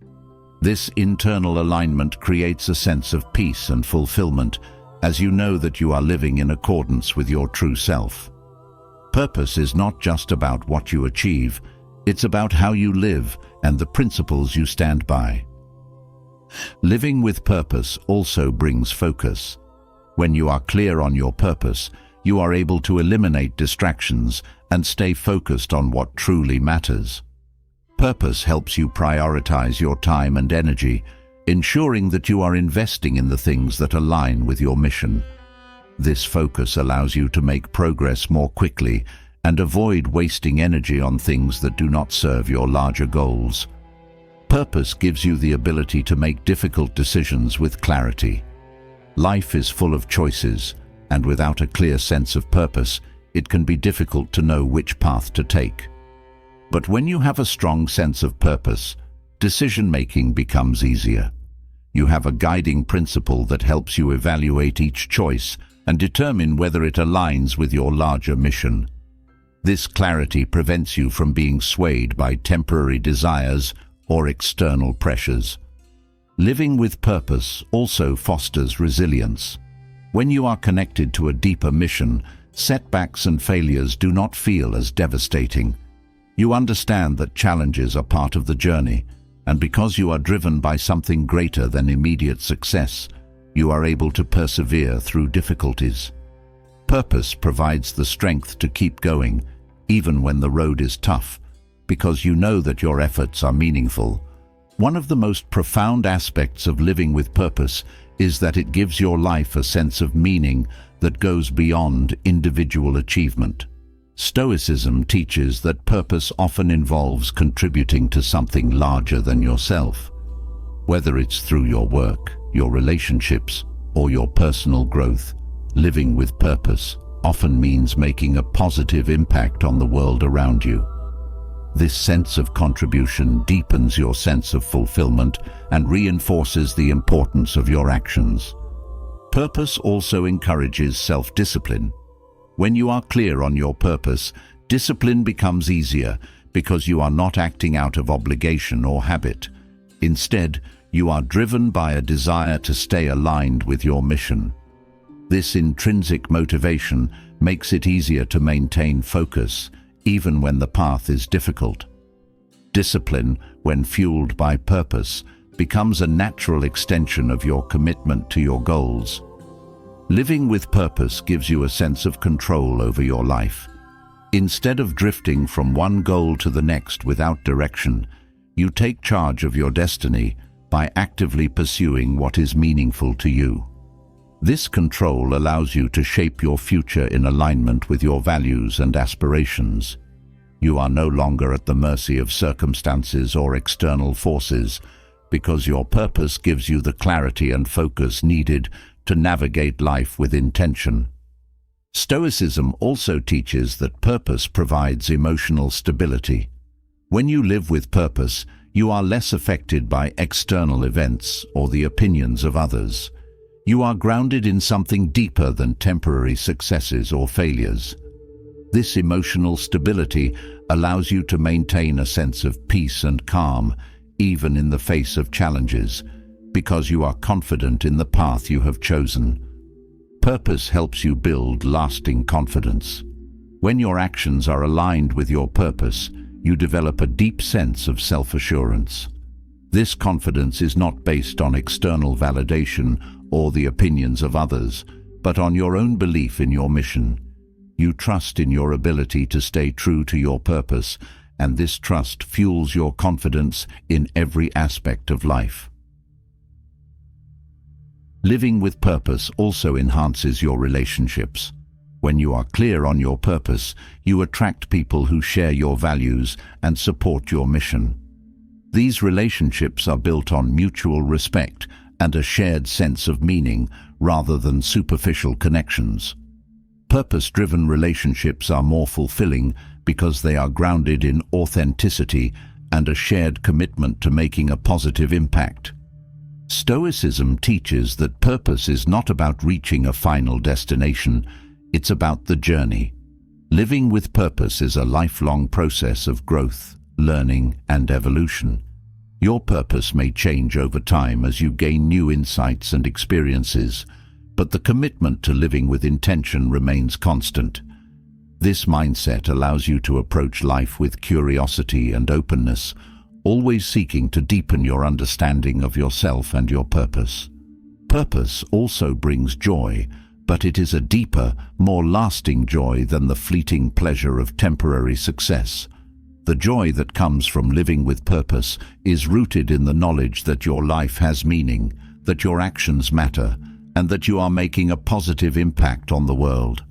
This internal alignment creates a sense of peace and fulfillment, as you know that you are living in accordance with your true self. Purpose is not just about what you achieve, it's about how you live and the principles you stand by. Living with purpose also brings focus. When you are clear on your purpose, you are able to eliminate distractions and stay focused on what truly matters. Purpose helps you prioritize your time and energy, ensuring that you are investing in the things that align with your mission. This focus allows you to make progress more quickly and avoid wasting energy on things that do not serve your larger goals. Purpose gives you the ability to make difficult decisions with clarity. Life is full of choices, and without a clear sense of purpose, it can be difficult to know which path to take. But when you have a strong sense of purpose, decision-making becomes easier. You have a guiding principle that helps you evaluate each choice and determine whether it aligns with your larger mission. This clarity prevents you from being swayed by temporary desires or external pressures. Living with purpose also fosters resilience. When you are connected to a deeper mission, setbacks and failures do not feel as devastating. You understand that challenges are part of the journey, and because you are driven by something greater than immediate success, you are able to persevere through difficulties. Purpose provides the strength to keep going, even when the road is tough, because you know that your efforts are meaningful. One of the most profound aspects of living with purpose is that it gives your life a sense of meaning that goes beyond individual achievement. Stoicism teaches that purpose often involves contributing to something larger than yourself. Whether it's through your work, your relationships, or your personal growth, living with purpose often means making a positive impact on the world around you. This sense of contribution deepens your sense of fulfillment and reinforces the importance of your actions. Purpose also encourages self-discipline. When you are clear on your purpose, discipline becomes easier because you are not acting out of obligation or habit. Instead, you are driven by a desire to stay aligned with your mission. This intrinsic motivation makes it easier to maintain focus, even when the path is difficult. Discipline, when fueled by purpose, becomes a natural extension of your commitment to your goals. Living with purpose gives you a sense of control over your life. Instead of drifting from one goal to the next without direction, you take charge of your destiny by actively pursuing what is meaningful to you. This control allows you to shape your future in alignment with your values and aspirations. You are no longer at the mercy of circumstances or external forces, because your purpose gives you the clarity and focus needed to navigate life with intention. Stoicism also teaches that purpose provides emotional stability. When you live with purpose, you are less affected by external events or the opinions of others. You are grounded in something deeper than temporary successes or failures. This emotional stability allows you to maintain a sense of peace and calm, even in the face of challenges, because you are confident in the path you have chosen. Purpose helps you build lasting confidence. When your actions are aligned with your purpose, you develop a deep sense of self-assurance. This confidence is not based on external validation or the opinions of others, but on your own belief in your mission. You trust in your ability to stay true to your purpose, and this trust fuels your confidence in every aspect of life. Living with purpose also enhances your relationships. When you are clear on your purpose, you attract people who share your values and support your mission. These relationships are built on mutual respect and a shared sense of meaning rather than superficial connections. Purpose-driven relationships are more fulfilling because they are grounded in authenticity and a shared commitment to making a positive impact. Stoicism teaches that purpose is not about reaching a final destination, it's about the journey. Living with purpose is a lifelong process of growth, learning, and evolution. Your purpose may change over time as you gain new insights and experiences, but the commitment to living with intention remains constant. This mindset allows you to approach life with curiosity and openness, always seeking to deepen your understanding of yourself and your purpose. Purpose also brings joy, but it is a deeper, more lasting joy than the fleeting pleasure of temporary success. The joy that comes from living with purpose is rooted in the knowledge that your life has meaning, that your actions matter, and that you are making a positive impact on the world.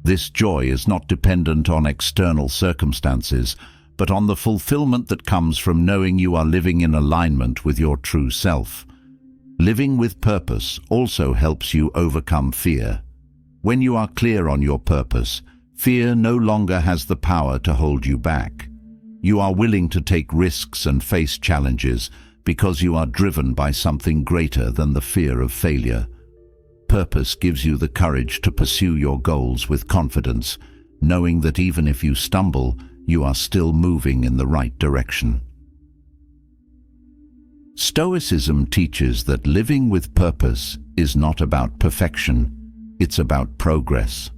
This joy is not dependent on external circumstances, but on the fulfillment that comes from knowing you are living in alignment with your true self. Living with purpose also helps you overcome fear. When you are clear on your purpose, fear no longer has the power to hold you back. You are willing to take risks and face challenges because you are driven by something greater than the fear of failure. Purpose gives you the courage to pursue your goals with confidence, knowing that even if you stumble, you are still moving in the right direction. Stoicism teaches that living with purpose is not about perfection, it's about progress.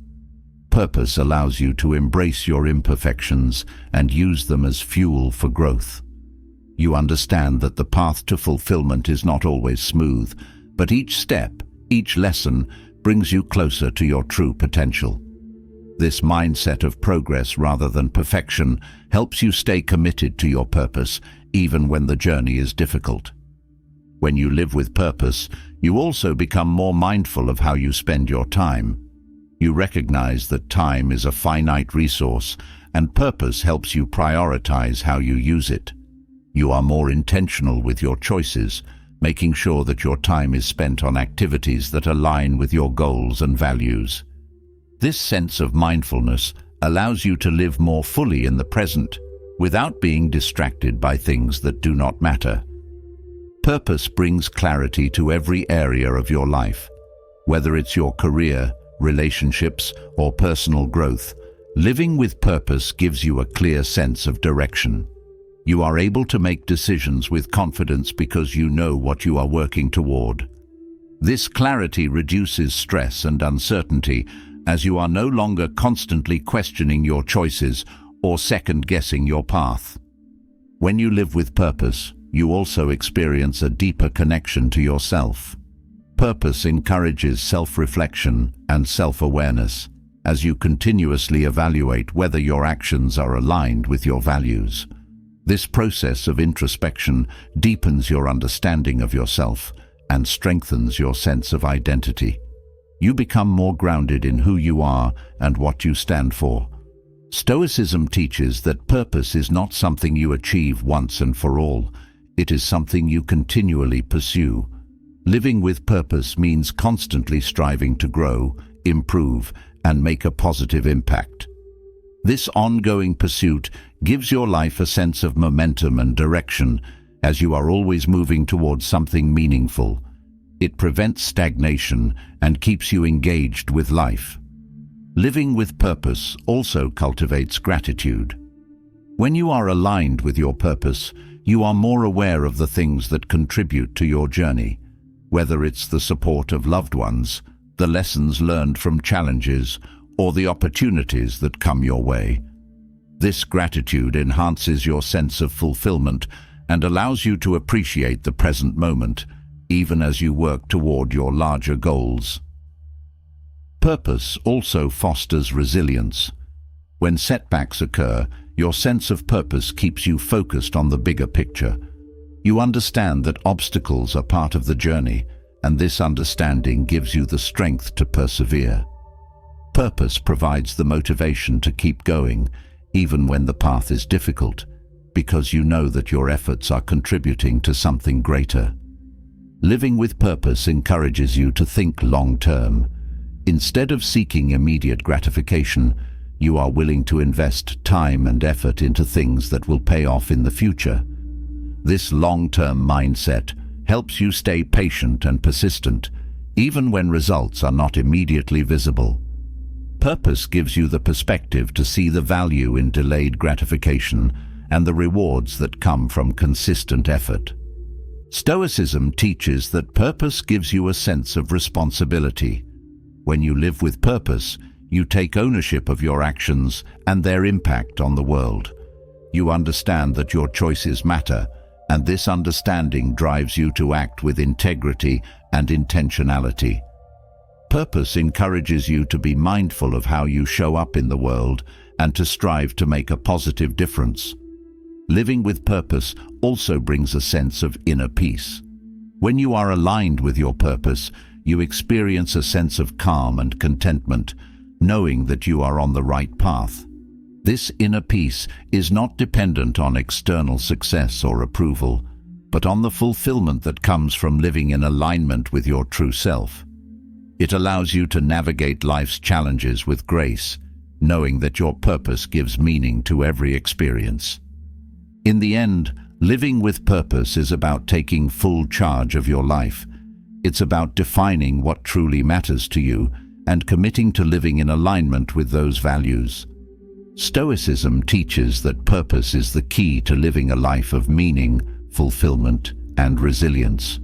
Purpose allows you to embrace your imperfections and use them as fuel for growth. You understand that the path to fulfillment is not always smooth, but each step, each lesson, brings you closer to your true potential. This mindset of progress rather than perfection helps you stay committed to your purpose, even when the journey is difficult. When you live with purpose, you also become more mindful of how you spend your time. You recognize that time is a finite resource, and purpose helps you prioritize how you use it. You are more intentional with your choices, making sure that your time is spent on activities that align with your goals and values. This sense of mindfulness allows you to live more fully in the present, without being distracted by things that do not matter. Purpose brings clarity to every area of your life. Whether it's your career, relationships, or personal growth, living with purpose gives you a clear sense of direction. You are able to make decisions with confidence because you know what you are working toward. This clarity reduces stress and uncertainty, as you are no longer constantly questioning your choices or second-guessing your path. When you live with purpose, you also experience a deeper connection to yourself. Purpose encourages self-reflection and self-awareness, as you continuously evaluate whether your actions are aligned with your values. This process of introspection deepens your understanding of yourself and strengthens your sense of identity. You become more grounded in who you are and what you stand for. Stoicism teaches that purpose is not something you achieve once and for all. It is something you continually pursue. Living with purpose means constantly striving to grow, improve, and make a positive impact. This ongoing pursuit gives your life a sense of momentum and direction, as you are always moving towards something meaningful. It prevents stagnation and keeps you engaged with life. Living with purpose also cultivates gratitude. When you are aligned with your purpose, you are more aware of the things that contribute to your journey, whether it's the support of loved ones, the lessons learned from challenges, or the opportunities that come your way. This gratitude enhances your sense of fulfillment and allows you to appreciate the present moment, even as you work toward your larger goals. Purpose also fosters resilience. When setbacks occur, your sense of purpose keeps you focused on the bigger picture. You understand that obstacles are part of the journey, and this understanding gives you the strength to persevere. Purpose provides the motivation to keep going, even when the path is difficult, because you know that your efforts are contributing to something greater. Living with purpose encourages you to think long-term. Instead of seeking immediate gratification, you are willing to invest time and effort into things that will pay off in the future. This long-term mindset helps you stay patient and persistent, even when results are not immediately visible. Purpose gives you the perspective to see the value in delayed gratification and the rewards that come from consistent effort. Stoicism teaches that purpose gives you a sense of responsibility. When you live with purpose, you take ownership of your actions and their impact on the world. You understand that your choices matter, and this understanding drives you to act with integrity and intentionality. Purpose encourages you to be mindful of how you show up in the world and to strive to make a positive difference. Living with purpose also brings a sense of inner peace. When you are aligned with your purpose, you experience a sense of calm and contentment, knowing that you are on the right path. This inner peace is not dependent on external success or approval, but on the fulfillment that comes from living in alignment with your true self. It allows you to navigate life's challenges with grace, knowing that your purpose gives meaning to every experience. In the end, living with purpose is about taking full charge of your life. It's about defining what truly matters to you and committing to living in alignment with those values. Stoicism teaches that purpose is the key to living a life of meaning, fulfillment, and resilience.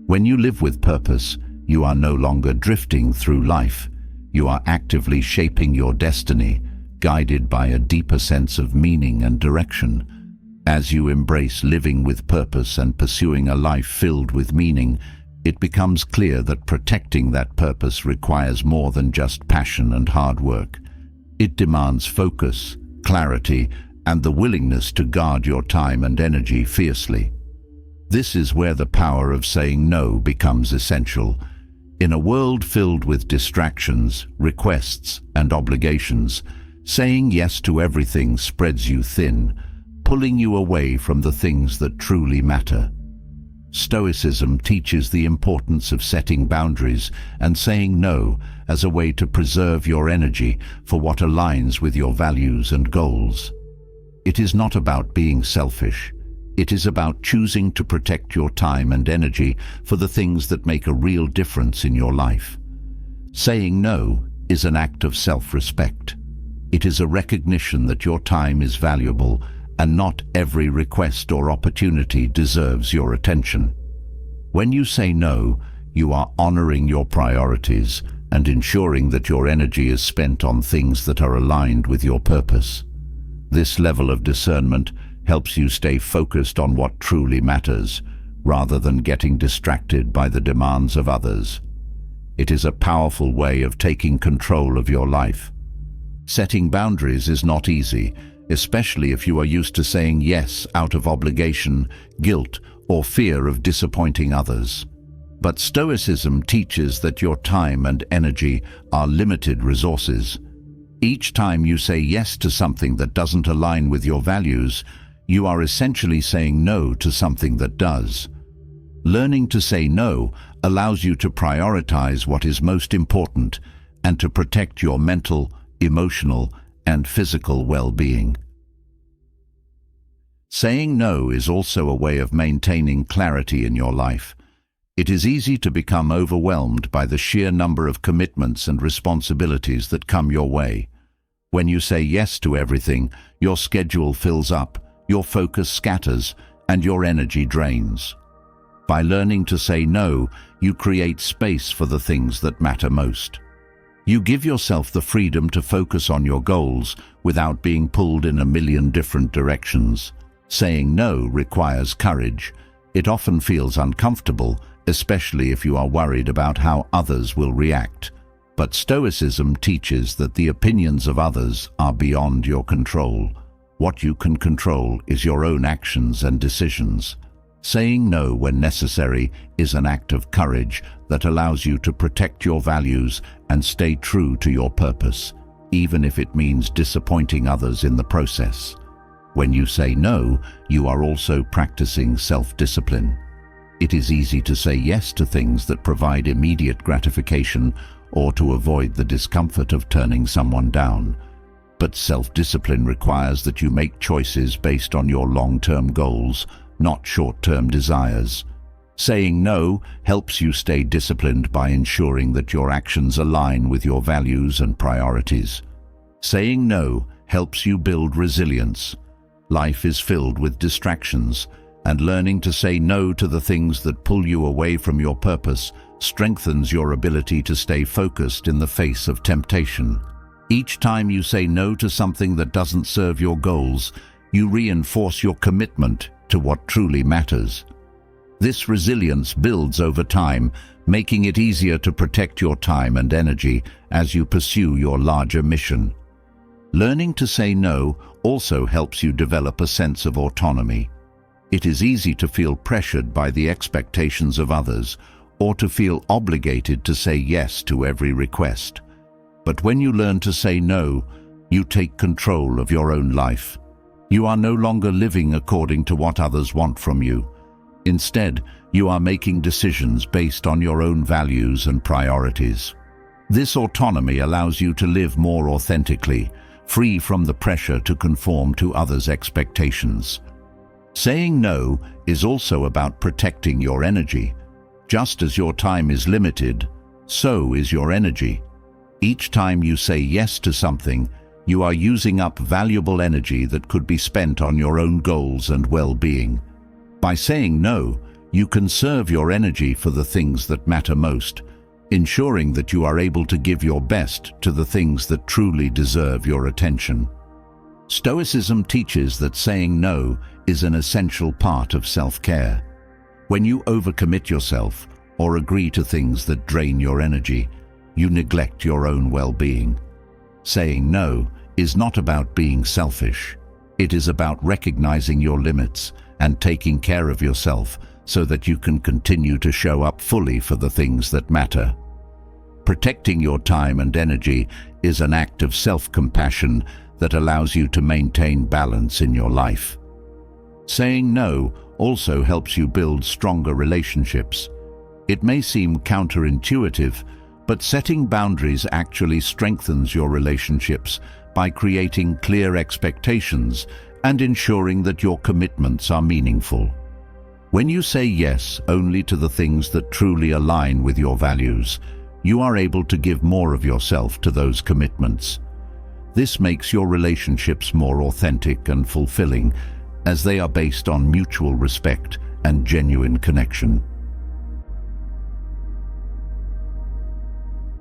When you live with purpose, you are no longer drifting through life. You are actively shaping your destiny, guided by a deeper sense of meaning and direction. As you embrace living with purpose and pursuing a life filled with meaning, it becomes clear that protecting that purpose requires more than just passion and hard work. It demands focus, clarity, and the willingness to guard your time and energy fiercely. This is where the power of saying no becomes essential. In a world filled with distractions, requests, and obligations, saying yes to everything spreads you thin, pulling you away from the things that truly matter. Stoicism teaches the importance of setting boundaries and saying no as a way to preserve your energy for what aligns with your values and goals. It is not about being selfish. It is about choosing to protect your time and energy for the things that make a real difference in your life. Saying no is an act of self-respect. It is a recognition that your time is valuable and not every request or opportunity deserves your attention. When you say no, you are honoring your priorities and ensuring that your energy is spent on things that are aligned with your purpose. This level of discernment helps you stay focused on what truly matters, rather than getting distracted by the demands of others. It is a powerful way of taking control of your life. Setting boundaries is not easy, especially if you are used to saying yes out of obligation, guilt, or fear of disappointing others. But Stoicism teaches that your time and energy are limited resources. Each time you say yes to something that doesn't align with your values, you are essentially saying no to something that does. Learning to say no allows you to prioritize what is most important and to protect your mental, emotional, and physical well-being. Saying no is also a way of maintaining clarity in your life. It is easy to become overwhelmed by the sheer number of commitments and responsibilities that come your way. When you say yes to everything, your schedule fills up, your focus scatters, and your energy drains. By learning to say no, you create space for the things that matter most. You give yourself the freedom to focus on your goals without being pulled in a million different directions. Saying no requires courage. It often feels uncomfortable, especially if you are worried about how others will react. But Stoicism teaches that the opinions of others are beyond your control. What you can control is your own actions and decisions. Saying no when necessary is an act of courage that allows you to protect your values and stay true to your purpose, even if it means disappointing others in the process. When you say no, you are also practicing self-discipline. It is easy to say yes to things that provide immediate gratification or to avoid the discomfort of turning someone down. But self-discipline requires that you make choices based on your long-term goals, not short-term desires. Saying no helps you stay disciplined by ensuring that your actions align with your values and priorities. Saying no helps you build resilience. Life is filled with distractions, and learning to say no to the things that pull you away from your purpose strengthens your ability to stay focused in the face of temptation. Each time you say no to something that doesn't serve your goals, you reinforce your commitment to what truly matters. This resilience builds over time, making it easier to protect your time and energy as you pursue your larger mission. Learning to say no also helps you develop a sense of autonomy. It is easy to feel pressured by the expectations of others or to feel obligated to say yes to every request. But when you learn to say no, you take control of your own life. You are no longer living according to what others want from you. Instead, you are making decisions based on your own values and priorities. This autonomy allows you to live more authentically, free from the pressure to conform to others' expectations. Saying no is also about protecting your energy. Just as your time is limited, so is your energy. Each time you say yes to something, you are using up valuable energy that could be spent on your own goals and well-being. By saying no, you conserve your energy for the things that matter most, ensuring that you are able to give your best to the things that truly deserve your attention. Stoicism teaches that saying no is an essential part of self-care. When you overcommit yourself or agree to things that drain your energy, you neglect your own well-being. Saying no is not about being selfish. It is about recognizing your limits and taking care of yourself so that you can continue to show up fully for the things that matter. Protecting your time and energy is an act of self-compassion that allows you to maintain balance in your life. Saying no also helps you build stronger relationships. It may seem counterintuitive, but setting boundaries actually strengthens your relationships by creating clear expectations and ensuring that your commitments are meaningful. When you say yes only to the things that truly align with your values, you are able to give more of yourself to those commitments. This makes your relationships more authentic and fulfilling, as they are based on mutual respect and genuine connection.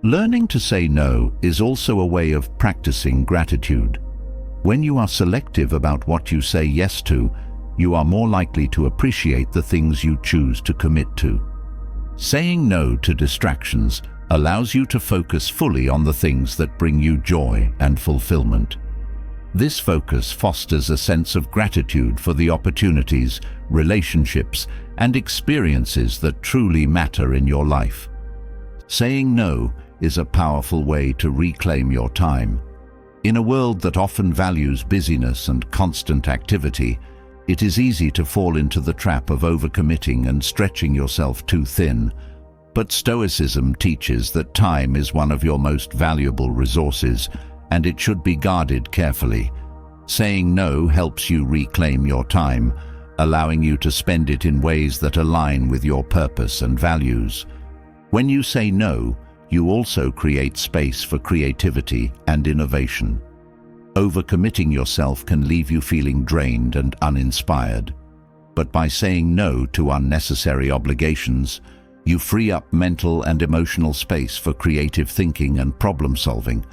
Learning to say no is also a way of practicing gratitude. When you are selective about what you say yes to, you are more likely to appreciate the things you choose to commit to. Saying no to distractions allows you to focus fully on the things that bring you joy and fulfillment. This focus fosters a sense of gratitude for the opportunities, relationships, and experiences that truly matter in your life. Saying no is a powerful way to reclaim your time. In a world that often values busyness and constant activity, it is easy to fall into the trap of overcommitting and stretching yourself too thin. But Stoicism teaches that time is one of your most valuable resources, and it should be guarded carefully. Saying no helps you reclaim your time, allowing you to spend it in ways that align with your purpose and values. When you say no, you also create space for creativity and innovation. Overcommitting yourself can leave you feeling drained and uninspired. But by saying no to unnecessary obligations, you free up mental and emotional space for creative thinking and problem solving.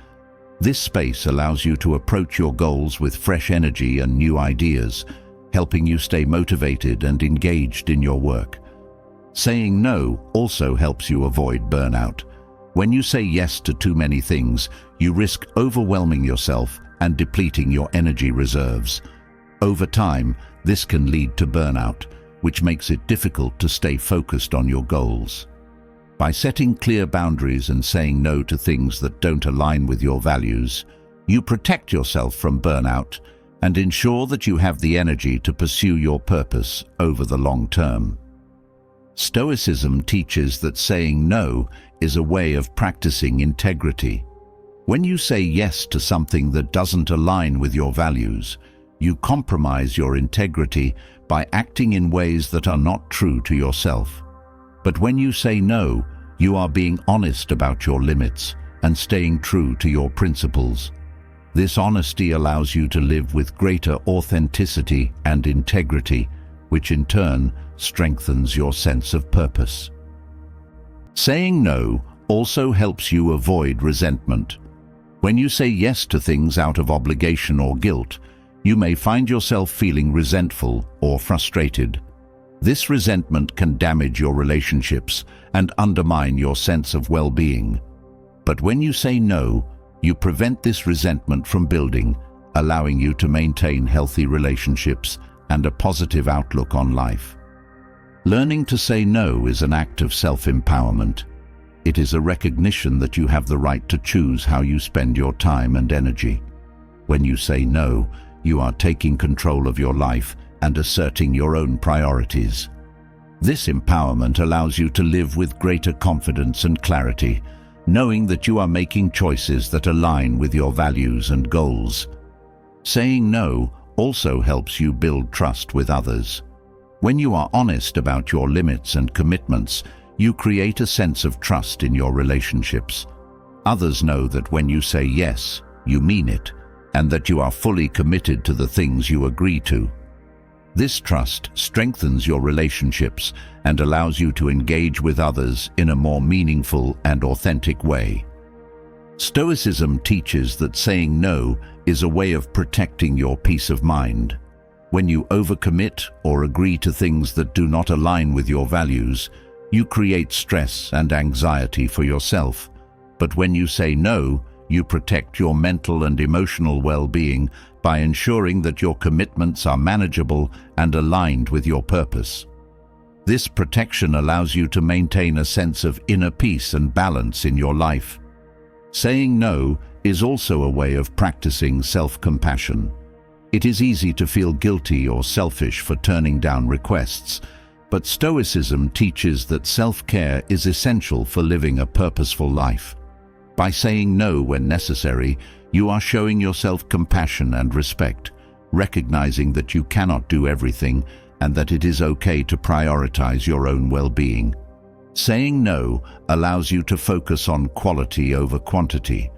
This space allows you to approach your goals with fresh energy and new ideas, helping you stay motivated and engaged in your work. Saying no also helps you avoid burnout. When you say yes to too many things, you risk overwhelming yourself and depleting your energy reserves. Over time, this can lead to burnout, which makes it difficult to stay focused on your goals. By setting clear boundaries and saying no to things that don't align with your values, you protect yourself from burnout and ensure that you have the energy to pursue your purpose over the long term. Stoicism teaches that saying no is a way of practicing integrity. When you say yes to something that doesn't align with your values, you compromise your integrity by acting in ways that are not true to yourself. But when you say no, you are being honest about your limits and staying true to your principles. This honesty allows you to live with greater authenticity and integrity, which in turn strengthens your sense of purpose. Saying no also helps you avoid resentment. When you say yes to things out of obligation or guilt, you may find yourself feeling resentful or frustrated. This resentment can damage your relationships and undermine your sense of well-being. But when you say no, you prevent this resentment from building, allowing you to maintain healthy relationships and a positive outlook on life. Learning to say no is an act of self-empowerment. It is a recognition that you have the right to choose how you spend your time and energy. When you say no, you are taking control of your life and asserting your own priorities. This empowerment allows you to live with greater confidence and clarity, knowing that you are making choices that align with your values and goals. Saying no also helps you build trust with others. When you are honest about your limits and commitments, you create a sense of trust in your relationships. Others know that when you say yes, you mean it, and that you are fully committed to the things you agree to. This trust strengthens your relationships and allows you to engage with others in a more meaningful and authentic way. Stoicism teaches that saying no is a way of protecting your peace of mind. When you overcommit or agree to things that do not align with your values, you create stress and anxiety for yourself. But when you say no, you protect your mental and emotional well-being by ensuring that your commitments are manageable and aligned with your purpose. This protection allows you to maintain a sense of inner peace and balance in your life. Saying no is also a way of practicing self-compassion. It is easy to feel guilty or selfish for turning down requests, but Stoicism teaches that self-care is essential for living a purposeful life. By saying no when necessary, you are showing yourself compassion and respect, recognizing that you cannot do everything and that it is okay to prioritize your own well-being. Saying no allows you to focus on quality over quantity.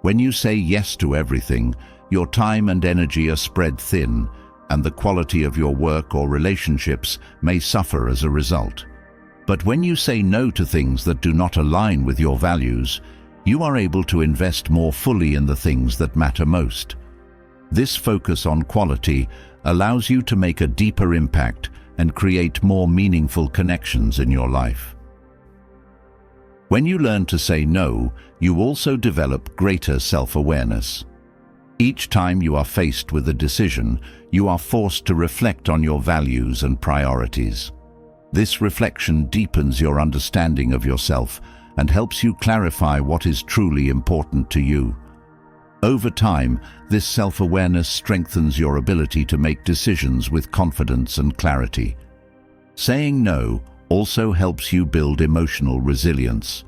When you say yes to everything, your time and energy are spread thin, and the quality of your work or relationships may suffer as a result. But when you say no to things that do not align with your values, you are able to invest more fully in the things that matter most. This focus on quality allows you to make a deeper impact and create more meaningful connections in your life. When you learn to say no, you also develop greater self-awareness. Each time you are faced with a decision, you are forced to reflect on your values and priorities. This reflection deepens your understanding of yourself and helps you clarify what is truly important to you. Over time, this self-awareness strengthens your ability to make decisions with confidence and clarity. Saying no also helps you build emotional resilience.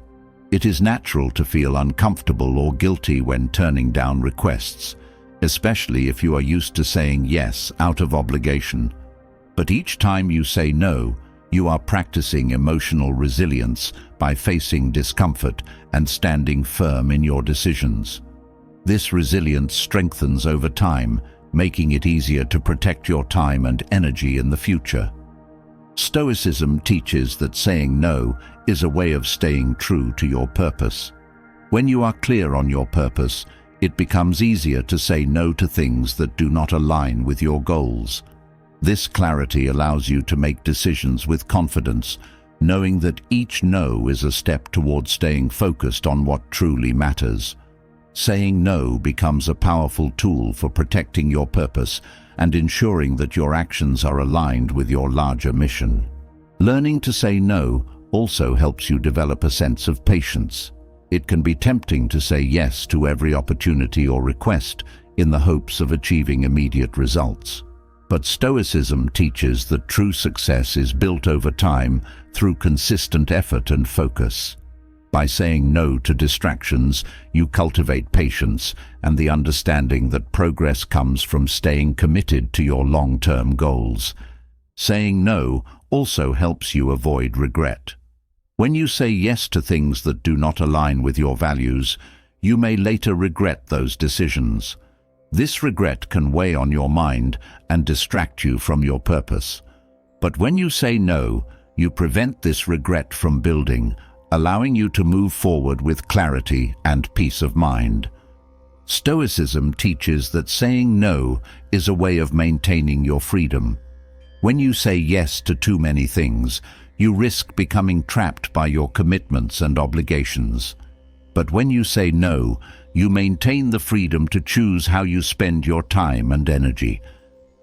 It is natural to feel uncomfortable or guilty when turning down requests, especially if you are used to saying yes out of obligation. But each time you say no, you are practicing emotional resilience by facing discomfort and standing firm in your decisions. This resilience strengthens over time, making it easier to protect your time and energy in the future. Stoicism teaches that saying no is a way of staying true to your purpose. When you are clear on your purpose, it becomes easier to say no to things that do not align with your goals. This clarity allows you to make decisions with confidence, knowing that each no is a step towards staying focused on what truly matters. Saying no becomes a powerful tool for protecting your purpose and ensuring that your actions are aligned with your larger mission. Learning to say no also helps you develop a sense of patience. It can be tempting to say yes to every opportunity or request in the hopes of achieving immediate results. But Stoicism teaches that true success is built over time through consistent effort and focus. By saying no to distractions, you cultivate patience and the understanding that progress comes from staying committed to your long-term goals. Saying no also helps you avoid regret. When you say yes to things that do not align with your values, you may later regret those decisions. This regret can weigh on your mind and distract you from your purpose. But when you say no, you prevent this regret from building, allowing you to move forward with clarity and peace of mind. Stoicism teaches that saying no is a way of maintaining your freedom. When you say yes to too many things, you risk becoming trapped by your commitments and obligations. But when you say no, you maintain the freedom to choose how you spend your time and energy.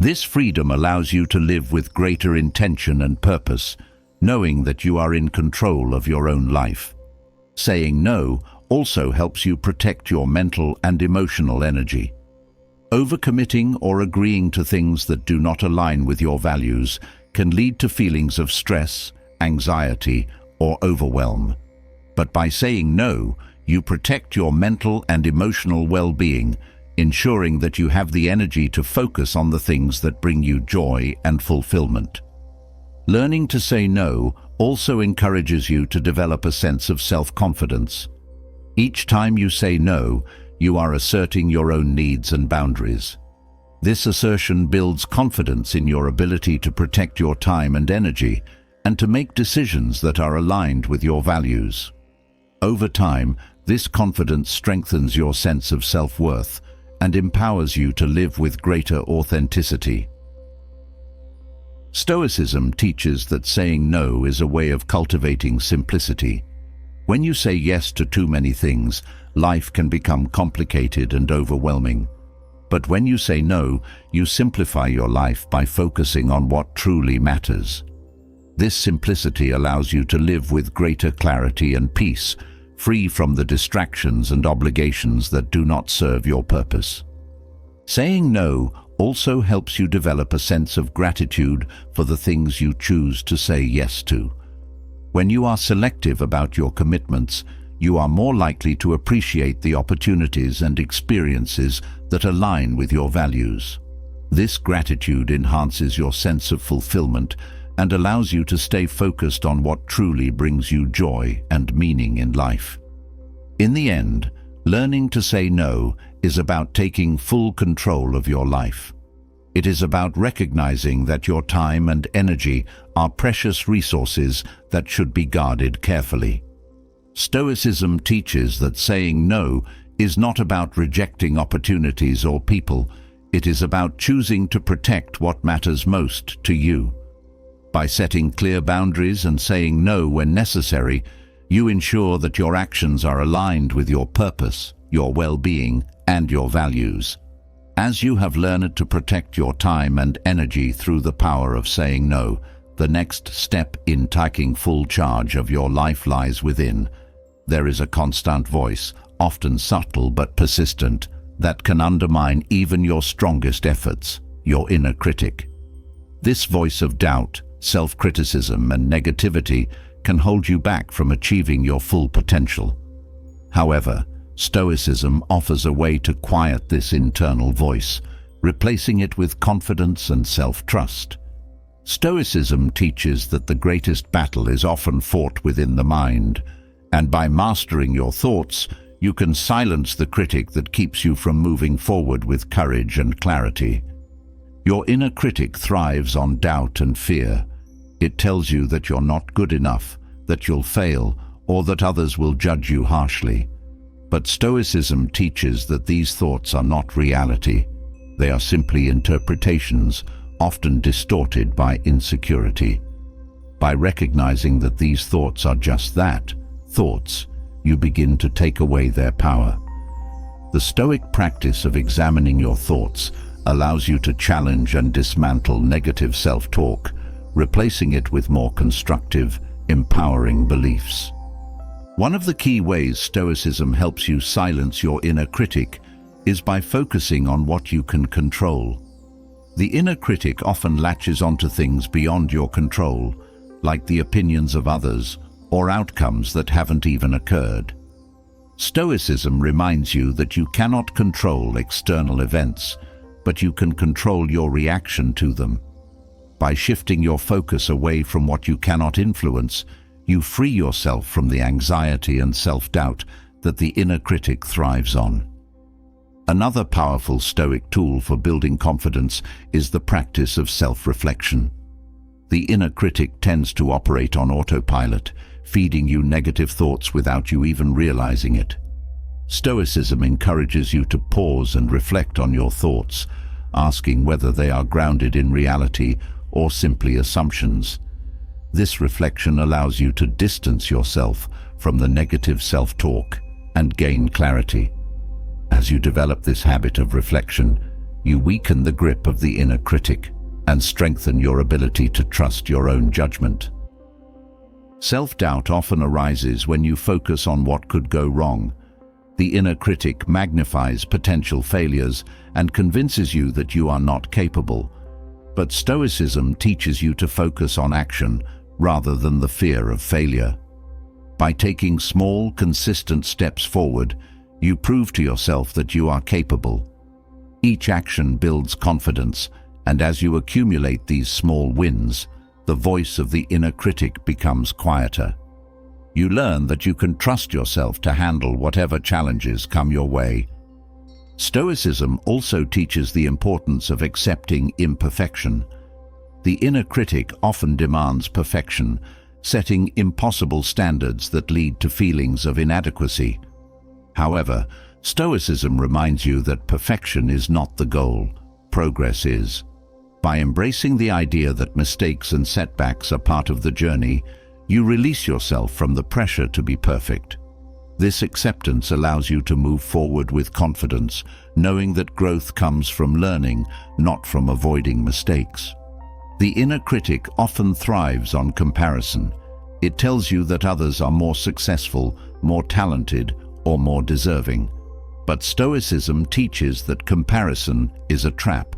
This freedom allows you to live with greater intention and purpose, knowing that you are in control of your own life. Saying no also helps you protect your mental and emotional energy. Overcommitting or agreeing to things that do not align with your values can lead to feelings of stress, anxiety, or overwhelm. But by saying no, you protect your mental and emotional well-being, ensuring that you have the energy to focus on the things that bring you joy and fulfillment. Learning to say no also encourages you to develop a sense of self-confidence. Each time you say no, you are asserting your own needs and boundaries. This assertion builds confidence in your ability to protect your time and energy and to make decisions that are aligned with your values. Over time, this confidence strengthens your sense of self-worth and empowers you to live with greater authenticity. Stoicism teaches that saying no is a way of cultivating simplicity. When you say yes to too many things, life can become complicated and overwhelming. But when you say no, you simplify your life by focusing on what truly matters. This simplicity allows you to live with greater clarity and peace, free from the distractions and obligations that do not serve your purpose. Saying no also helps you develop a sense of gratitude for the things you choose to say yes to. When you are selective about your commitments, you are more likely to appreciate the opportunities and experiences that align with your values. This gratitude enhances your sense of fulfillment and allows you to stay focused on what truly brings you joy and meaning in life. In the end, learning to say no is about taking full control of your life. It is about recognizing that your time and energy are precious resources that should be guarded carefully. Stoicism teaches that saying no is not about rejecting opportunities or people. It is about choosing to protect what matters most to you. By setting clear boundaries and saying no when necessary, you ensure that your actions are aligned with your purpose, your well-being, and your values. As you have learned to protect your time and energy through the power of saying no, the next step in taking full charge of your life lies within. There is a constant voice, often subtle but persistent, that can undermine even your strongest efforts, your inner critic. This voice of doubt, self-criticism, and negativity can hold you back from achieving your full potential. However, Stoicism offers a way to quiet this internal voice, replacing it with confidence and self-trust. Stoicism teaches that the greatest battle is often fought within the mind, and by mastering your thoughts, you can silence the critic that keeps you from moving forward with courage and clarity. Your inner critic thrives on doubt and fear. It tells you that you're not good enough, that you'll fail, or that others will judge you harshly. But Stoicism teaches that these thoughts are not reality. They are simply interpretations, often distorted by insecurity. By recognizing that these thoughts are just that, thoughts, you begin to take away their power. The Stoic practice of examining your thoughts allows you to challenge and dismantle negative self-talk, replacing it with more constructive, empowering beliefs. One of the key ways Stoicism helps you silence your inner critic is by focusing on what you can control. The inner critic often latches onto things beyond your control, like the opinions of others or outcomes that haven't even occurred. Stoicism reminds you that you cannot control external events, but you can control your reaction to them. By shifting your focus away from what you cannot influence, you free yourself from the anxiety and self-doubt that the inner critic thrives on. Another powerful Stoic tool for building confidence is the practice of self-reflection. The inner critic tends to operate on autopilot, feeding you negative thoughts without you even realizing it. Stoicism encourages you to pause and reflect on your thoughts, asking whether they are grounded in reality or simply assumptions. This reflection allows you to distance yourself from the negative self-talk and gain clarity. As you develop this habit of reflection, you weaken the grip of the inner critic and strengthen your ability to trust your own judgment. Self-doubt often arises when you focus on what could go wrong. The inner critic magnifies potential failures and convinces you that you are not capable. But Stoicism teaches you to focus on action rather than the fear of failure. By taking small, consistent steps forward, you prove to yourself that you are capable. Each action builds confidence, and as you accumulate these small wins, the voice of the inner critic becomes quieter. You learn that you can trust yourself to handle whatever challenges come your way. Stoicism also teaches the importance of accepting imperfection. The inner critic often demands perfection, setting impossible standards that lead to feelings of inadequacy. However, Stoicism reminds you that perfection is not the goal, progress is. By embracing the idea that mistakes and setbacks are part of the journey, you release yourself from the pressure to be perfect. This acceptance allows you to move forward with confidence, knowing that growth comes from learning, not from avoiding mistakes. The inner critic often thrives on comparison. It tells you that others are more successful, more talented, or more deserving. But Stoicism teaches that comparison is a trap.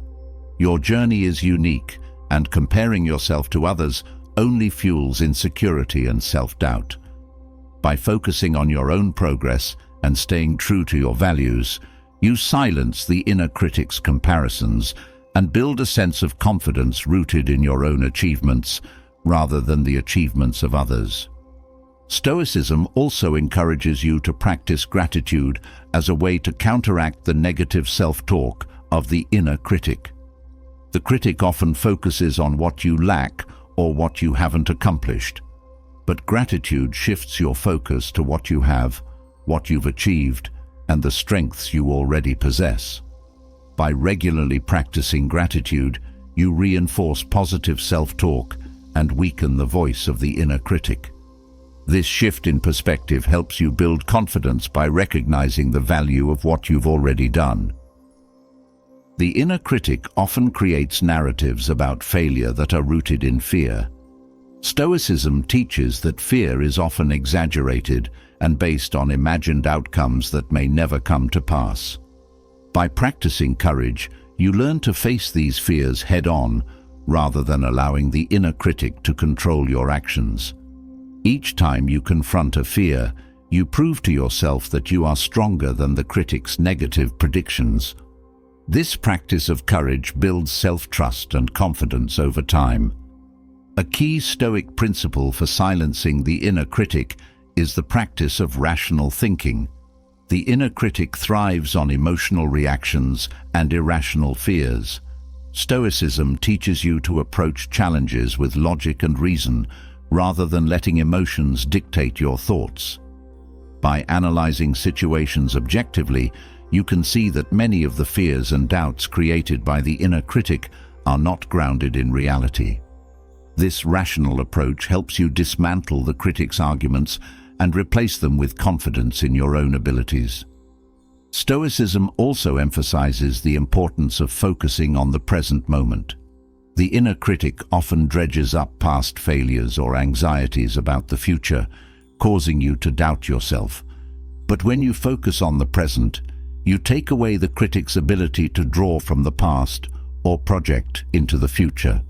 Your journey is unique, and comparing yourself to others only fuels insecurity and self-doubt. By focusing on your own progress and staying true to your values, you silence the inner critic's comparisons and build a sense of confidence rooted in your own achievements rather than the achievements of others. Stoicism also encourages you to practice gratitude as a way to counteract the negative self-talk of the inner critic. The critic often focuses on what you lack or what you haven't accomplished, but gratitude shifts your focus to what you have, what you've achieved, and the strengths you already possess. By regularly practicing gratitude, you reinforce positive self-talk and weaken the voice of the inner critic. This shift in perspective helps you build confidence by recognizing the value of what you've already done. The inner critic often creates narratives about failure that are rooted in fear. Stoicism teaches that fear is often exaggerated and based on imagined outcomes that may never come to pass. By practicing courage, you learn to face these fears head-on rather than allowing the inner critic to control your actions. Each time you confront a fear, you prove to yourself that you are stronger than the critic's negative predictions. This practice of courage builds self-trust and confidence over time. A key Stoic principle for silencing the inner critic is the practice of rational thinking. The inner critic thrives on emotional reactions and irrational fears. Stoicism teaches you to approach challenges with logic and reason, rather than letting emotions dictate your thoughts. By analyzing situations objectively, you can see that many of the fears and doubts created by the inner critic are not grounded in reality. This rational approach helps you dismantle the critic's arguments and replace them with confidence in your own abilities. Stoicism also emphasizes the importance of focusing on the present moment. The inner critic often dredges up past failures or anxieties about the future, causing you to doubt yourself. But when you focus on the present, you take away the critic's ability to draw from the past or project into the future.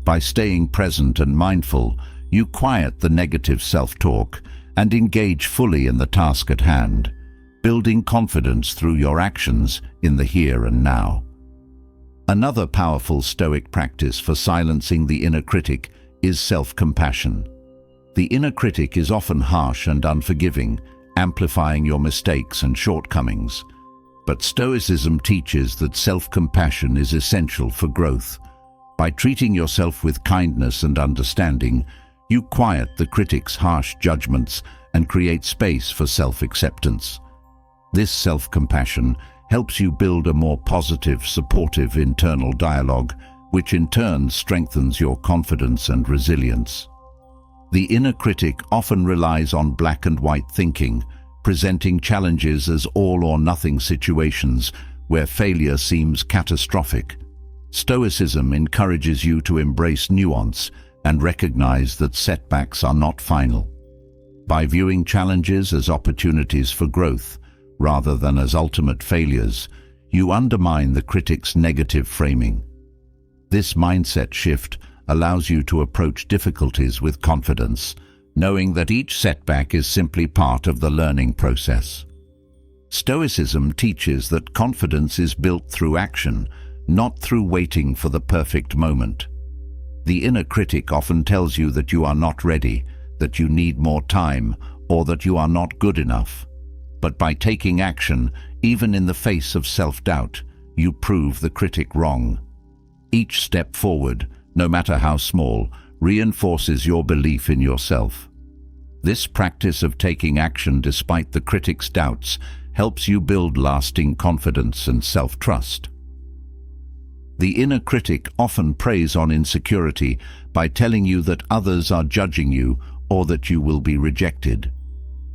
By staying present and mindful, you quiet the negative self-talk and engage fully in the task at hand, building confidence through your actions in the here and now. Another powerful Stoic practice for silencing the inner critic is self-compassion. The inner critic is often harsh and unforgiving, amplifying your mistakes and shortcomings. But Stoicism teaches that self-compassion is essential for growth. By treating yourself with kindness and understanding, you quiet the critic's harsh judgments and create space for self-acceptance. This self-compassion helps you build a more positive, supportive internal dialogue which in turn strengthens your confidence and resilience. The inner critic often relies on black and white thinking, presenting challenges as all or nothing situations where failure seems catastrophic. Stoicism encourages you to embrace nuance and recognize that setbacks are not final. By viewing challenges as opportunities for growth, rather than as ultimate failures, you undermine the critic's negative framing. This mindset shift allows you to approach difficulties with confidence, knowing that each setback is simply part of the learning process. Stoicism teaches that confidence is built through action, not through waiting for the perfect moment. The inner critic often tells you that you are not ready, that you need more time, or that you are not good enough. But by taking action, even in the face of self-doubt, you prove the critic wrong. Each step forward, no matter how small, reinforces your belief in yourself. This practice of taking action despite the critic's doubts helps you build lasting confidence and self-trust. The inner critic often preys on insecurity by telling you that others are judging you or that you will be rejected.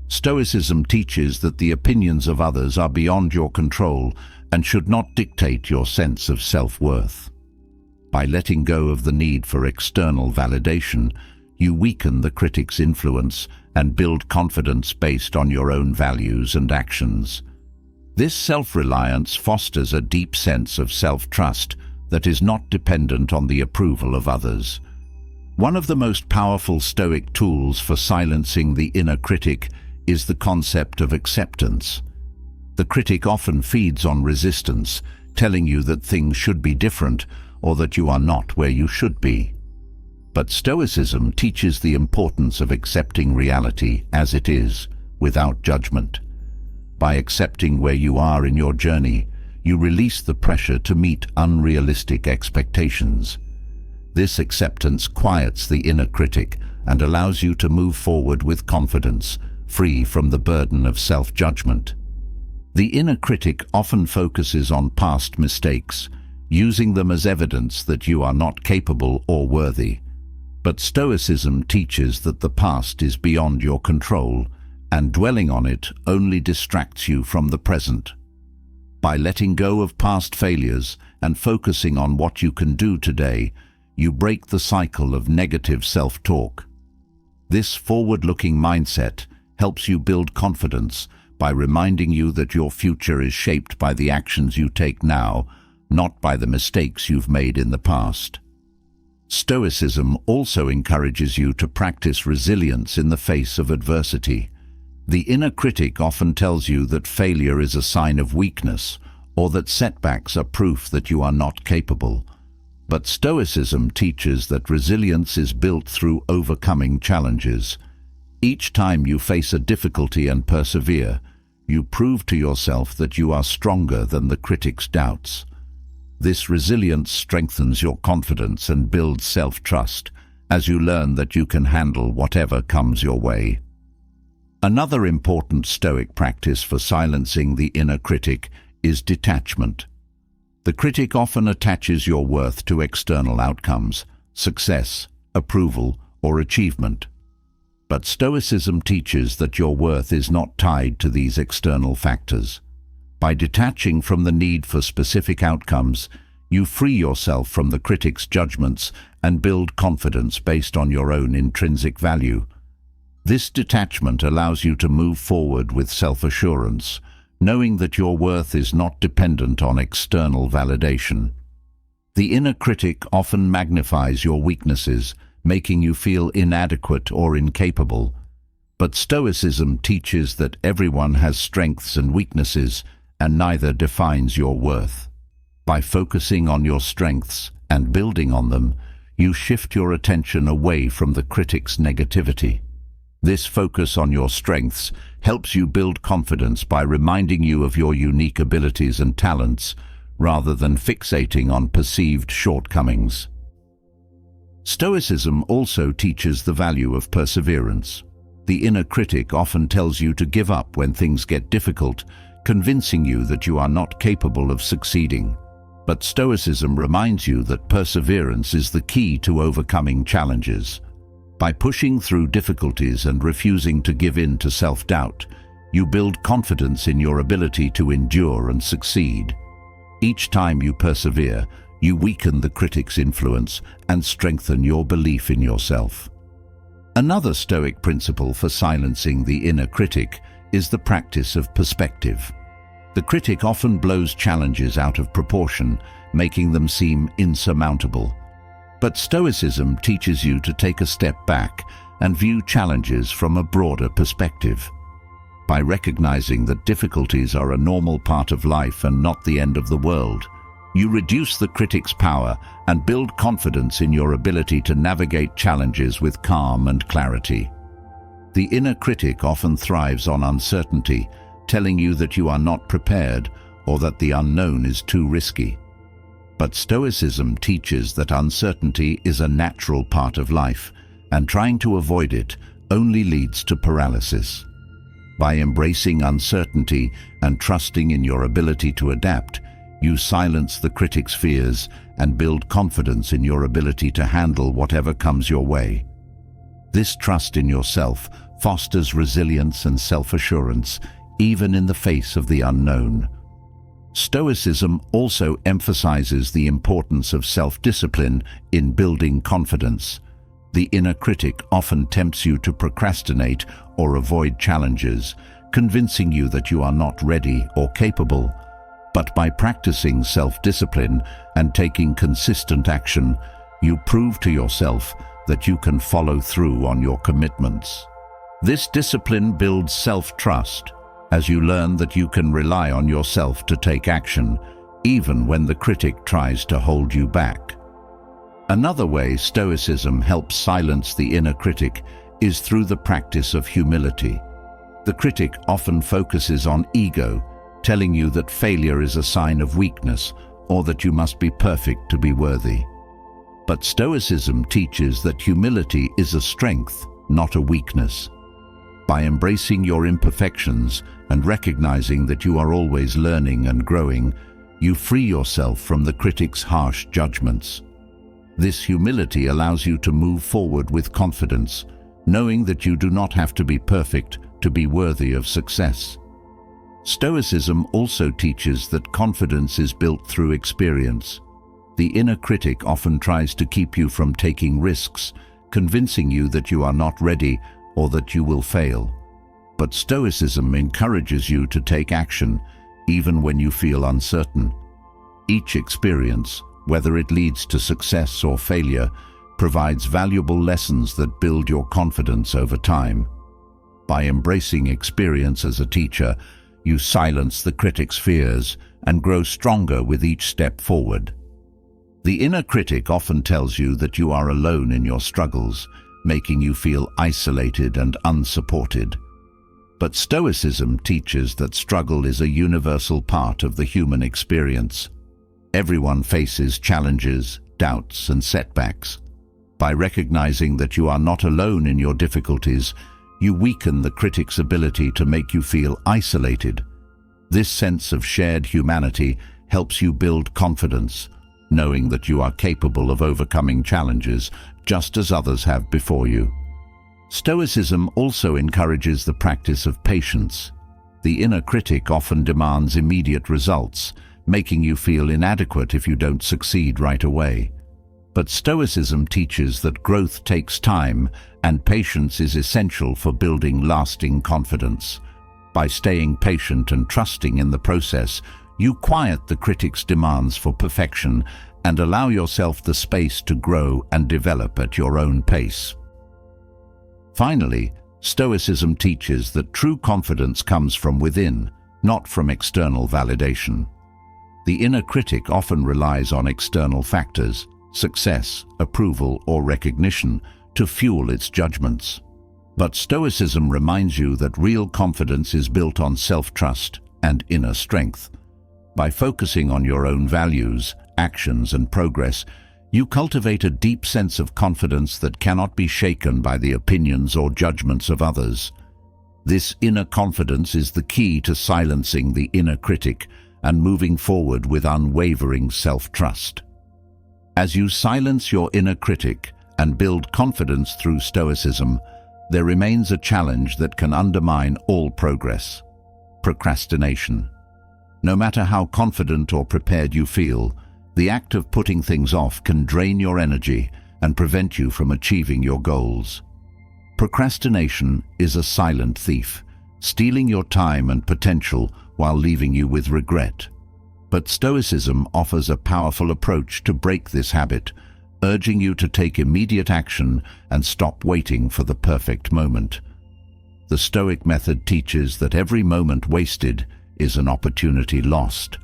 Stoicism teaches that the opinions of others are beyond your control and should not dictate your sense of self-worth. By letting go of the need for external validation, you weaken the critic's influence and build confidence based on your own values and actions. This self-reliance fosters a deep sense of self-trust that is not dependent on the approval of others. One of the most powerful Stoic tools for silencing the inner critic is the concept of acceptance. The critic often feeds on resistance, telling you that things should be different or that you are not where you should be. But Stoicism teaches the importance of accepting reality as it is, without judgment. By accepting where you are in your journey, you release the pressure to meet unrealistic expectations. This acceptance quiets the inner critic and allows you to move forward with confidence, free from the burden of self-judgment. The inner critic often focuses on past mistakes, using them as evidence that you are not capable or worthy. But Stoicism teaches that the past is beyond your control, and dwelling on it only distracts you from the present. By letting go of past failures and focusing on what you can do today, you break the cycle of negative self-talk. This forward-looking mindset helps you build confidence by reminding you that your future is shaped by the actions you take now, not by the mistakes you've made in the past. Stoicism also encourages you to practice resilience in the face of adversity. The inner critic often tells you that failure is a sign of weakness, or that setbacks are proof that you are not capable. But Stoicism teaches that resilience is built through overcoming challenges. Each time you face a difficulty and persevere, you prove to yourself that you are stronger than the critic's doubts. This resilience strengthens your confidence and builds self-trust as you learn that you can handle whatever comes your way. Another important Stoic practice for silencing the inner critic is detachment. The critic often attaches your worth to external outcomes, success, approval, or achievement. But Stoicism teaches that your worth is not tied to these external factors. By detaching from the need for specific outcomes, you free yourself from the critic's judgments and build confidence based on your own intrinsic value. This detachment allows you to move forward with self-assurance, knowing that your worth is not dependent on external validation. The inner critic often magnifies your weaknesses, making you feel inadequate or incapable. But Stoicism teaches that everyone has strengths and weaknesses, and neither defines your worth. By focusing on your strengths and building on them, you shift your attention away from the critic's negativity. This focus on your strengths helps you build confidence by reminding you of your unique abilities and talents, rather than fixating on perceived shortcomings. Stoicism also teaches the value of perseverance. The inner critic often tells you to give up when things get difficult, convincing you that you are not capable of succeeding. But Stoicism reminds you that perseverance is the key to overcoming challenges. By pushing through difficulties and refusing to give in to self-doubt, you build confidence in your ability to endure and succeed. Each time you persevere, you weaken the critic's influence and strengthen your belief in yourself. Another Stoic principle for silencing the inner critic is the practice of perspective. The critic often blows challenges out of proportion, making them seem insurmountable. But Stoicism teaches you to take a step back and view challenges from a broader perspective. By recognizing that difficulties are a normal part of life and not the end of the world, you reduce the critic's power and build confidence in your ability to navigate challenges with calm and clarity. The inner critic often thrives on uncertainty, telling you that you are not prepared or that the unknown is too risky. But Stoicism teaches that uncertainty is a natural part of life, and trying to avoid it only leads to paralysis. By embracing uncertainty and trusting in your ability to adapt, you silence the critic's fears and build confidence in your ability to handle whatever comes your way. This trust in yourself fosters resilience and self-assurance, even in the face of the unknown. Stoicism also emphasizes the importance of self-discipline in building confidence. The inner critic often tempts you to procrastinate or avoid challenges, convincing you that you are not ready or capable. But by practicing self-discipline and taking consistent action, you prove to yourself that you can follow through on your commitments. This discipline builds self-trust, as you learn that you can rely on yourself to take action, even when the critic tries to hold you back. Another way Stoicism helps silence the inner critic is through the practice of humility. The critic often focuses on ego, telling you that failure is a sign of weakness or that you must be perfect to be worthy. But Stoicism teaches that humility is a strength, not a weakness. By embracing your imperfections and recognizing that you are always learning and growing, you free yourself from the critic's harsh judgments. This humility allows you to move forward with confidence, knowing that you do not have to be perfect to be worthy of success. Stoicism also teaches that confidence is built through experience. The inner critic often tries to keep you from taking risks, convincing you that you are not ready or that you will fail. But Stoicism encourages you to take action, even when you feel uncertain. Each experience, whether it leads to success or failure, provides valuable lessons that build your confidence over time. By embracing experience as a teacher, you silence the critic's fears and grow stronger with each step forward. The inner critic often tells you that you are alone in your struggles, making you feel isolated and unsupported. But Stoicism teaches that struggle is a universal part of the human experience. Everyone faces challenges, doubts, and setbacks. By recognizing that you are not alone in your difficulties, you weaken the critic's ability to make you feel isolated. This sense of shared humanity helps you build confidence, knowing that you are capable of overcoming challenges just as others have before you. Stoicism also encourages the practice of patience. The inner critic often demands immediate results, making you feel inadequate if you don't succeed right away. But Stoicism teaches that growth takes time and patience is essential for building lasting confidence. By staying patient and trusting in the process, you quiet the critic's demands for perfection and allow yourself the space to grow and develop at your own pace. Finally, Stoicism teaches that true confidence comes from within, not from external validation. The inner critic often relies on external factors, success, approval, or recognition, to fuel its judgments. But Stoicism reminds you that real confidence is built on self-trust and inner strength. By focusing on your own values, actions, and progress, you cultivate a deep sense of confidence that cannot be shaken by the opinions or judgments of others. This inner confidence is the key to silencing the inner critic and moving forward with unwavering self-trust. As you silence your inner critic and build confidence through Stoicism, there remains a challenge that can undermine all progress: procrastination. No matter how confident or prepared you feel, the act of putting things off can drain your energy and prevent you from achieving your goals. Procrastination is a silent thief, stealing your time and potential while leaving you with regret. But Stoicism offers a powerful approach to break this habit, urging you to take immediate action and stop waiting for the perfect moment. The Stoic method teaches that every moment wasted is an opportunity lost,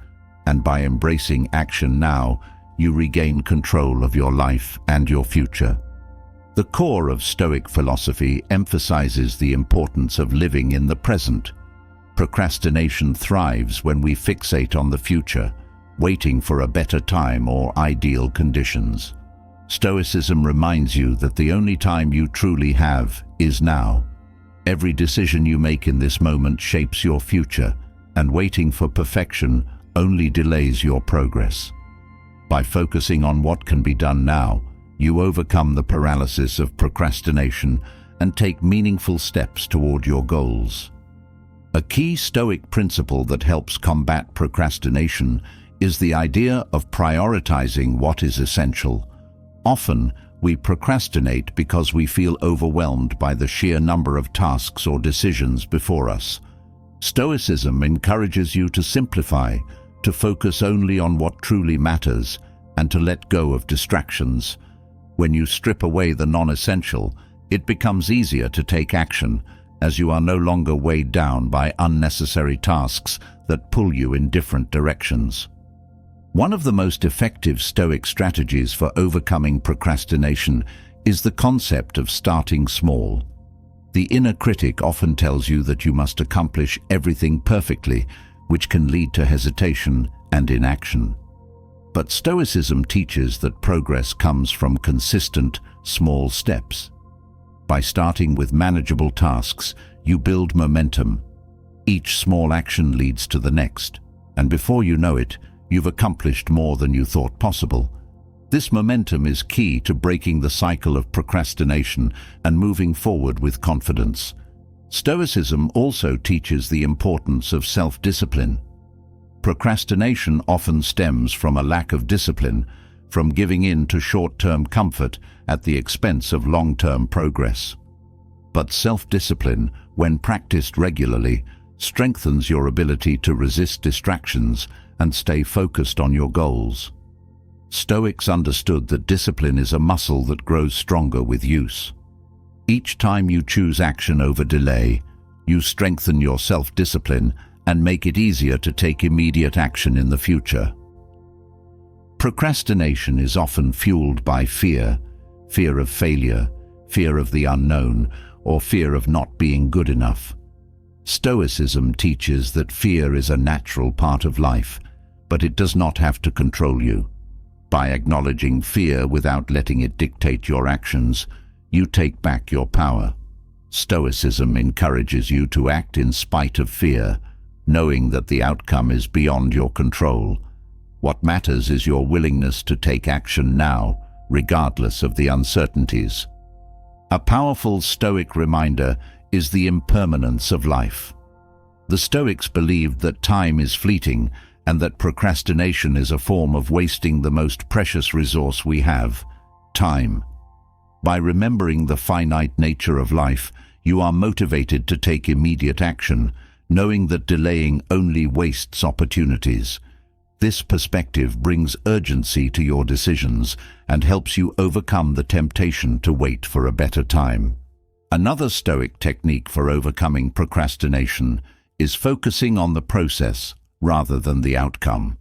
and by embracing action now, you regain control of your life and your future. The core of Stoic philosophy emphasizes the importance of living in the present. Procrastination thrives when we fixate on the future, waiting for a better time or ideal conditions. Stoicism reminds you that the only time you truly have is now. Every decision you make in this moment shapes your future, and waiting for perfection only delays your progress. By focusing on what can be done now, you overcome the paralysis of procrastination and take meaningful steps toward your goals. A key Stoic principle that helps combat procrastination is the idea of prioritizing what is essential. Often, we procrastinate because we feel overwhelmed by the sheer number of tasks or decisions before us. Stoicism encourages you to simplify, to focus only on what truly matters, and to let go of distractions. When you strip away the non-essential, it becomes easier to take action, as you are no longer weighed down by unnecessary tasks that pull you in different directions. One of the most effective Stoic strategies for overcoming procrastination is the concept of starting small. The inner critic often tells you that you must accomplish everything perfectly, which can lead to hesitation and inaction. But Stoicism teaches that progress comes from consistent, small steps. By starting with manageable tasks, you build momentum. Each small action leads to the next, and before you know it, you've accomplished more than you thought possible. This momentum is key to breaking the cycle of procrastination and moving forward with confidence. Stoicism also teaches the importance of self-discipline. Procrastination often stems from a lack of discipline, from giving in to short-term comfort at the expense of long-term progress. But self-discipline, when practiced regularly, strengthens your ability to resist distractions and stay focused on your goals. Stoics understood that discipline is a muscle that grows stronger with use. Each time you choose action over delay, you strengthen your self-discipline and make it easier to take immediate action in the future. Procrastination is often fueled by fear: fear of failure, fear of the unknown, or fear of not being good enough. Stoicism teaches that fear is a natural part of life, but it does not have to control you. By acknowledging fear without letting it dictate your actions, you take back your power. Stoicism encourages you to act in spite of fear, knowing that the outcome is beyond your control. What matters is your willingness to take action now, regardless of the uncertainties. A powerful Stoic reminder is the impermanence of life. The Stoics believed that time is fleeting and that procrastination is a form of wasting the most precious resource we have: time. By remembering the finite nature of life, you are motivated to take immediate action, knowing that delaying only wastes opportunities. This perspective brings urgency to your decisions and helps you overcome the temptation to wait for a better time. Another Stoic technique for overcoming procrastination is focusing on the process rather than the outcome.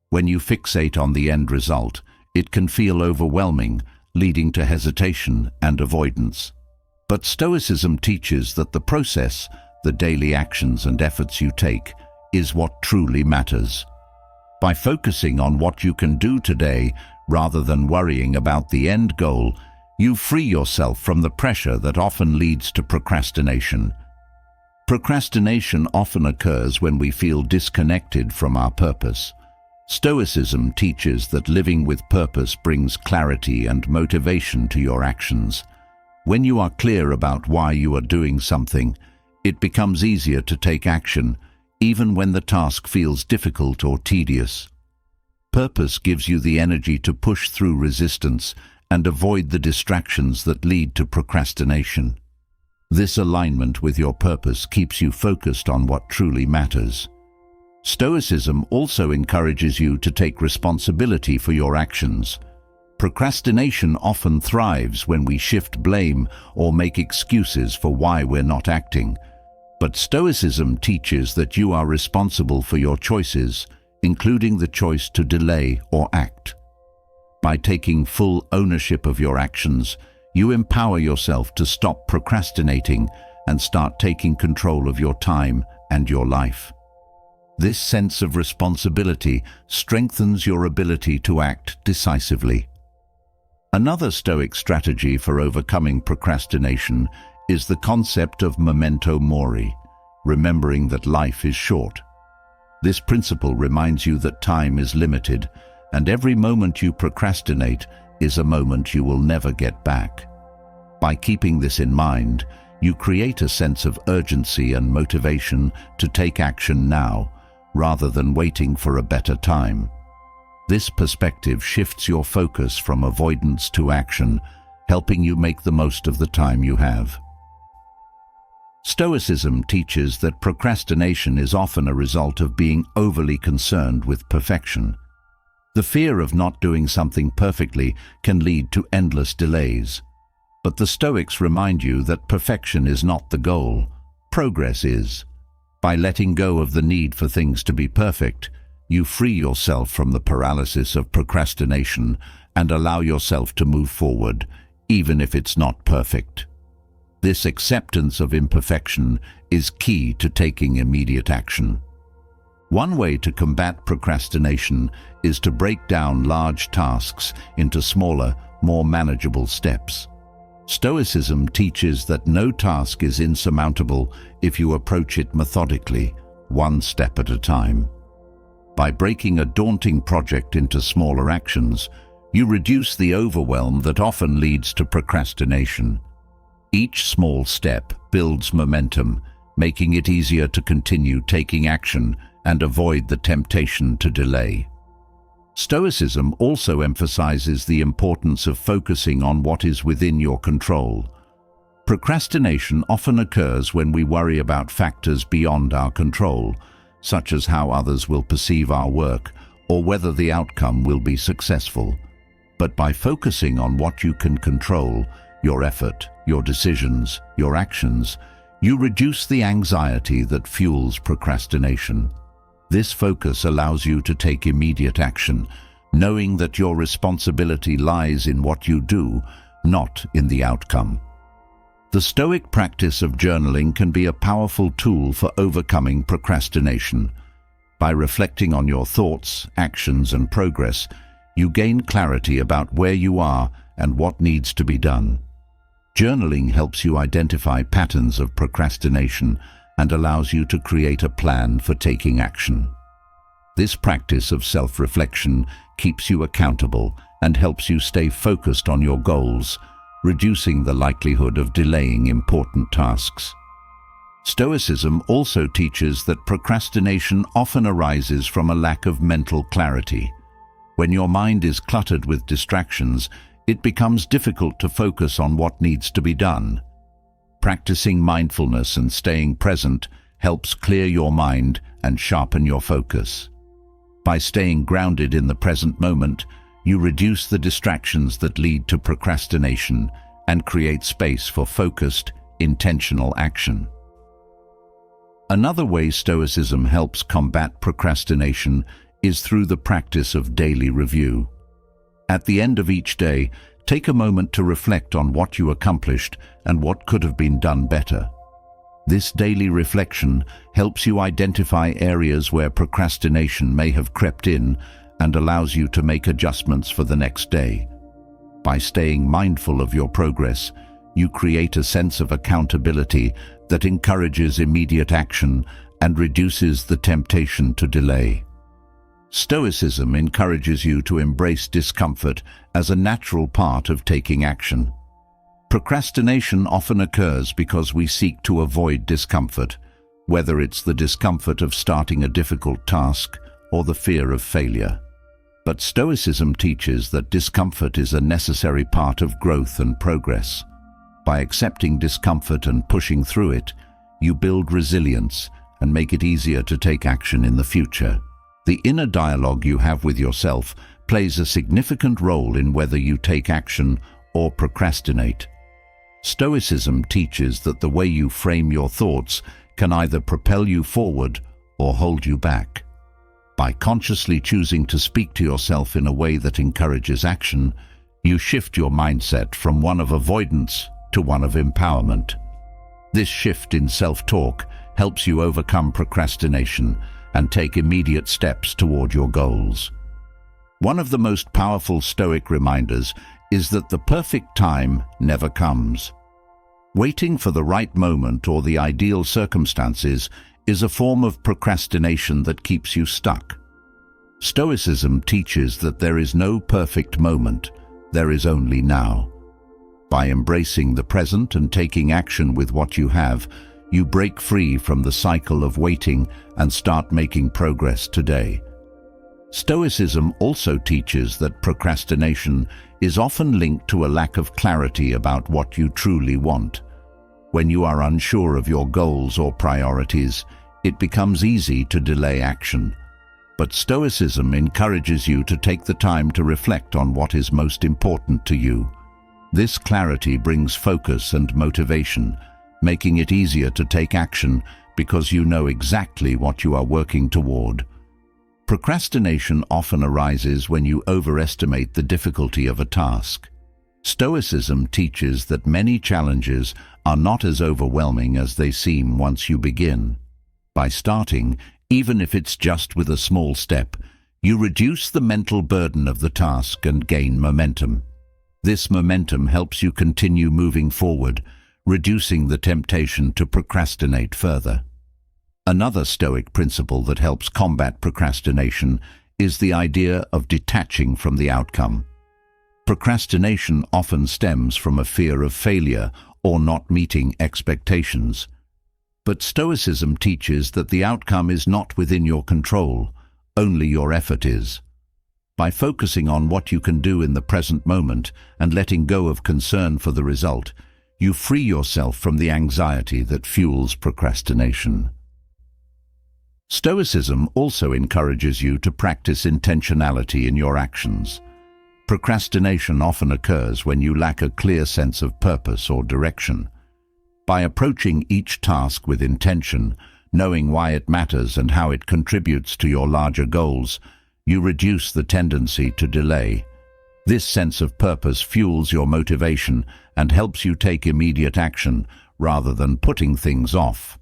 When you fixate on the end result, it can feel overwhelming, leading to hesitation and avoidance. But Stoicism teaches that the process, the daily actions and efforts you take, is what truly matters. By focusing on what you can do today rather than worrying about the end goal, you free yourself from the pressure that often leads to procrastination. Procrastination often occurs when we feel disconnected from our purpose. Stoicism teaches that living with purpose brings clarity and motivation to your actions. When you are clear about why you are doing something, it becomes easier to take action, even when the task feels difficult or tedious. Purpose gives you the energy to push through resistance and avoid the distractions that lead to procrastination. This alignment with your purpose keeps you focused on what truly matters. Stoicism also encourages you to take responsibility for your actions. Procrastination often thrives when we shift blame or make excuses for why we're not acting. But Stoicism teaches that you are responsible for your choices, including the choice to delay or act. By taking full ownership of your actions, you empower yourself to stop procrastinating and start taking control of your time and your life. This sense of responsibility strengthens your ability to act decisively. Another Stoic strategy for overcoming procrastination is the concept of memento mori, remembering that life is short. This principle reminds you that time is limited, and every moment you procrastinate is a moment you will never get back. By keeping this in mind, you create a sense of urgency and motivation to take action now, rather than waiting for a better time. This perspective shifts your focus from avoidance to action, helping you make the most of the time you have. Stoicism teaches that procrastination is often a result of being overly concerned with perfection. The fear of not doing something perfectly can lead to endless delays. But the Stoics remind you that perfection is not the goal, progress is. By letting go of the need for things to be perfect, you free yourself from the paralysis of procrastination and allow yourself to move forward, even if it's not perfect. This acceptance of imperfection is key to taking immediate action. One way to combat procrastination is to break down large tasks into smaller, more manageable steps. Stoicism teaches that no task is insurmountable if you approach it methodically, one step at a time. By breaking a daunting project into smaller actions, you reduce the overwhelm that often leads to procrastination. Each small step builds momentum, making it easier to continue taking action and avoid the temptation to delay. Stoicism also emphasizes the importance of focusing on what is within your control. Procrastination often occurs when we worry about factors beyond our control, such as how others will perceive our work or whether the outcome will be successful. But by focusing on what you can control, your effort, your decisions, your actions, you reduce the anxiety that fuels procrastination. This focus allows you to take immediate action, knowing that your responsibility lies in what you do, not in the outcome. The Stoic practice of journaling can be a powerful tool for overcoming procrastination. By reflecting on your thoughts, actions, and progress, you gain clarity about where you are and what needs to be done. Journaling helps you identify patterns of procrastination and allows you to create a plan for taking action. This practice of self-reflection keeps you accountable and helps you stay focused on your goals, reducing the likelihood of delaying important tasks. Stoicism also teaches that procrastination often arises from a lack of mental clarity. When your mind is cluttered with distractions, it becomes difficult to focus on what needs to be done. Practicing mindfulness and staying present helps clear your mind and sharpen your focus. By staying grounded in the present moment, you reduce the distractions that lead to procrastination and create space for focused, intentional action. Another way Stoicism helps combat procrastination is through the practice of daily review. At the end of each day, take a moment to reflect on what you accomplished and what could have been done better. This daily reflection helps you identify areas where procrastination may have crept in and allows you to make adjustments for the next day. By staying mindful of your progress, you create a sense of accountability that encourages immediate action and reduces the temptation to delay. Stoicism encourages you to embrace discomfort as a natural part of taking action. Procrastination often occurs because we seek to avoid discomfort, whether it's the discomfort of starting a difficult task or the fear of failure. But Stoicism teaches that discomfort is a necessary part of growth and progress. By accepting discomfort and pushing through it, you build resilience and make it easier to take action in the future. The inner dialogue you have with yourself plays a significant role in whether you take action or procrastinate. Stoicism teaches that the way you frame your thoughts can either propel you forward or hold you back. By consciously choosing to speak to yourself in a way that encourages action, you shift your mindset from one of avoidance to one of empowerment. This shift in self-talk helps you overcome procrastination and take immediate steps toward your goals. One of the most powerful Stoic reminders is that the perfect time never comes. Waiting for the right moment or the ideal circumstances is a form of procrastination that keeps you stuck. Stoicism teaches that there is no perfect moment, there is only now. By embracing the present and taking action with what you have, you break free from the cycle of waiting and start making progress today. Stoicism also teaches that procrastination is often linked to a lack of clarity about what you truly want. When you are unsure of your goals or priorities, it becomes easy to delay action. But Stoicism encourages you to take the time to reflect on what is most important to you. This clarity brings focus and motivation, making it easier to take action because you know exactly what you are working toward. Procrastination often arises when you overestimate the difficulty of a task. Stoicism teaches that many challenges are not as overwhelming as they seem once you begin. By starting, even if it's just with a small step, you reduce the mental burden of the task and gain momentum. This momentum helps you continue moving forward, reducing the temptation to procrastinate further. Another Stoic principle that helps combat procrastination is the idea of detaching from the outcome. Procrastination often stems from a fear of failure or not meeting expectations. But Stoicism teaches that the outcome is not within your control, only your effort is. By focusing on what you can do in the present moment and letting go of concern for the result, you free yourself from the anxiety that fuels procrastination. Stoicism also encourages you to practice intentionality in your actions. Procrastination often occurs when you lack a clear sense of purpose or direction. By approaching each task with intention, knowing why it matters and how it contributes to your larger goals, you reduce the tendency to delay. This sense of purpose fuels your motivation and helps you take immediate action rather than putting things off.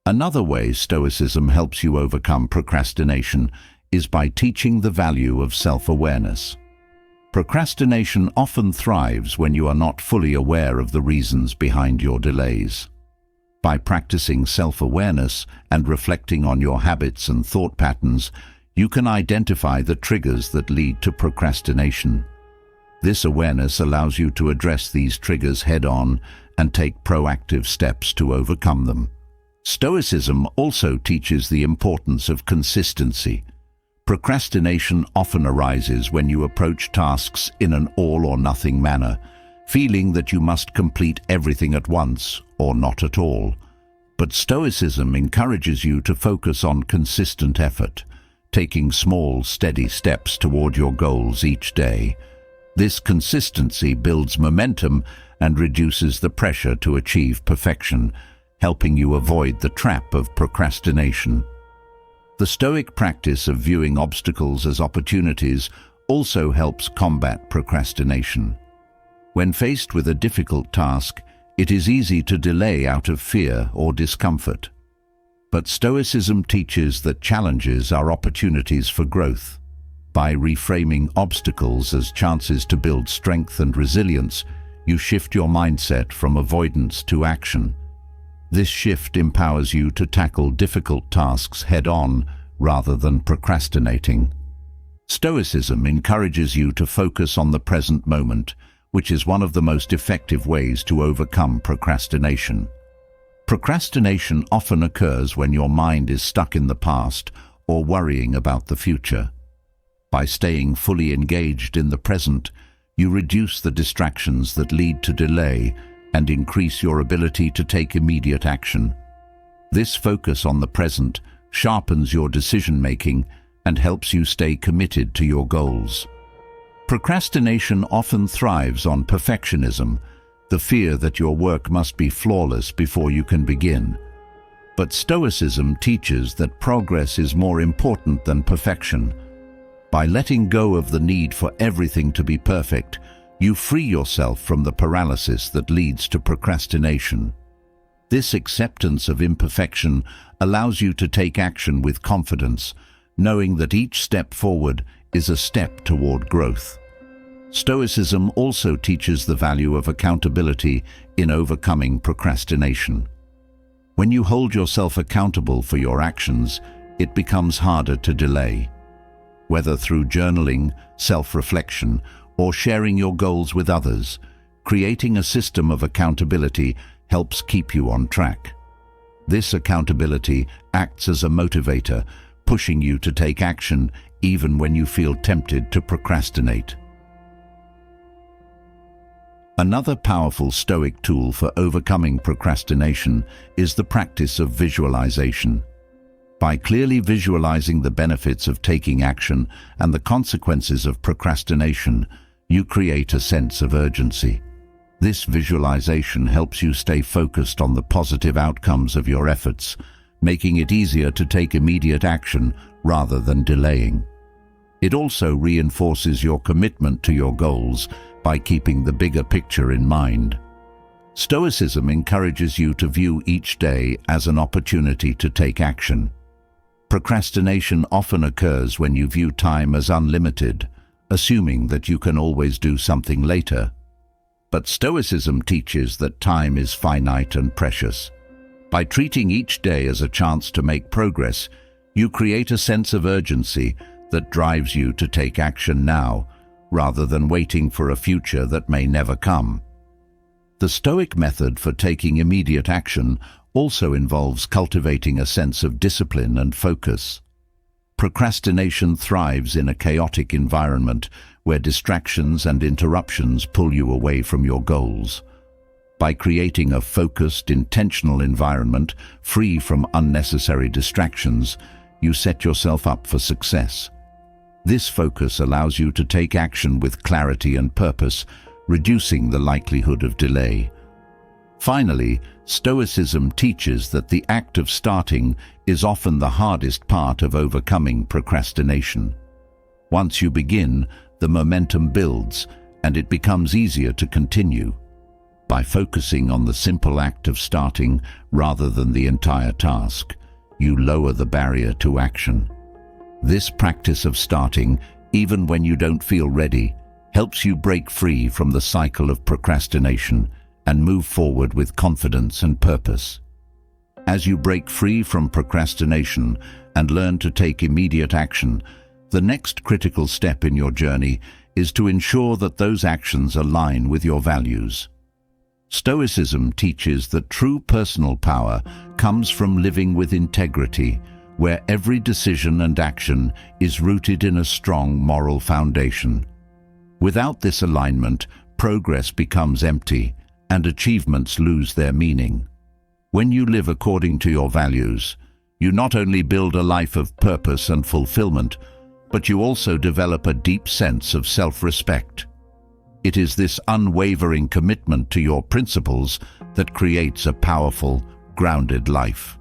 Another way Stoicism helps you overcome procrastination is by teaching the value of self-awareness. Procrastination often thrives when you are not fully aware of the reasons behind your delays. By practicing self-awareness and reflecting on your habits and thought patterns, you can identify the triggers that lead to procrastination. This awareness allows you to address these triggers head-on and take proactive steps to overcome them. Stoicism also teaches the importance of consistency. Procrastination often arises when you approach tasks in an all-or-nothing manner, feeling that you must complete everything at once or not at all. But Stoicism encourages you to focus on consistent effort, taking small, steady steps toward your goals each day. This consistency builds momentum and reduces the pressure to achieve perfection, helping you avoid the trap of procrastination. The Stoic practice of viewing obstacles as opportunities also helps combat procrastination. When faced with a difficult task, it is easy to delay out of fear or discomfort. But Stoicism teaches that challenges are opportunities for growth. By reframing obstacles as chances to build strength and resilience, you shift your mindset from avoidance to action. This shift empowers you to tackle difficult tasks head-on rather than procrastinating. Stoicism encourages you to focus on the present moment, which is one of the most effective ways to overcome procrastination. Procrastination often occurs when your mind is stuck in the past or worrying about the future. By staying fully engaged in the present, you reduce the distractions that lead to delay and increase your ability to take immediate action. This focus on the present sharpens your decision-making and helps you stay committed to your goals. Procrastination often thrives on perfectionism, the fear that your work must be flawless before you can begin. But Stoicism teaches that progress is more important than perfection. By letting go of the need for everything to be perfect, you free yourself from the paralysis that leads to procrastination. This acceptance of imperfection allows you to take action with confidence, knowing that each step forward is a step toward growth. Stoicism also teaches the value of accountability in overcoming procrastination. When you hold yourself accountable for your actions, it becomes harder to delay. Whether through journaling, self-reflection, or sharing your goals with others, creating a system of accountability helps keep you on track. This accountability acts as a motivator, pushing you to take action even when you feel tempted to procrastinate. Another powerful Stoic tool for overcoming procrastination is the practice of visualization. By clearly visualizing the benefits of taking action and the consequences of procrastination, you create a sense of urgency. This visualization helps you stay focused on the positive outcomes of your efforts, making it easier to take immediate action rather than delaying. It also reinforces your commitment to your goals by keeping the bigger picture in mind. Stoicism encourages you to view each day as an opportunity to take action. Procrastination often occurs when you view time as unlimited, assuming that you can always do something later. But Stoicism teaches that time is finite and precious. By treating each day as a chance to make progress, you create a sense of urgency that drives you to take action now, rather than waiting for a future that may never come. The Stoic method for taking immediate action also involves cultivating a sense of discipline and focus. Procrastination thrives in a chaotic environment where distractions and interruptions pull you away from your goals. By creating a focused, intentional environment free from unnecessary distractions, you set yourself up for success. This focus allows you to take action with clarity and purpose, reducing the likelihood of delay. Finally, Stoicism teaches that the act of starting is often the hardest part of overcoming procrastination. Once you begin, the momentum builds, and it becomes easier to continue. By focusing on the simple act of starting rather than the entire task, you lower the barrier to action. This practice of starting, even when you don't feel ready, helps you break free from the cycle of procrastination and move forward with confidence and purpose. As you break free from procrastination and learn to take immediate action, the next critical step in your journey is to ensure that those actions align with your values. Stoicism teaches that true personal power comes from living with integrity, where every decision and action is rooted in a strong moral foundation. Without this alignment, progress becomes empty and achievements lose their meaning. When you live according to your values, you not only build a life of purpose and fulfillment, but you also develop a deep sense of self-respect. It is this unwavering commitment to your principles that creates a powerful, grounded life.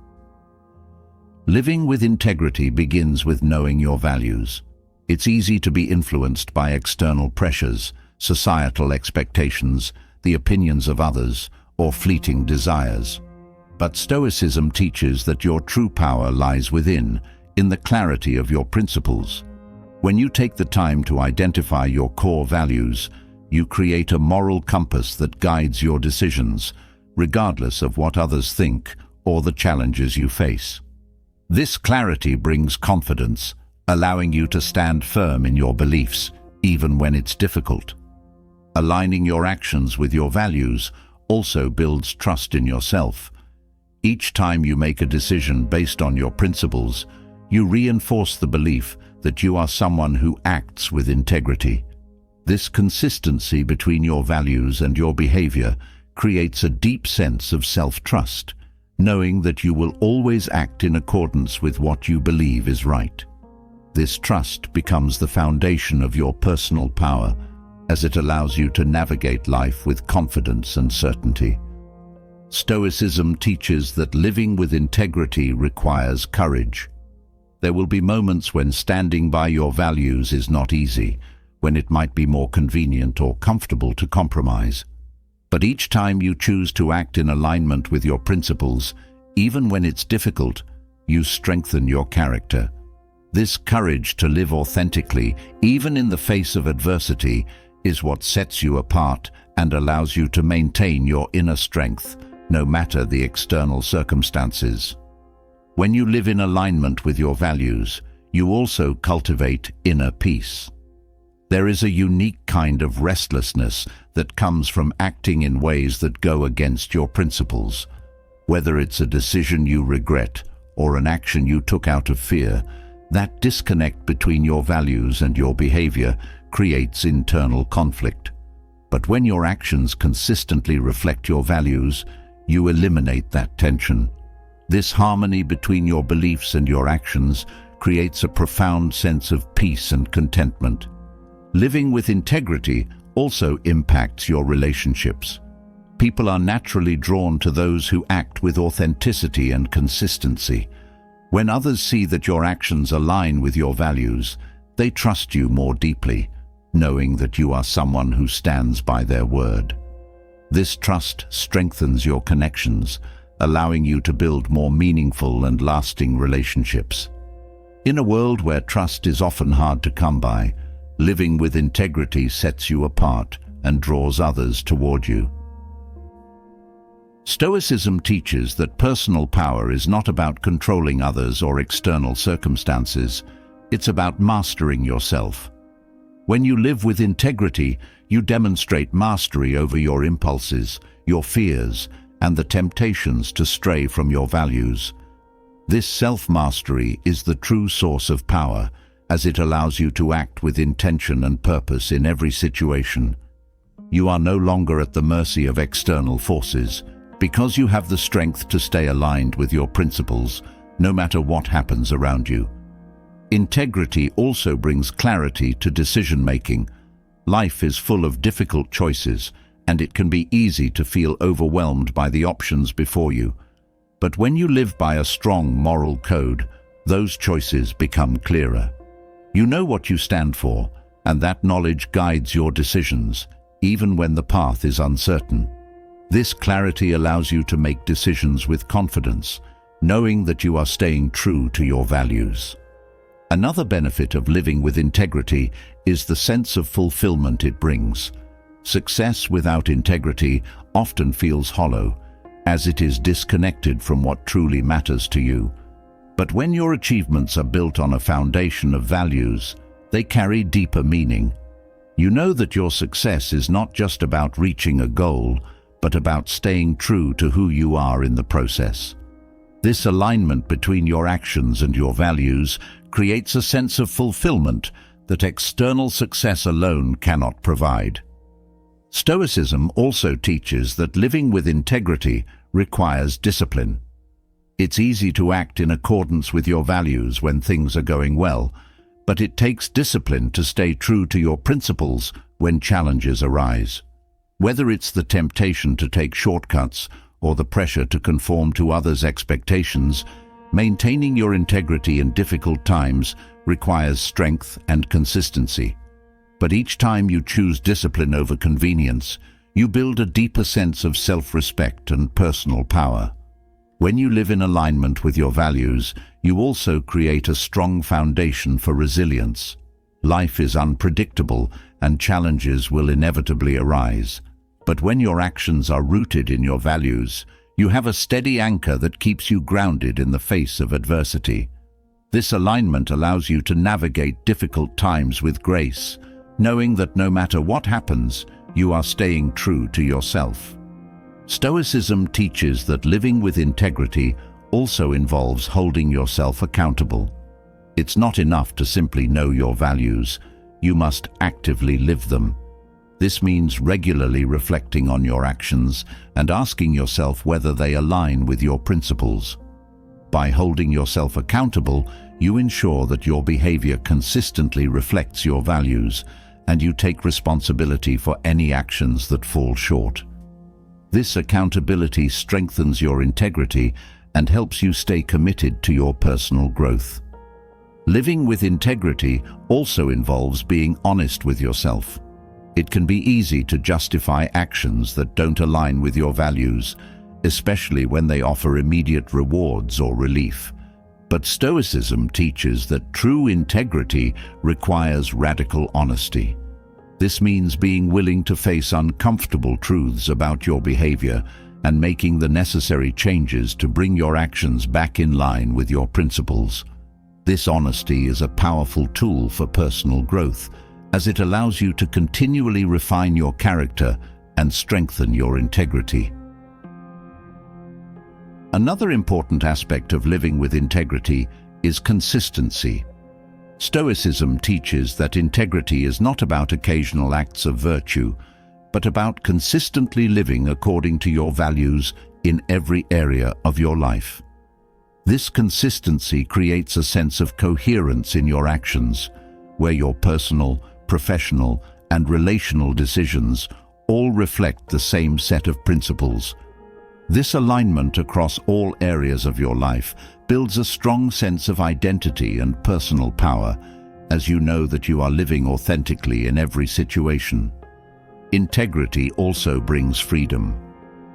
Living with integrity begins with knowing your values. It's easy to be influenced by external pressures, societal expectations, the opinions of others, or fleeting desires. But Stoicism teaches that your true power lies within, in the clarity of your principles. When you take the time to identify your core values, you create a moral compass that guides your decisions, regardless of what others think or the challenges you face. This clarity brings confidence, allowing you to stand firm in your beliefs, even when it's difficult. Aligning your actions with your values also builds trust in yourself. Each time you make a decision based on your principles, you reinforce the belief that you are someone who acts with integrity. This consistency between your values and your behavior creates a deep sense of self-trust, knowing that you will always act in accordance with what you believe is right. This trust becomes the foundation of your personal power, as it allows you to navigate life with confidence and certainty. Stoicism teaches that living with integrity requires courage. There will be moments when standing by your values is not easy, when it might be more convenient or comfortable to compromise. But each time you choose to act in alignment with your principles, even when it's difficult, you strengthen your character. This courage to live authentically, even in the face of adversity, is what sets you apart and allows you to maintain your inner strength, no matter the external circumstances. When you live in alignment with your values, you also cultivate inner peace. There is a unique kind of restlessness that comes from acting in ways that go against your principles. Whether it's a decision you regret or an action you took out of fear, that disconnect between your values and your behavior creates internal conflict. But when your actions consistently reflect your values, you eliminate that tension. This harmony between your beliefs and your actions creates a profound sense of peace and contentment. Living with integrity also impacts your relationships. People are naturally drawn to those who act with authenticity and consistency. When others see that your actions align with your values, they trust you more deeply, knowing that you are someone who stands by their word. This trust strengthens your connections, allowing you to build more meaningful and lasting relationships. In a world where trust is often hard to come by, living with integrity sets you apart and draws others toward you. Stoicism teaches that personal power is not about controlling others or external circumstances. It's about mastering yourself. When you live with integrity, you demonstrate mastery over your impulses, your fears, and the temptations to stray from your values. This self-mastery is the true source of power, as it allows you to act with intention and purpose in every situation. You are no longer at the mercy of external forces, because you have the strength to stay aligned with your principles, no matter what happens around you. Integrity also brings clarity to decision-making. Life is full of difficult choices, and it can be easy to feel overwhelmed by the options before you. But when you live by a strong moral code, those choices become clearer. You know what you stand for, and that knowledge guides your decisions, even when the path is uncertain. This clarity allows you to make decisions with confidence, knowing that you are staying true to your values. Another benefit of living with integrity is the sense of fulfillment it brings. Success without integrity often feels hollow, as it is disconnected from what truly matters to you. But when your achievements are built on a foundation of values, they carry deeper meaning. You know that your success is not just about reaching a goal, but about staying true to who you are in the process. This alignment between your actions and your values creates a sense of fulfillment that external success alone cannot provide. Stoicism also teaches that living with integrity requires discipline. It's easy to act in accordance with your values when things are going well, but it takes discipline to stay true to your principles when challenges arise. Whether it's the temptation to take shortcuts or the pressure to conform to others' expectations, maintaining your integrity in difficult times requires strength and consistency. But each time you choose discipline over convenience, you build a deeper sense of self-respect and personal power. When you live in alignment with your values, you also create a strong foundation for resilience. Life is unpredictable and challenges will inevitably arise. But when your actions are rooted in your values, You have a steady anchor that keeps you grounded in the face of adversity. This alignment allows you to navigate difficult times with grace, knowing that no matter what happens, you are staying true to yourself. Stoicism teaches that living with integrity also involves holding yourself accountable. It's not enough to simply know your values, you must actively live them. This means regularly reflecting on your actions and asking yourself whether they align with your principles. By holding yourself accountable, you ensure that your behavior consistently reflects your values, and you take responsibility for any actions that fall short. This accountability strengthens your integrity and helps you stay committed to your personal growth. Living with integrity also involves being honest with yourself. It can be easy to justify actions that don't align with your values, especially when they offer immediate rewards or relief. But Stoicism teaches that true integrity requires radical honesty. This means being willing to face uncomfortable truths about your behavior and making the necessary changes to bring your actions back in line with your principles. This honesty is a powerful tool for personal growth, as it allows you to continually refine your character and strengthen your integrity. Another important aspect of living with integrity is consistency. Stoicism teaches that integrity is not about occasional acts of virtue, but about consistently living according to your values in every area of your life. This consistency creates a sense of coherence in your actions, where your personal, professional, and relational decisions all reflect the same set of principles. This alignment across all areas of your life builds a strong sense of identity and personal power, as you know that you are living authentically in every situation. Integrity also brings freedom.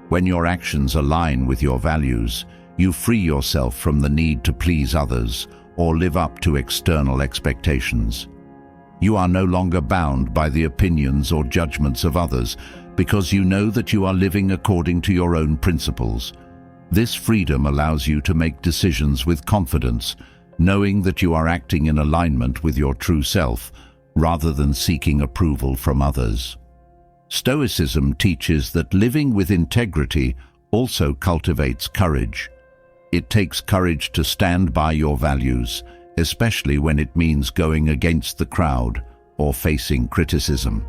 When your actions align with your values, you free yourself from the need to please others or live up to external expectations. You are no longer bound by the opinions or judgments of others because you know that you are living according to your own principles. This freedom allows you to make decisions with confidence, knowing that you are acting in alignment with your true self, rather than seeking approval from others. Stoicism teaches that living with integrity also cultivates courage. It takes courage to stand by your values, especially when it means going against the crowd or facing criticism.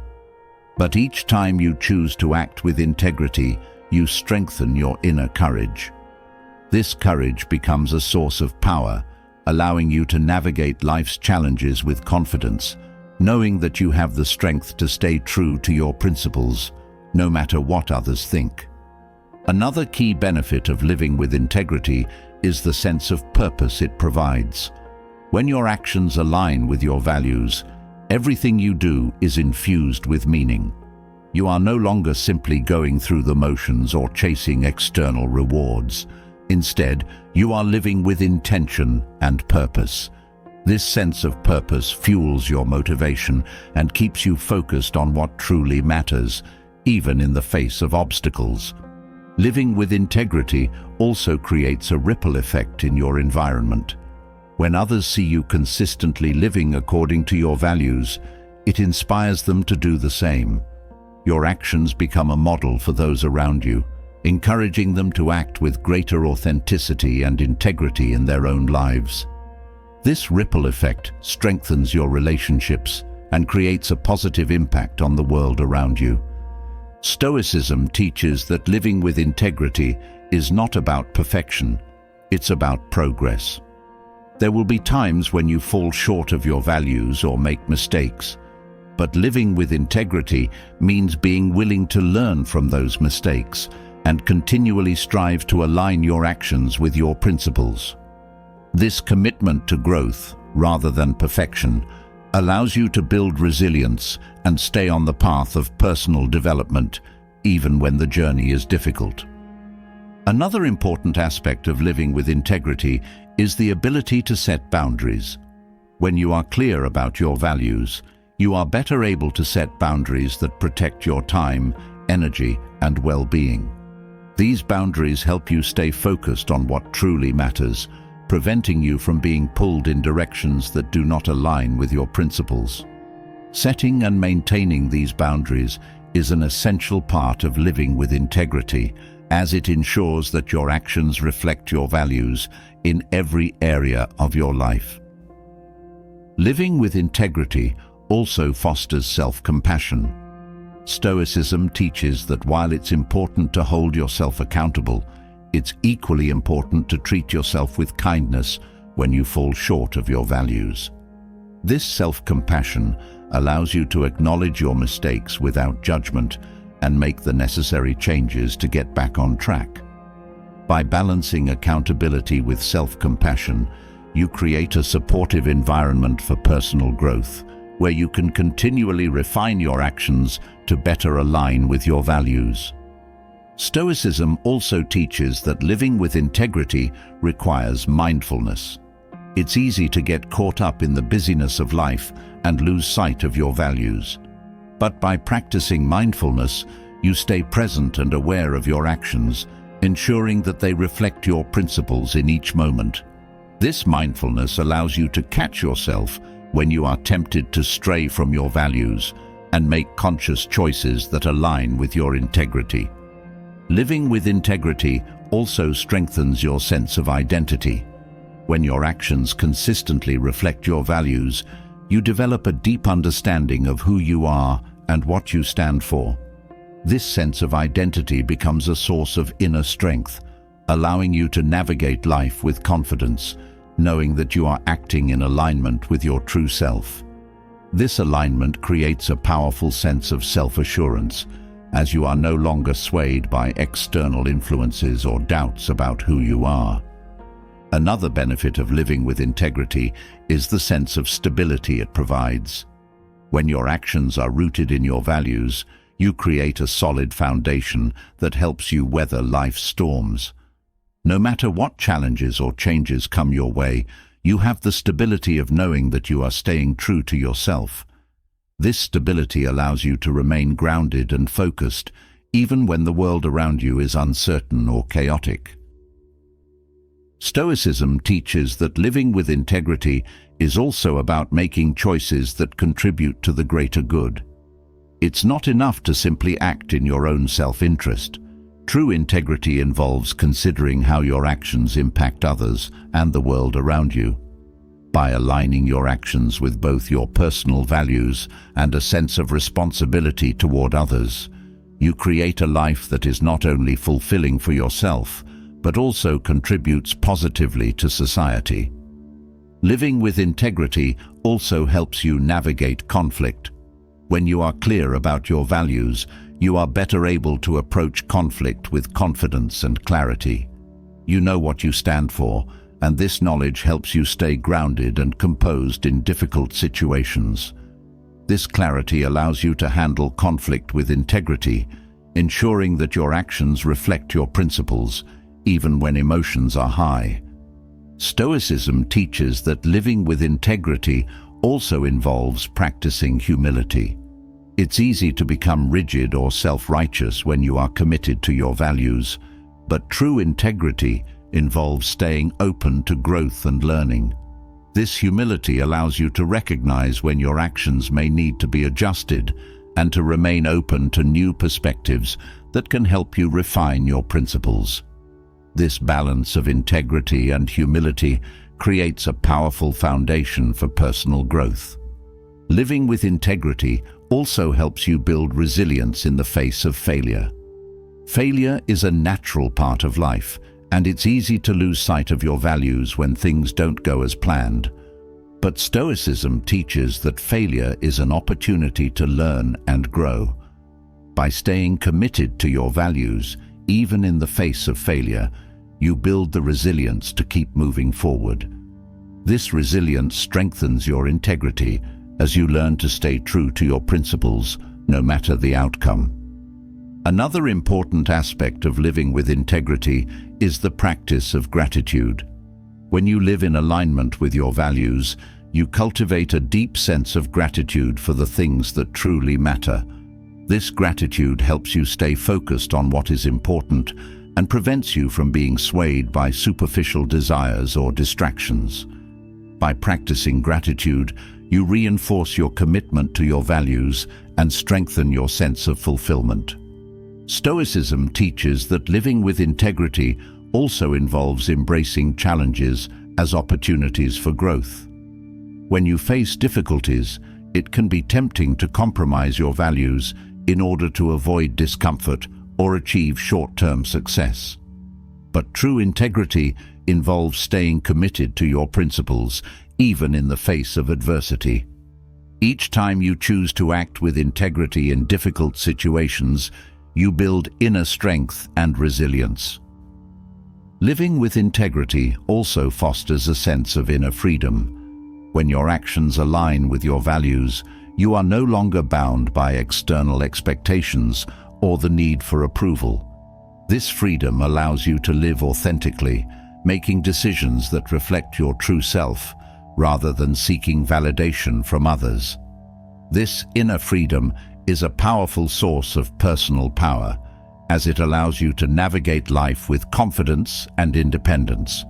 But each time you choose to act with integrity, you strengthen your inner courage. This courage becomes a source of power, allowing you to navigate life's challenges with confidence, knowing that you have the strength to stay true to your principles, no matter what others think. Another key benefit of living with integrity is the sense of purpose it provides. When your actions align with your values, everything you do is infused with meaning. You are no longer simply going through the motions or chasing external rewards. Instead, you are living with intention and purpose. This sense of purpose fuels your motivation and keeps you focused on what truly matters, even in the face of obstacles. Living with integrity also creates a ripple effect in your environment. When others see you consistently living according to your values, it inspires them to do the same. Your actions become a model for those around you, encouraging them to act with greater authenticity and integrity in their own lives. This ripple effect strengthens your relationships and creates a positive impact on the world around you. Stoicism teaches that living with integrity is not about perfection, it's about progress. There will be times when you fall short of your values or make mistakes, but living with integrity means being willing to learn from those mistakes and continually strive to align your actions with your principles. This commitment to growth, rather than perfection, allows you to build resilience and stay on the path of personal development, even when the journey is difficult. Another important aspect of living with integrity is the ability to set boundaries. When you are clear about your values, you are better able to set boundaries that protect your time, energy, and well-being. These boundaries help you stay focused on what truly matters, preventing you from being pulled in directions that do not align with your principles. Setting and maintaining these boundaries is an essential part of living with integrity, as it ensures that your actions reflect your values in every area of your life. Living with integrity also fosters self-compassion. Stoicism teaches that while it's important to hold yourself accountable, it's equally important to treat yourself with kindness when you fall short of your values. This self-compassion allows you to acknowledge your mistakes without judgment and make the necessary changes to get back on track. By balancing accountability with self-compassion, you create a supportive environment for personal growth, where you can continually refine your actions to better align with your values. Stoicism also teaches that living with integrity requires mindfulness. It's easy to get caught up in the busyness of life and lose sight of your values. But by practicing mindfulness, you stay present and aware of your actions, ensuring that they reflect your principles in each moment. This mindfulness allows you to catch yourself when you are tempted to stray from your values and make conscious choices that align with your integrity. Living with integrity also strengthens your sense of identity. When your actions consistently reflect your values, you develop a deep understanding of who you are and what you stand for. This sense of identity becomes a source of inner strength, allowing you to navigate life with confidence, knowing that you are acting in alignment with your true self. This alignment creates a powerful sense of self-assurance, as you are no longer swayed by external influences or doubts about who you are. Another benefit of living with integrity is the sense of stability it provides. When your actions are rooted in your values, you create a solid foundation that helps you weather life's storms. No matter what challenges or changes come your way, you have the stability of knowing that you are staying true to yourself. This stability allows you to remain grounded and focused, even when the world around you is uncertain or chaotic. Stoicism teaches that living with integrity is also about making choices that contribute to the greater good. It's not enough to simply act in your own self-interest. True integrity involves considering how your actions impact others and the world around you. By aligning your actions with both your personal values and a sense of responsibility toward others, you create a life that is not only fulfilling for yourself, but also contributes positively to society. Living with integrity also helps you navigate conflict. When you are clear about your values, you are better able to approach conflict with confidence and clarity. You know what you stand for, and this knowledge helps you stay grounded and composed in difficult situations. This clarity allows you to handle conflict with integrity, ensuring that your actions reflect your principles, even when emotions are high. Stoicism teaches that living with integrity also involves practicing humility. It's easy to become rigid or self-righteous when you are committed to your values, but true integrity involves staying open to growth and learning. This humility allows you to recognize when your actions may need to be adjusted and to remain open to new perspectives that can help you refine your principles. This balance of integrity and humility creates a powerful foundation for personal growth. Living with integrity also helps you build resilience in the face of failure. Failure is a natural part of life, and it's easy to lose sight of your values when things don't go as planned. But Stoicism teaches that failure is an opportunity to learn and grow. By staying committed to your values, even in the face of failure, you build the resilience to keep moving forward. This resilience strengthens your integrity as you learn to stay true to your principles, no matter the outcome. Another important aspect of living with integrity is the practice of gratitude. When you live in alignment with your values, you cultivate a deep sense of gratitude for the things that truly matter. This gratitude helps you stay focused on what is important and prevents you from being swayed by superficial desires or distractions. By practicing gratitude, you reinforce your commitment to your values and strengthen your sense of fulfillment. Stoicism teaches that living with integrity also involves embracing challenges as opportunities for growth. When you face difficulties, it can be tempting to compromise your values in order to avoid discomfort or achieve short-term success. But true integrity involves staying committed to your principles, even in the face of adversity. Each time you choose to act with integrity in difficult situations, you build inner strength and resilience. Living with integrity also fosters a sense of inner freedom. When your actions align with your values, you are no longer bound by external expectations or the need for approval. This freedom allows you to live authentically, making decisions that reflect your true self, rather than seeking validation from others. This inner freedom is a powerful source of personal power, as it allows you to navigate life with confidence and independence.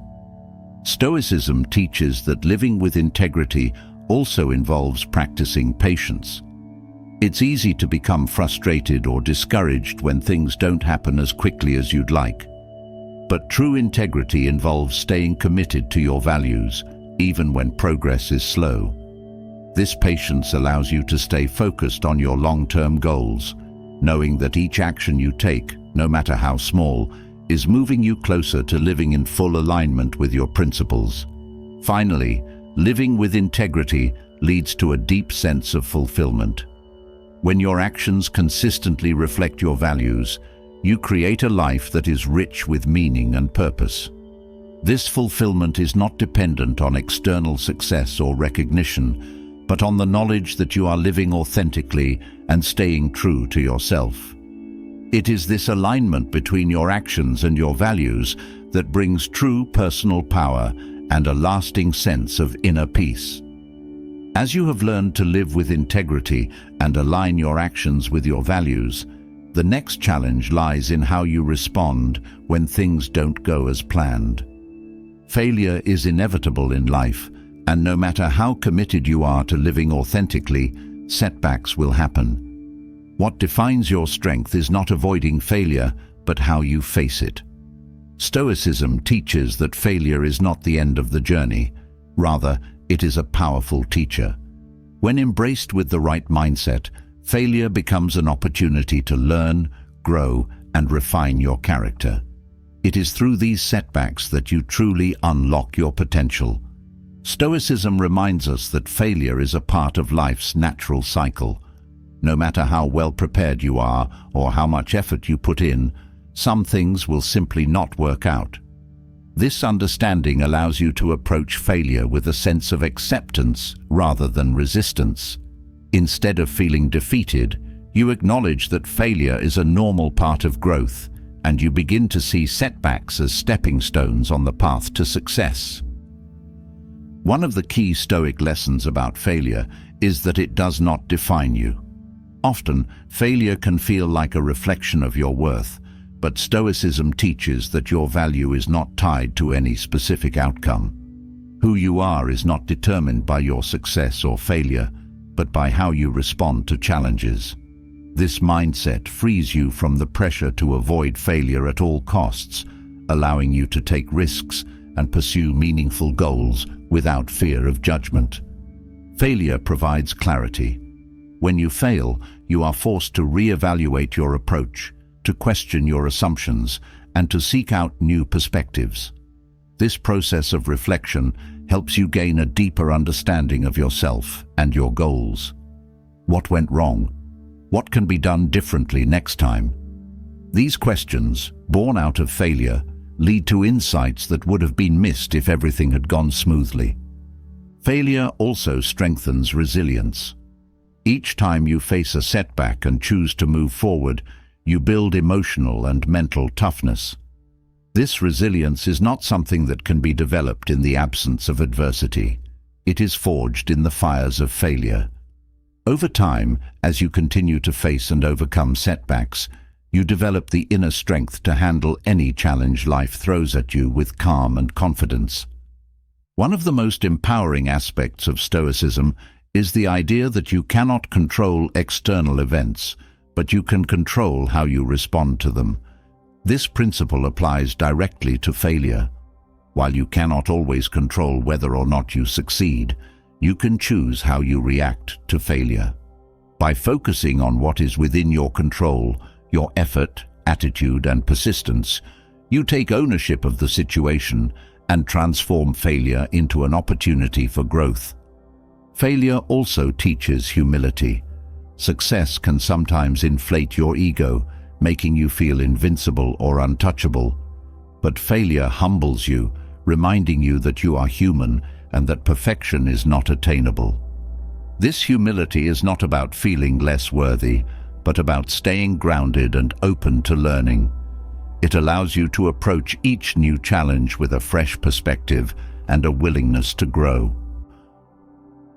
Stoicism teaches that living with integrity also involves practicing patience. It's easy to become frustrated or discouraged when things don't happen as quickly as you'd like. But true integrity involves staying committed to your values, even when progress is slow. This patience allows you to stay focused on your long-term goals, knowing that each action you take, no matter how small, is moving you closer to living in full alignment with your principles. Finally, living with integrity leads to a deep sense of fulfillment. When your actions consistently reflect your values, you create a life that is rich with meaning and purpose. This fulfillment is not dependent on external success or recognition, but on the knowledge that you are living authentically and staying true to yourself. It is this alignment between your actions and your values that brings true personal power and a lasting sense of inner peace. As you have learned to live with integrity and align your actions with your values, the next challenge lies in how you respond when things don't go as planned. Failure is inevitable in life, and no matter how committed you are to living authentically, setbacks will happen. What defines your strength is not avoiding failure, but how you face it. Stoicism teaches that failure is not the end of the journey. Rather, it is a powerful teacher. When embraced with the right mindset, failure becomes an opportunity to learn, grow, and refine your character. It is through these setbacks that you truly unlock your potential. Stoicism reminds us that failure is a part of life's natural cycle. No matter how well prepared you are or how much effort you put in, some things will simply not work out. This understanding allows you to approach failure with a sense of acceptance rather than resistance. Instead of feeling defeated, you acknowledge that failure is a normal part of growth, and you begin to see setbacks as stepping stones on the path to success. One of the key Stoic lessons about failure is that it does not define you. Often, failure can feel like a reflection of your worth, but Stoicism teaches that your value is not tied to any specific outcome. Who you are is not determined by your success or failure, but by how you respond to challenges. This mindset frees you from the pressure to avoid failure at all costs, allowing you to take risks and pursue meaningful goals without fear of judgment. Failure provides clarity. When you fail, you are forced to reevaluate your approach, to question your assumptions, and to seek out new perspectives. This process of reflection helps you gain a deeper understanding of yourself and your goals. What went wrong? What can be done differently next time? These questions, born out of failure, lead to insights that would have been missed if everything had gone smoothly. Failure also strengthens resilience. Each time you face a setback and choose to move forward, you build emotional and mental toughness. This resilience is not something that can be developed in the absence of adversity. It is forged in the fires of failure. Over time, as you continue to face and overcome setbacks, you develop the inner strength to handle any challenge life throws at you with calm and confidence. One of the most empowering aspects of Stoicism is the idea that you cannot control external events, but you can control how you respond to them. This principle applies directly to failure. While you cannot always control whether or not you succeed, you can choose how you react to failure. By focusing on what is within your control, your effort, attitude, and persistence, you take ownership of the situation and transform failure into an opportunity for growth. Failure also teaches humility. Success can sometimes inflate your ego, making you feel invincible or untouchable. But failure humbles you, reminding you that you are human and that perfection is not attainable. This humility is not about feeling less worthy, but about staying grounded and open to learning. It allows you to approach each new challenge with a fresh perspective and a willingness to grow.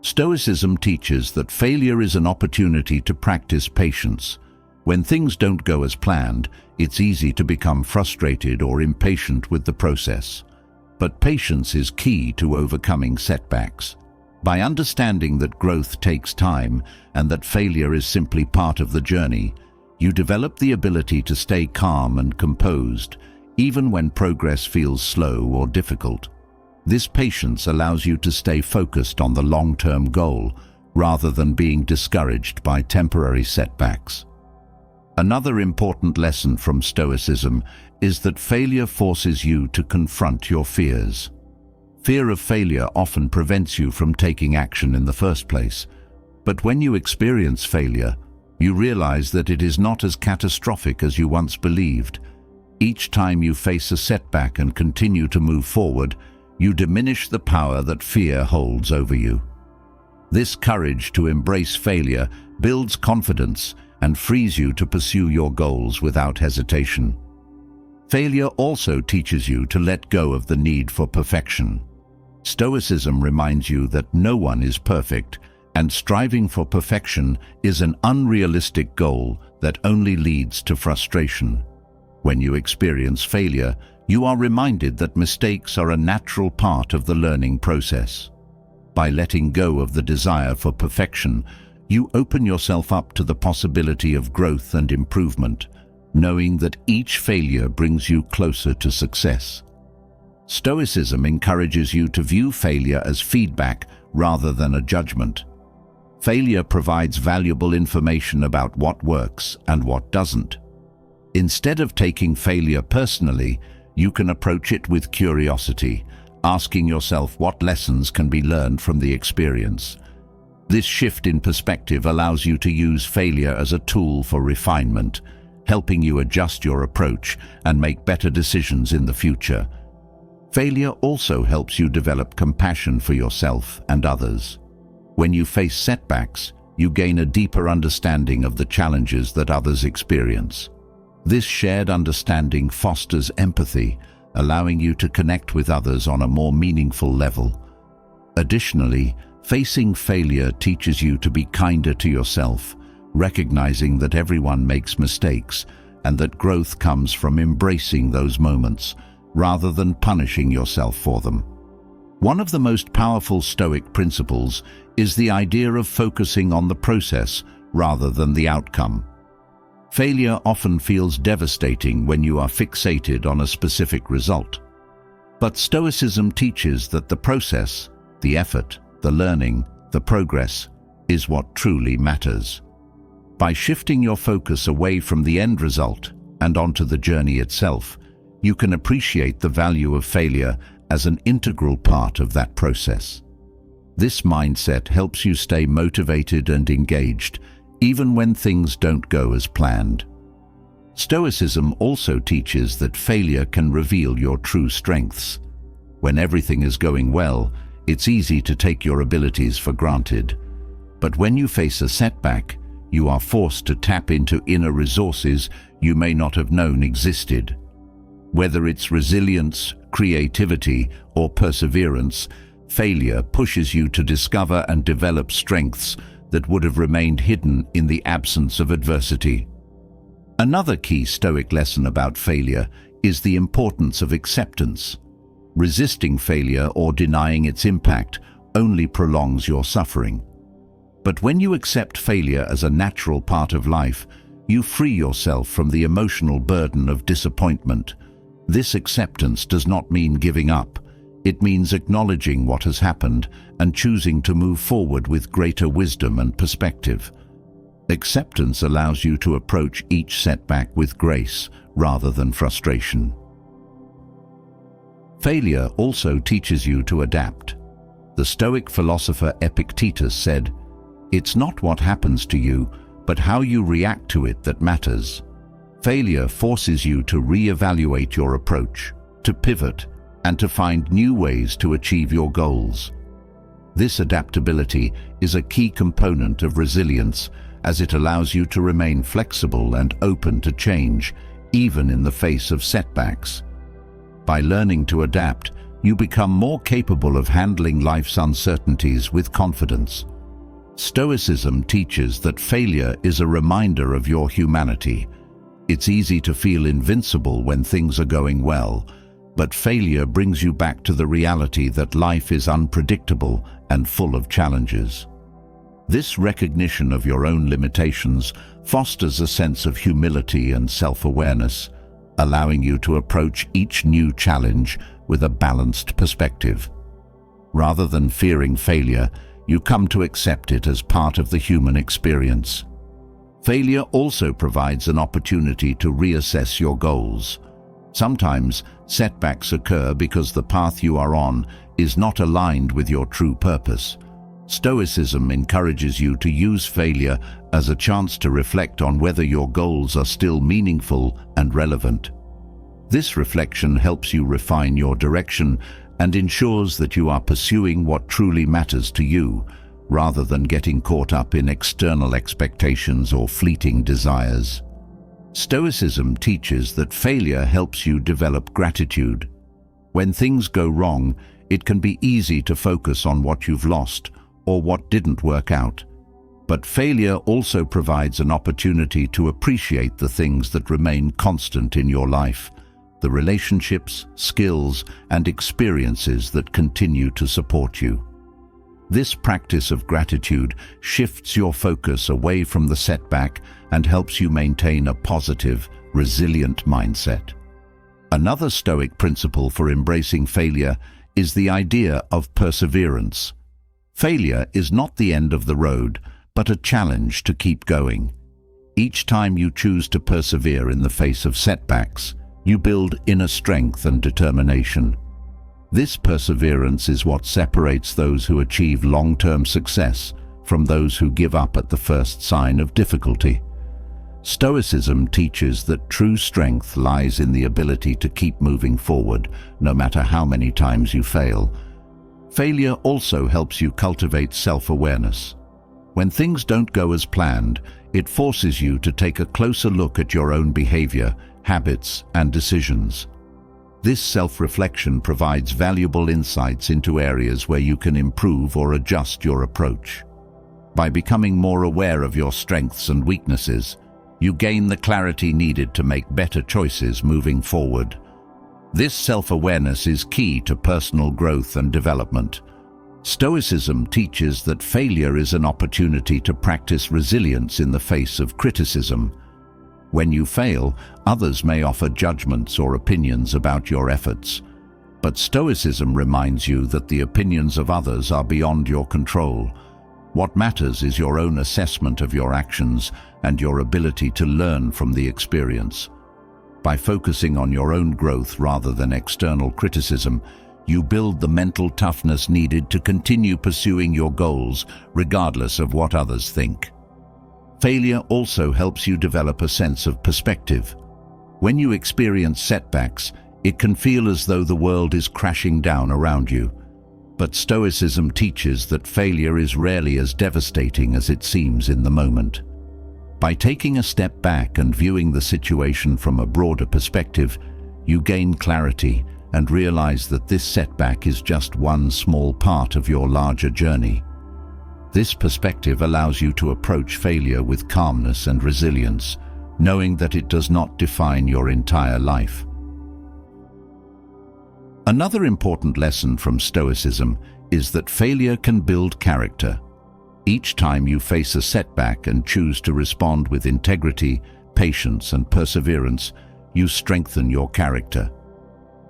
Stoicism teaches that failure is an opportunity to practice patience. When things don't go as planned, it's easy to become frustrated or impatient with the process. But patience is key to overcoming setbacks. By understanding that growth takes time and that failure is simply part of the journey, you develop the ability to stay calm and composed, even when progress feels slow or difficult. This patience allows you to stay focused on the long-term goal, rather than being discouraged by temporary setbacks. Another important lesson from Stoicism is that failure forces you to confront your fears. Fear of failure often prevents you from taking action in the first place. But when you experience failure, you realize that it is not as catastrophic as you once believed. Each time you face a setback and continue to move forward, you diminish the power that fear holds over you. This courage to embrace failure builds confidence and frees you to pursue your goals without hesitation. Failure also teaches you to let go of the need for perfection. Stoicism reminds you that no one is perfect, and striving for perfection is an unrealistic goal that only leads to frustration. When you experience failure, you are reminded that mistakes are a natural part of the learning process. By letting go of the desire for perfection, you open yourself up to the possibility of growth and improvement, knowing that each failure brings you closer to success. Stoicism encourages you to view failure as feedback rather than a judgment. Failure provides valuable information about what works and what doesn't. Instead of taking failure personally, you can approach it with curiosity, asking yourself what lessons can be learned from the experience. This shift in perspective allows you to use failure as a tool for refinement, helping you adjust your approach and make better decisions in the future. Failure also helps you develop compassion for yourself and others. When you face setbacks, you gain a deeper understanding of the challenges that others experience. This shared understanding fosters empathy, allowing you to connect with others on a more meaningful level. Additionally, facing failure teaches you to be kinder to yourself, recognizing that everyone makes mistakes and that growth comes from embracing those moments rather than punishing yourself for them. One of the most powerful Stoic principles is the idea of focusing on the process rather than the outcome. Failure often feels devastating when you are fixated on a specific result. But Stoicism teaches that the process, the effort, the learning, the progress, is what truly matters. By shifting your focus away from the end result and onto the journey itself, you can appreciate the value of failure as an integral part of that process. This mindset helps you stay motivated and engaged, even when things don't go as planned. Stoicism also teaches that failure can reveal your true strengths. When everything is going well, it's easy to take your abilities for granted. But when you face a setback, you are forced to tap into inner resources you may not have known existed. Whether it's resilience, creativity, or perseverance, failure pushes you to discover and develop strengths that would have remained hidden in the absence of adversity. Another key Stoic lesson about failure is the importance of acceptance. Resisting failure or denying its impact only prolongs your suffering. But when you accept failure as a natural part of life, you free yourself from the emotional burden of disappointment. This acceptance does not mean giving up. It means acknowledging what has happened and choosing to move forward with greater wisdom and perspective. Acceptance allows you to approach each setback with grace rather than frustration. Failure also teaches you to adapt. The Stoic philosopher Epictetus said, "It's not what happens to you, but how you react to it that matters." Failure forces you to re-evaluate your approach, to pivot, and to find new ways to achieve your goals. This adaptability is a key component of resilience, as it allows you to remain flexible and open to change, even in the face of setbacks. By learning to adapt, you become more capable of handling life's uncertainties with confidence. Stoicism teaches that failure is a reminder of your humanity. It's easy to feel invincible when things are going well, but failure brings you back to the reality that life is unpredictable and full of challenges. This recognition of your own limitations fosters a sense of humility and self-awareness, allowing you to approach each new challenge with a balanced perspective. Rather than fearing failure, you come to accept it as part of the human experience. Failure also provides an opportunity to reassess your goals. Sometimes setbacks occur because the path you are on is not aligned with your true purpose. Stoicism encourages you to use failure as a chance to reflect on whether your goals are still meaningful and relevant. This reflection helps you refine your direction and ensures that you are pursuing what truly matters to you, rather than getting caught up in external expectations or fleeting desires. Stoicism teaches that failure helps you develop gratitude. When things go wrong, it can be easy to focus on what you've lost or what didn't work out. But failure also provides an opportunity to appreciate the things that remain constant in your life, the relationships, skills, and experiences that continue to support you. This practice of gratitude shifts your focus away from the setback and helps you maintain a positive, resilient mindset. Another Stoic principle for embracing failure is the idea of perseverance. Failure is not the end of the road, but a challenge to keep going. Each time you choose to persevere in the face of setbacks, you build inner strength and determination. This perseverance is what separates those who achieve long-term success from those who give up at the first sign of difficulty. Stoicism teaches that true strength lies in the ability to keep moving forward, no matter how many times you fail. Failure also helps you cultivate self-awareness. When things don't go as planned, it forces you to take a closer look at your own behavior, habits, and decisions. This self-reflection provides valuable insights into areas where you can improve or adjust your approach. By becoming more aware of your strengths and weaknesses, you gain the clarity needed to make better choices moving forward. This self-awareness is key to personal growth and development. Stoicism teaches that failure is an opportunity to practice resilience in the face of criticism. When you fail, others may offer judgments or opinions about your efforts. But Stoicism reminds you that the opinions of others are beyond your control. What matters is your own assessment of your actions and your ability to learn from the experience. By focusing on your own growth rather than external criticism, you build the mental toughness needed to continue pursuing your goals regardless of what others think. Failure also helps you develop a sense of perspective. When you experience setbacks, it can feel as though the world is crashing down around you. But Stoicism teaches that failure is rarely as devastating as it seems in the moment. By taking a step back and viewing the situation from a broader perspective, you gain clarity and realize that this setback is just one small part of your larger journey. This perspective allows you to approach failure with calmness and resilience, knowing that it does not define your entire life. Another important lesson from Stoicism is that failure can build character. Each time you face a setback and choose to respond with integrity, patience, and perseverance, you strengthen your character.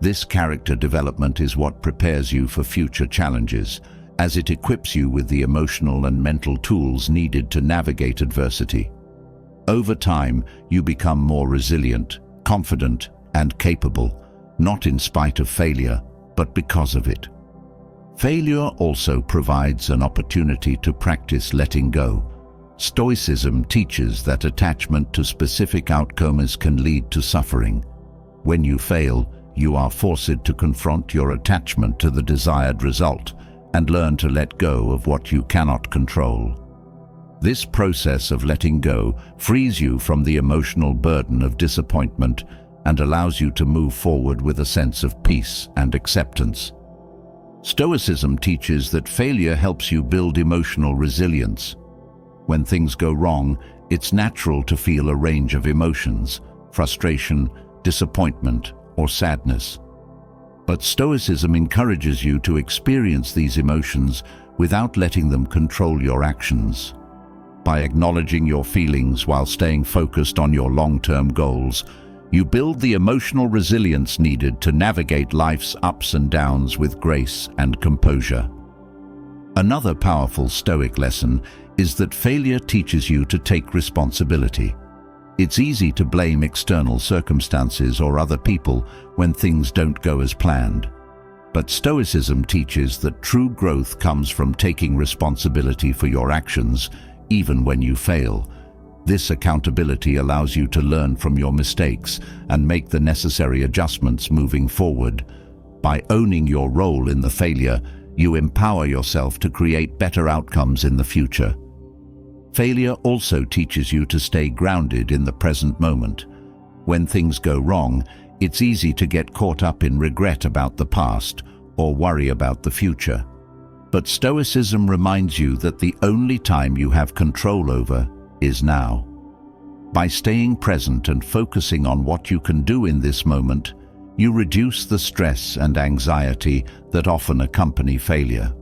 This character development is what prepares you for future challenges, as it equips you with the emotional and mental tools needed to navigate adversity. Over time, you become more resilient, confident, and capable, not in spite of failure, but because of it. Failure also provides an opportunity to practice letting go. Stoicism teaches that attachment to specific outcomes can lead to suffering. When you fail, you are forced to confront your attachment to the desired result and learn to let go of what you cannot control. This process of letting go frees you from the emotional burden of disappointment and allows you to move forward with a sense of peace and acceptance. Stoicism teaches that failure helps you build emotional resilience. When things go wrong, it's natural to feel a range of emotions: frustration, disappointment, or sadness. But Stoicism encourages you to experience these emotions without letting them control your actions. By acknowledging your feelings while staying focused on your long-term goals, you build the emotional resilience needed to navigate life's ups and downs with grace and composure. Another powerful Stoic lesson is that failure teaches you to take responsibility. It's easy to blame external circumstances or other people when things don't go as planned. But Stoicism teaches that true growth comes from taking responsibility for your actions, even when you fail. This accountability allows you to learn from your mistakes and make the necessary adjustments moving forward. By owning your role in the failure, you empower yourself to create better outcomes in the future. Failure also teaches you to stay grounded in the present moment. When things go wrong, it's easy to get caught up in regret about the past or worry about the future. But Stoicism reminds you that the only time you have control over is now. By staying present and focusing on what you can do in this moment, you reduce the stress and anxiety that often accompany failure.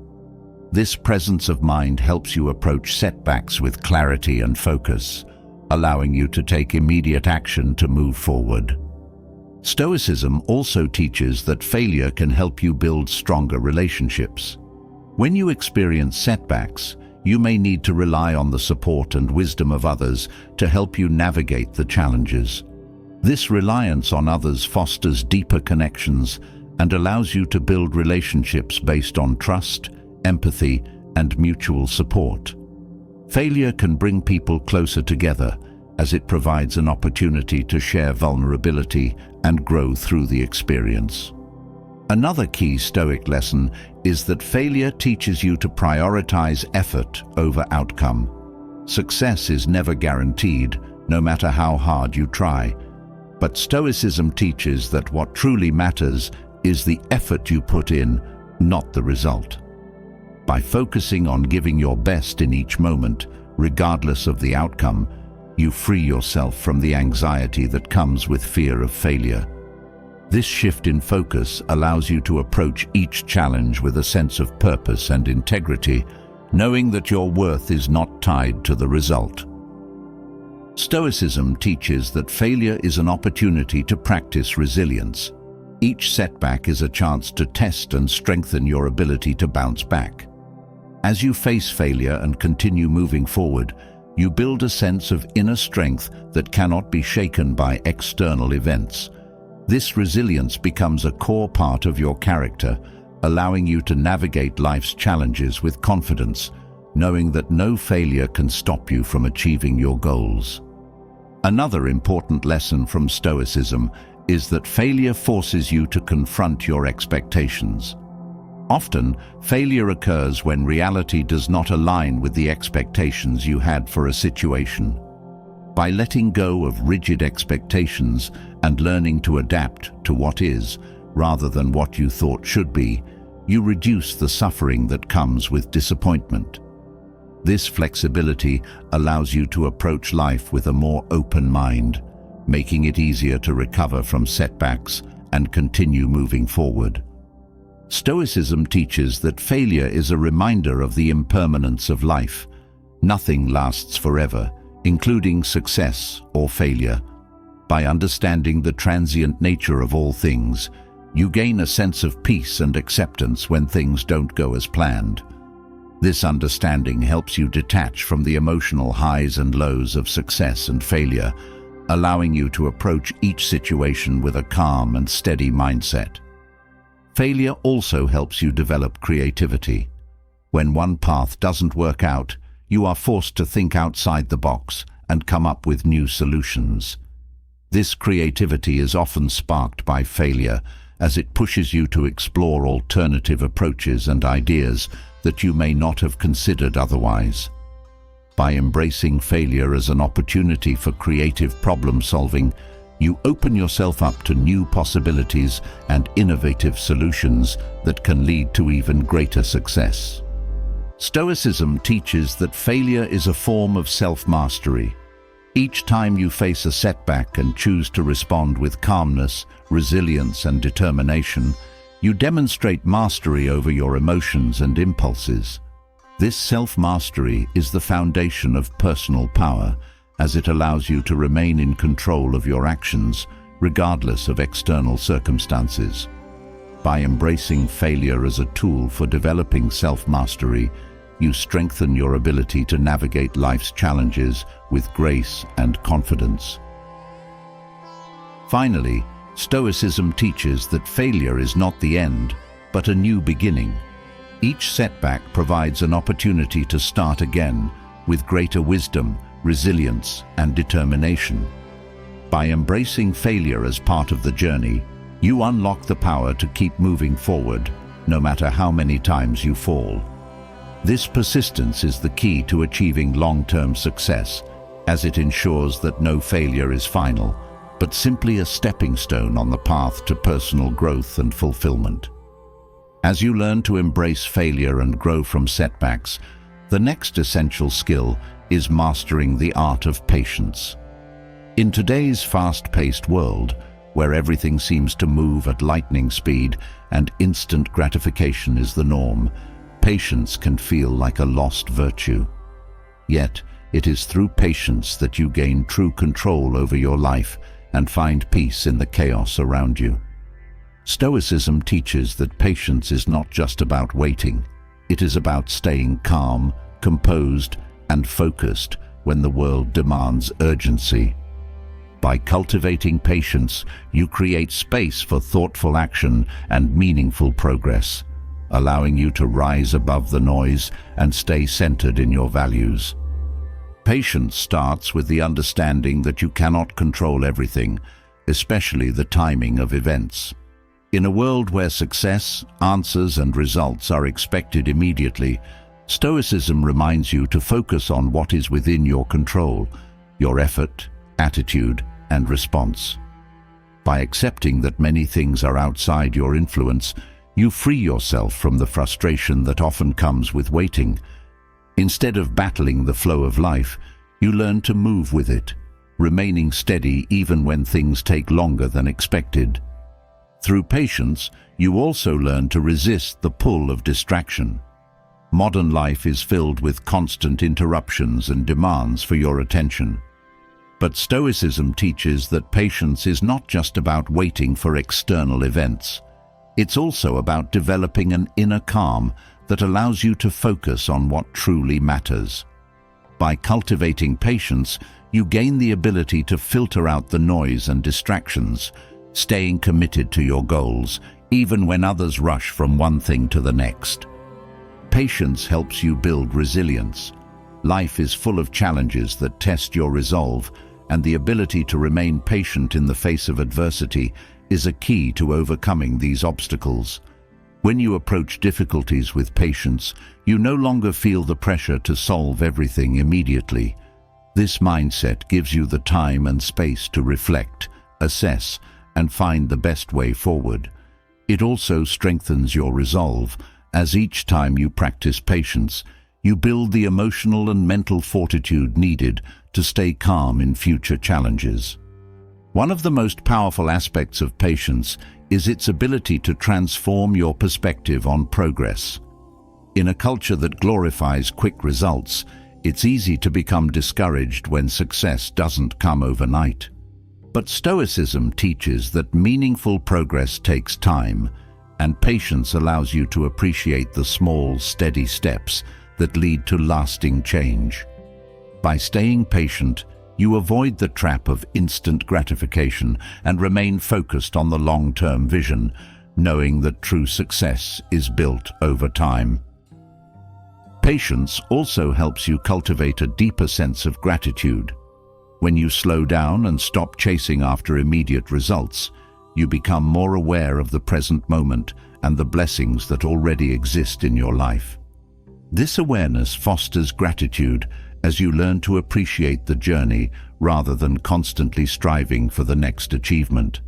This presence of mind helps you approach setbacks with clarity and focus, allowing you to take immediate action to move forward. Stoicism also teaches that failure can help you build stronger relationships. When you experience setbacks, you may need to rely on the support and wisdom of others to help you navigate the challenges. This reliance on others fosters deeper connections and allows you to build relationships based on trust, empathy, and mutual support. Failure can bring people closer together, as it provides an opportunity to share vulnerability and grow through the experience. Another key Stoic lesson is that failure teaches you to prioritize effort over outcome. Success is never guaranteed, no matter how hard you try. But Stoicism teaches that what truly matters is the effort you put in, not the result. By focusing on giving your best in each moment, regardless of the outcome, you free yourself from the anxiety that comes with fear of failure. This shift in focus allows you to approach each challenge with a sense of purpose and integrity, knowing that your worth is not tied to the result. Stoicism teaches that failure is an opportunity to practice resilience. Each setback is a chance to test and strengthen your ability to bounce back. As you face failure and continue moving forward, you build a sense of inner strength that cannot be shaken by external events. This resilience becomes a core part of your character, allowing you to navigate life's challenges with confidence, knowing that no failure can stop you from achieving your goals. Another important lesson from Stoicism is that failure forces you to confront your expectations. Often, failure occurs when reality does not align with the expectations you had for a situation. By letting go of rigid expectations and learning to adapt to what is, rather than what you thought should be, you reduce the suffering that comes with disappointment. This flexibility allows you to approach life with a more open mind, making it easier to recover from setbacks and continue moving forward. Stoicism teaches that failure is a reminder of the impermanence of life. Nothing lasts forever, including success or failure. By understanding the transient nature of all things, you gain a sense of peace and acceptance when things don't go as planned. This understanding helps you detach from the emotional highs and lows of success and failure, allowing you to approach each situation with a calm and steady mindset. Failure also helps you develop creativity. When one path doesn't work out, you are forced to think outside the box and come up with new solutions. This creativity is often sparked by failure, as it pushes you to explore alternative approaches and ideas that you may not have considered otherwise. By embracing failure as an opportunity for creative problem-solving, you open yourself up to new possibilities and innovative solutions that can lead to even greater success. Stoicism teaches that failure is a form of self-mastery. Each time you face a setback and choose to respond with calmness, resilience, and determination, you demonstrate mastery over your emotions and impulses. This self-mastery is the foundation of personal power, as it allows you to remain in control of your actions, regardless of external circumstances. By embracing failure as a tool for developing self-mastery, you strengthen your ability to navigate life's challenges with grace and confidence. Finally, Stoicism teaches that failure is not the end, but a new beginning. Each setback provides an opportunity to start again with greater wisdom, resilience, and determination. By embracing failure as part of the journey, you unlock the power to keep moving forward, no matter how many times you fall. This persistence is the key to achieving long-term success, as it ensures that no failure is final, but simply a stepping stone on the path to personal growth and fulfillment. As you learn to embrace failure and grow from setbacks, the next essential skill is mastering the art of patience. In today's fast-paced world, where everything seems to move at lightning speed and instant gratification is the norm, patience can feel like a lost virtue. Yet, it is through patience that you gain true control over your life and find peace in the chaos around you. Stoicism teaches that patience is not just about waiting. It is about staying calm, composed, and focused when the world demands urgency. By cultivating patience, you create space for thoughtful action and meaningful progress, allowing you to rise above the noise and stay centered in your values. Patience starts with the understanding that you cannot control everything, especially the timing of events. In a world where success, answers, and results are expected immediately, Stoicism reminds you to focus on what is within your control, your effort, attitude, and response. By accepting that many things are outside your influence, you free yourself from the frustration that often comes with waiting. Instead of battling the flow of life, you learn to move with it, remaining steady even when things take longer than expected. Through patience, you also learn to resist the pull of distraction. Modern life is filled with constant interruptions and demands for your attention. But Stoicism teaches that patience is not just about waiting for external events. It's also about developing an inner calm that allows you to focus on what truly matters. By cultivating patience, you gain the ability to filter out the noise and distractions, staying committed to your goals, even when others rush from one thing to the next. Patience helps you build resilience. Life is full of challenges that test your resolve, and the ability to remain patient in the face of adversity is a key to overcoming these obstacles. When you approach difficulties with patience, you no longer feel the pressure to solve everything immediately. This mindset gives you the time and space to reflect, assess, and find the best way forward. It also strengthens your resolve, as each time you practice patience, You build the emotional and mental fortitude needed to stay calm in future challenges. One of the most powerful aspects of patience is its ability to transform your perspective on progress. In a culture that glorifies quick results, it's easy to become discouraged when success doesn't come overnight. But Stoicism teaches that meaningful progress takes time, and patience allows you to appreciate the small, steady steps that lead to lasting change. By staying patient, you avoid the trap of instant gratification and remain focused on the long-term vision, knowing that true success is built over time. Patience also helps you cultivate a deeper sense of gratitude. When you slow down and stop chasing after immediate results, you become more aware of the present moment and the blessings that already exist in your life. This awareness fosters gratitude as you learn to appreciate the journey rather than constantly striving for the next achievement.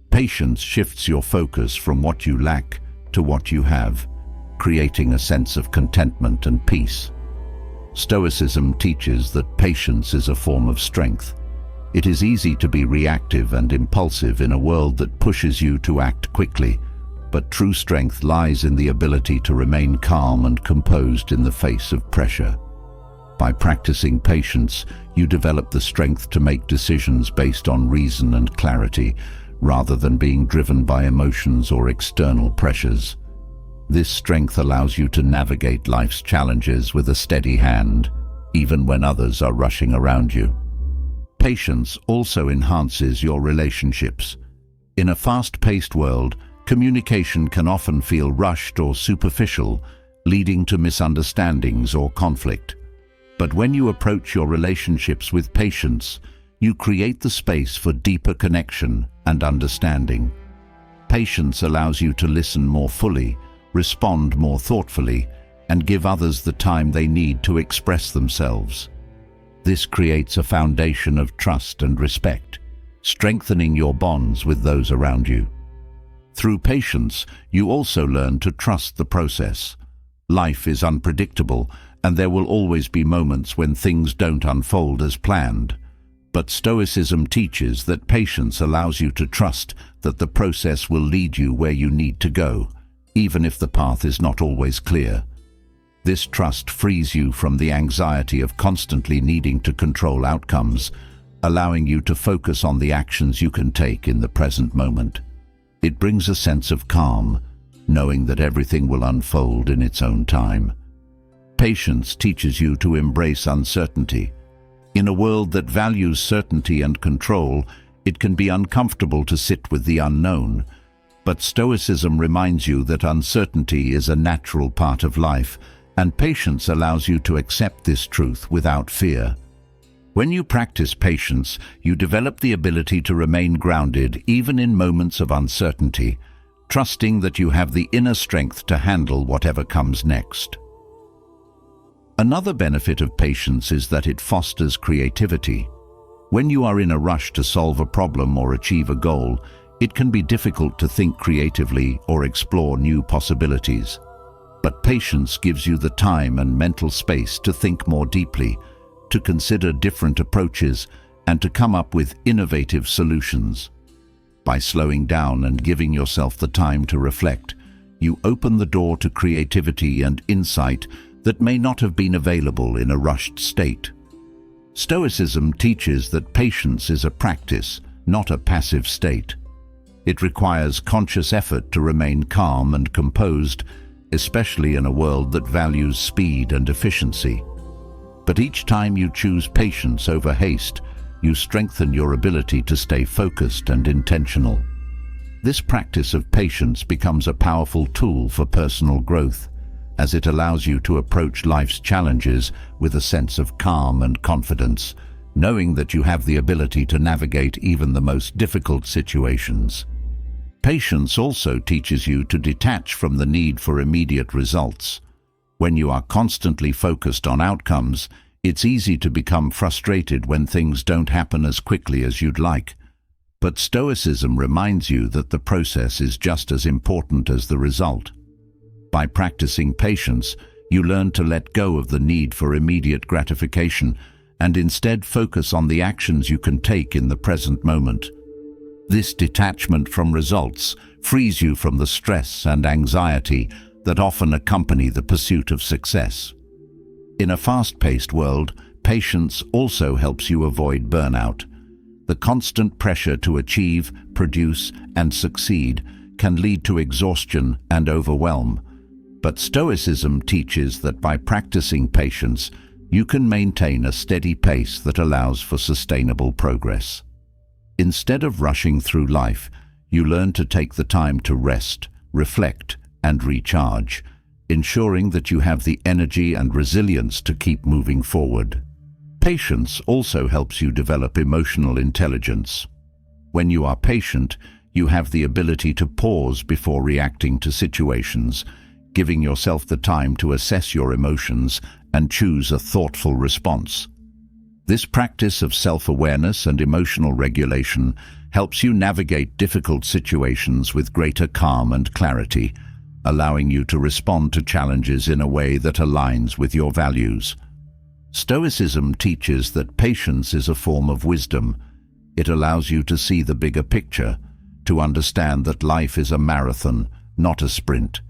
Patience shifts your focus from what you lack to what you have, creating a sense of contentment and peace. Stoicism teaches that patience is a form of strength. It is easy to be reactive and impulsive in a world that pushes you to act quickly, but true strength lies in the ability to remain calm and composed in the face of pressure. By practicing patience, you develop the strength to make decisions based on reason and clarity, rather than being driven by emotions or external pressures. This strength allows you to navigate life's challenges with a steady hand, even when others are rushing around you. Patience also enhances your relationships. In a fast-paced world, communication can often feel rushed or superficial, leading to misunderstandings or conflict. But when you approach your relationships with patience, you create the space for deeper connection and understanding. Patience allows you to listen more fully, respond more thoughtfully, and give others the time they need to express themselves. This creates a foundation of trust and respect, strengthening your bonds with those around you. Through patience, you also learn to trust the process. Life is unpredictable, and there will always be moments when things don't unfold as planned. But Stoicism teaches that patience allows you to trust that the process will lead you where you need to go, even if the path is not always clear. This trust frees you from the anxiety of constantly needing to control outcomes, allowing you to focus on the actions you can take in the present moment. It brings a sense of calm, knowing that everything will unfold in its own time. Patience teaches you to embrace uncertainty. In a world that values certainty and control, it can be uncomfortable to sit with the unknown. But Stoicism reminds you that uncertainty is a natural part of life, and patience allows you to accept this truth without fear. When you practice patience, you develop the ability to remain grounded even in moments of uncertainty, trusting that you have the inner strength to handle whatever comes next. Another benefit of patience is that it fosters creativity. When you are in a rush to solve a problem or achieve a goal, it can be difficult to think creatively or explore new possibilities. But patience gives you the time and mental space to think more deeply, to consider different approaches, and to come up with innovative solutions. By slowing down and giving yourself the time to reflect, you open the door to creativity and insight that may not have been available in a rushed state. Stoicism teaches that patience is a practice, not a passive state. It requires conscious effort to remain calm and composed, especially in a world that values speed and efficiency. But each time you choose patience over haste, you strengthen your ability to stay focused and intentional. This practice of patience becomes a powerful tool for personal growth, as it allows you to approach life's challenges with a sense of calm and confidence, knowing that you have the ability to navigate even the most difficult situations. Patience also teaches you to detach from the need for immediate results. When you are constantly focused on outcomes, it's easy to become frustrated when things don't happen as quickly as you'd like. But Stoicism reminds you that the process is just as important as the result. By practicing patience, you learn to let go of the need for immediate gratification and instead focus on the actions you can take in the present moment. This detachment from results frees you from the stress and anxiety that often accompany the pursuit of success. In a fast-paced world, patience also helps you avoid burnout. The constant pressure to achieve, produce, and succeed can lead to exhaustion and overwhelm. But Stoicism teaches that by practicing patience, you can maintain a steady pace that allows for sustainable progress. Instead of rushing through life, you learn to take the time to rest, reflect, and recharge, ensuring that you have the energy and resilience to keep moving forward. Patience also helps you develop emotional intelligence. When you are patient, you have the ability to pause before reacting to situations, giving yourself the time to assess your emotions and choose a thoughtful response. This practice of self-awareness and emotional regulation helps you navigate difficult situations with greater calm and clarity, allowing you to respond to challenges in a way that aligns with your values. Stoicism teaches that patience is a form of wisdom. It allows you to see the bigger picture, to understand that life is a marathon, not a sprint.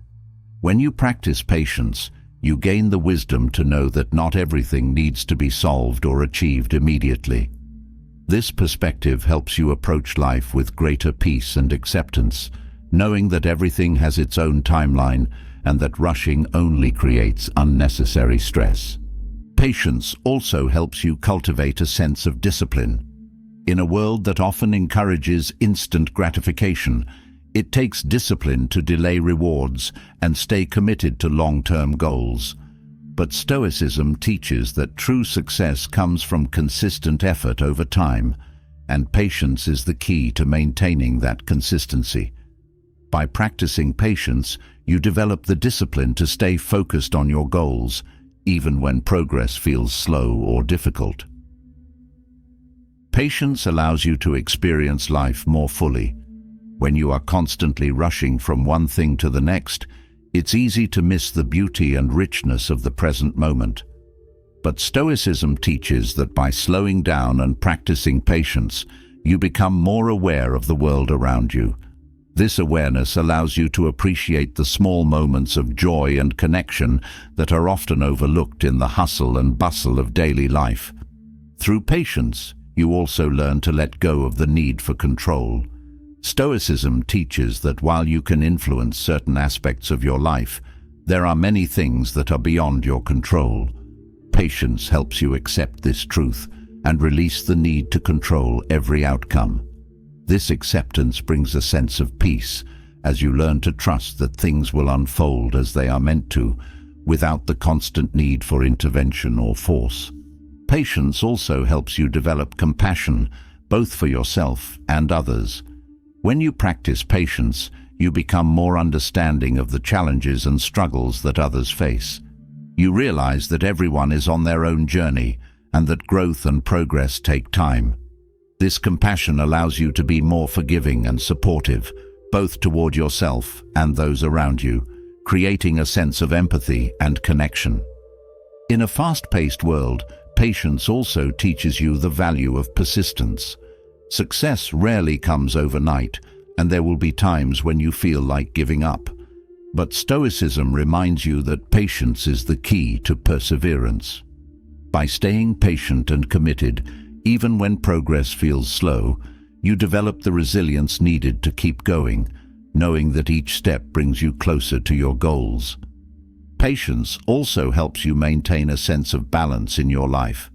When you practice patience, you gain the wisdom to know that not everything needs to be solved or achieved immediately. This perspective helps you approach life with greater peace and acceptance, knowing that everything has its own timeline and that rushing only creates unnecessary stress. Patience also helps you cultivate a sense of discipline. In a world that often encourages instant gratification, it takes discipline to delay rewards and stay committed to long-term goals. But Stoicism teaches that true success comes from consistent effort over time, and patience is the key to maintaining that consistency. By practicing patience, you develop the discipline to stay focused on your goals, even when progress feels slow or difficult. Patience allows you to experience life more fully. When you are constantly rushing from one thing to the next, it's easy to miss the beauty and richness of the present moment. But Stoicism teaches that by slowing down and practicing patience, you become more aware of the world around you. This awareness allows you to appreciate the small moments of joy and connection that are often overlooked in the hustle and bustle of daily life. Through patience, you also learn to let go of the need for control. Stoicism teaches that while you can influence certain aspects of your life, there are many things that are beyond your control. Patience helps you accept this truth and release the need to control every outcome. This acceptance brings a sense of peace as you learn to trust that things will unfold as they are meant to, without the constant need for intervention or force. Patience also helps you develop compassion, both for yourself and others. When you practice patience, you become more understanding of the challenges and struggles that others face. You realize that everyone is on their own journey and that growth and progress take time. This compassion allows you to be more forgiving and supportive, both toward yourself and those around you, creating a sense of empathy and connection. In a fast-paced world, patience also teaches you the value of persistence. Success rarely comes overnight, and there will be times when you feel like giving up. But Stoicism reminds you that patience is the key to perseverance. By staying patient and committed, even when progress feels slow, you develop the resilience needed to keep going, knowing that each step brings you closer to your goals. Patience also helps you maintain a sense of balance in your life.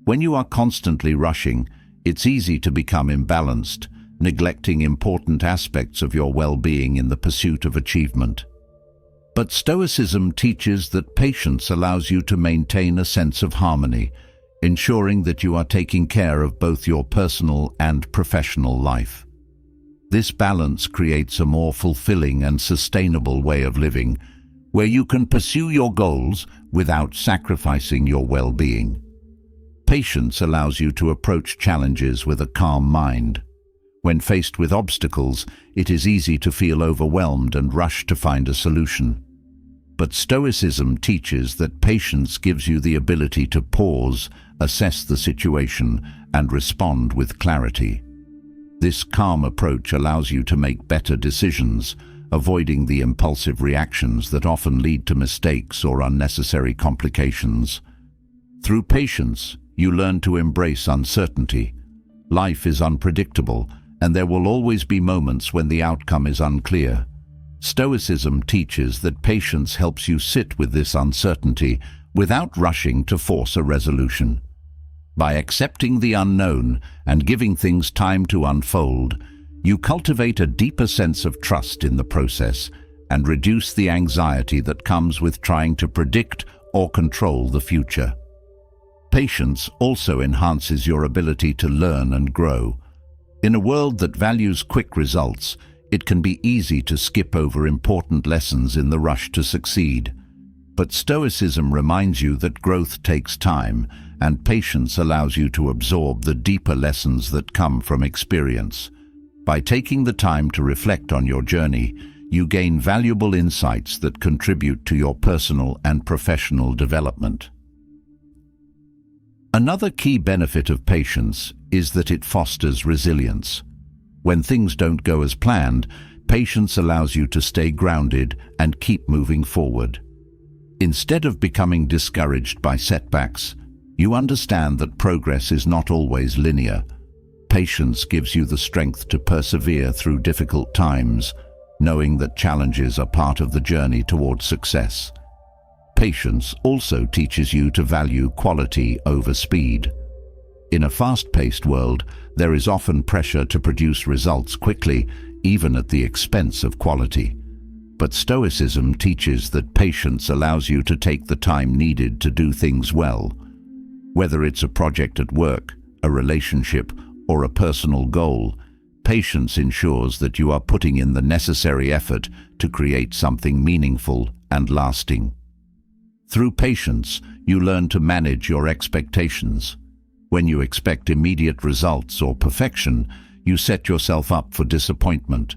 When you are constantly rushing, it's easy to become imbalanced, neglecting important aspects of your well-being in the pursuit of achievement. But Stoicism teaches that patience allows you to maintain a sense of harmony, ensuring that you are taking care of both your personal and professional life. This balance creates a more fulfilling and sustainable way of living, where you can pursue your goals without sacrificing your well-being. Patience allows you to approach challenges with a calm mind. When faced with obstacles, it is easy to feel overwhelmed and rush to find a solution. But Stoicism teaches that patience gives you the ability to pause, assess the situation, and respond with clarity. This calm approach allows you to make better decisions, avoiding the impulsive reactions that often lead to mistakes or unnecessary complications. Through patience, you learn to embrace uncertainty. Life is unpredictable, and there will always be moments when the outcome is unclear. Stoicism teaches that patience helps you sit with this uncertainty without rushing to force a resolution. By accepting the unknown and giving things time to unfold, you cultivate a deeper sense of trust in the process and reduce the anxiety that comes with trying to predict or control the future. Patience also enhances your ability to learn and grow. In a world that values quick results, it can be easy to skip over important lessons in the rush to succeed. But Stoicism reminds you that growth takes time, and patience allows you to absorb the deeper lessons that come from experience. By taking the time to reflect on your journey, you gain valuable insights that contribute to your personal and professional development. Another key benefit of patience is that it fosters resilience. When things don't go as planned, patience allows you to stay grounded and keep moving forward. Instead of becoming discouraged by setbacks, you understand that progress is not always linear. Patience gives you the strength to persevere through difficult times, knowing that challenges are part of the journey towards success. Patience also teaches you to value quality over speed. In a fast-paced world, there is often pressure to produce results quickly, even at the expense of quality. But Stoicism teaches that patience allows you to take the time needed to do things well. Whether it's a project at work, a relationship, or a personal goal, patience ensures that you are putting in the necessary effort to create something meaningful and lasting. Through patience, you learn to manage your expectations. When you expect immediate results or perfection, you set yourself up for disappointment.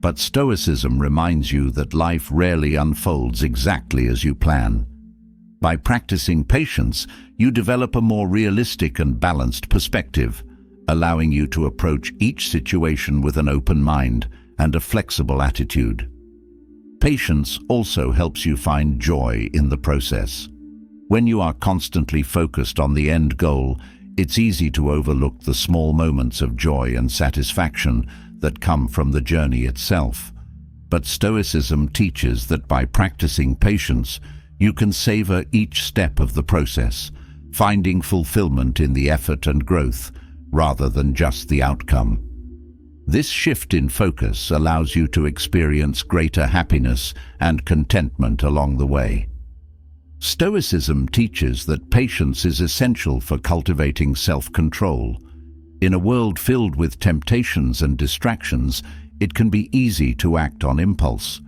But Stoicism reminds you that life rarely unfolds exactly as you plan. By practicing patience, you develop a more realistic and balanced perspective, allowing you to approach each situation with an open mind and a flexible attitude. Patience also helps you find joy in the process. When you are constantly focused on the end goal, it's easy to overlook the small moments of joy and satisfaction that come from the journey itself. But Stoicism teaches that by practicing patience, you can savor each step of the process, finding fulfillment in the effort and growth, rather than just the outcome. This shift in focus allows you to experience greater happiness and contentment along the way. Stoicism teaches that patience is essential for cultivating self-control. In a world filled with temptations and distractions, it can be easy to act on impulse.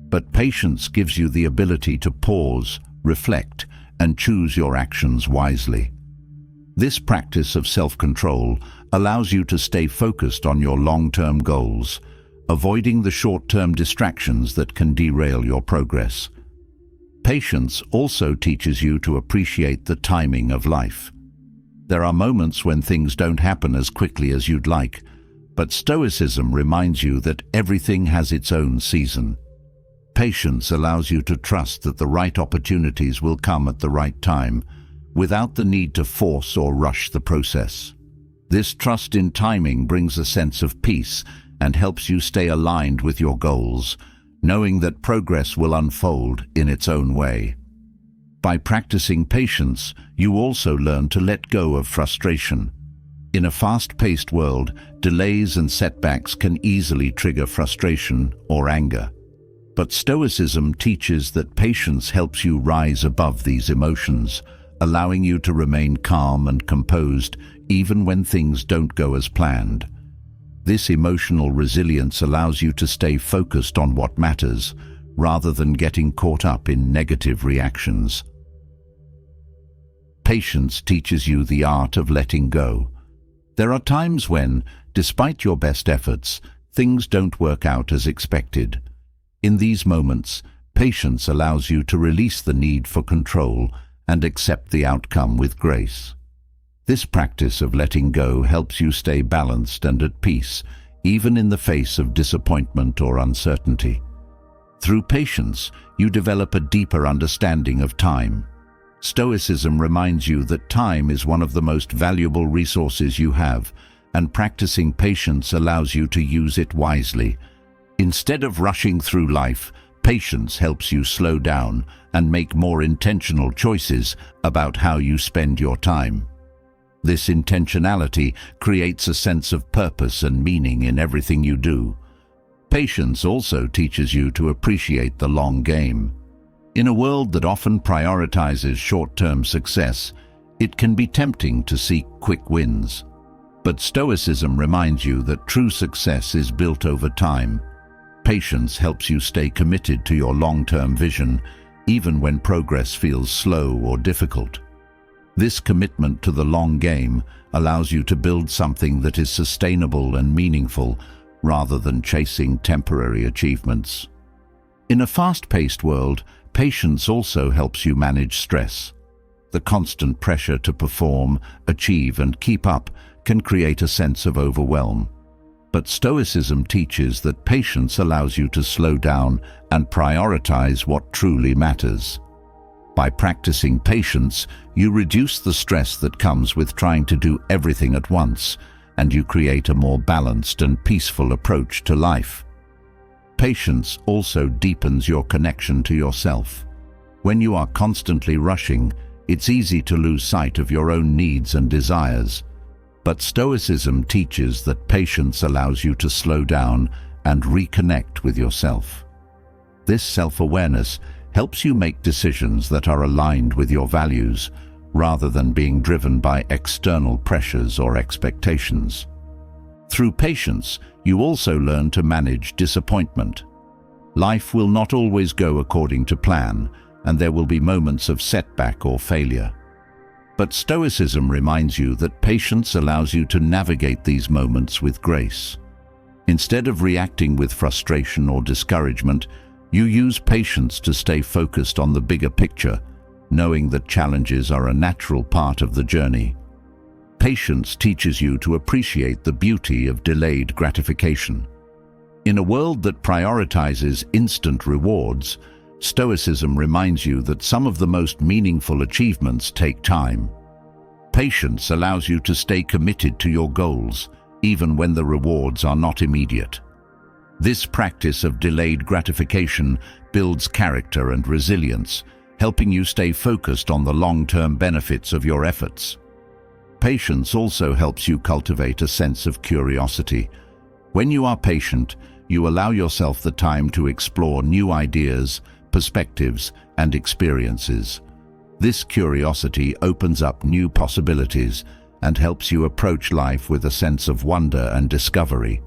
But patience gives you the ability to pause, reflect, and choose your actions wisely. This practice of self-control allows you to stay focused on your long-term goals, avoiding the short-term distractions that can derail your progress. Patience also teaches you to appreciate the timing of life. There are moments when things don't happen as quickly as you'd like, but Stoicism reminds you that everything has its own season. Patience allows you to trust that the right opportunities will come at the right time, without the need to force or rush the process. This trust in timing brings a sense of peace and helps you stay aligned with your goals, knowing that progress will unfold in its own way. By practicing patience, you also learn to let go of frustration. In a fast-paced world, delays and setbacks can easily trigger frustration or anger. But Stoicism teaches that patience helps you rise above these emotions, allowing you to remain calm and composed even when things don't go as planned. This emotional resilience allows you to stay focused on what matters, rather than getting caught up in negative reactions. Patience teaches you the art of letting go. There are times when, despite your best efforts, things don't work out as expected. In these moments, Patience allows you to release the need for control and accept the outcome with grace. This practice of letting go helps you stay balanced and at peace, even in the face of disappointment or uncertainty. Through patience, you develop a deeper understanding of time. Stoicism reminds you that time is one of the most valuable resources you have, and practicing patience allows you to use it wisely. Instead of rushing through life, patience helps you slow down and make more intentional choices about how you spend your time. This intentionality creates a sense of purpose and meaning in everything you do. Patience also teaches you to appreciate the long game. In a world that often prioritizes short-term success, it can be tempting to seek quick wins. But Stoicism reminds you that true success is built over time. Patience helps you stay committed to your long-term vision, even when progress feels slow or difficult. This commitment to the long game allows you to build something that is sustainable and meaningful, rather than chasing temporary achievements. In a fast-paced world, patience also helps you manage stress. The constant pressure to perform, achieve, and keep up can create a sense of overwhelm. But Stoicism teaches that patience allows you to slow down and prioritize what truly matters. By practicing patience, you reduce the stress that comes with trying to do everything at once, and you create a more balanced and peaceful approach to life. Patience also deepens your connection to yourself. When you are constantly rushing, it's easy to lose sight of your own needs and desires. But Stoicism teaches that patience allows you to slow down and reconnect with yourself. This self-awareness helps you make decisions that are aligned with your values, rather than being driven by external pressures or expectations. Through patience, you also learn to manage disappointment. Life will not always go according to plan, and there will be moments of setback or failure. But Stoicism reminds you that patience allows you to navigate these moments with grace. Instead of reacting with frustration or discouragement, you use patience to stay focused on the bigger picture, knowing that challenges are a natural part of the journey. Patience teaches you to appreciate the beauty of delayed gratification. In a world that prioritizes instant rewards, Stoicism reminds you that some of the most meaningful achievements take time. Patience allows you to stay committed to your goals, even when the rewards are not immediate. This practice of delayed gratification builds character and resilience, helping you stay focused on the long-term benefits of your efforts. Patience also helps you cultivate a sense of curiosity. When you are patient, you allow yourself the time to explore new ideas, perspectives, and experiences. This curiosity opens up new possibilities and helps you approach life with a sense of wonder and discovery.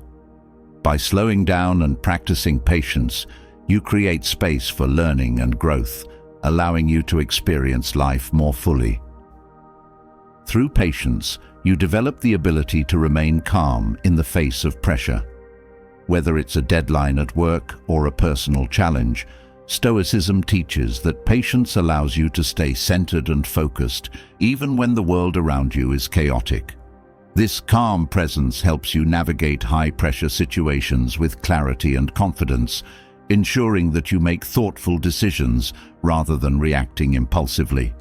By slowing down and practicing patience, you create space for learning and growth, allowing you to experience life more fully. Through patience, you develop the ability to remain calm in the face of pressure. Whether it's a deadline at work or a personal challenge, Stoicism teaches that patience allows you to stay centered and focused, even when the world around you is chaotic. This calm presence helps you navigate high-pressure situations with clarity and confidence, ensuring that you make thoughtful decisions rather than reacting impulsively.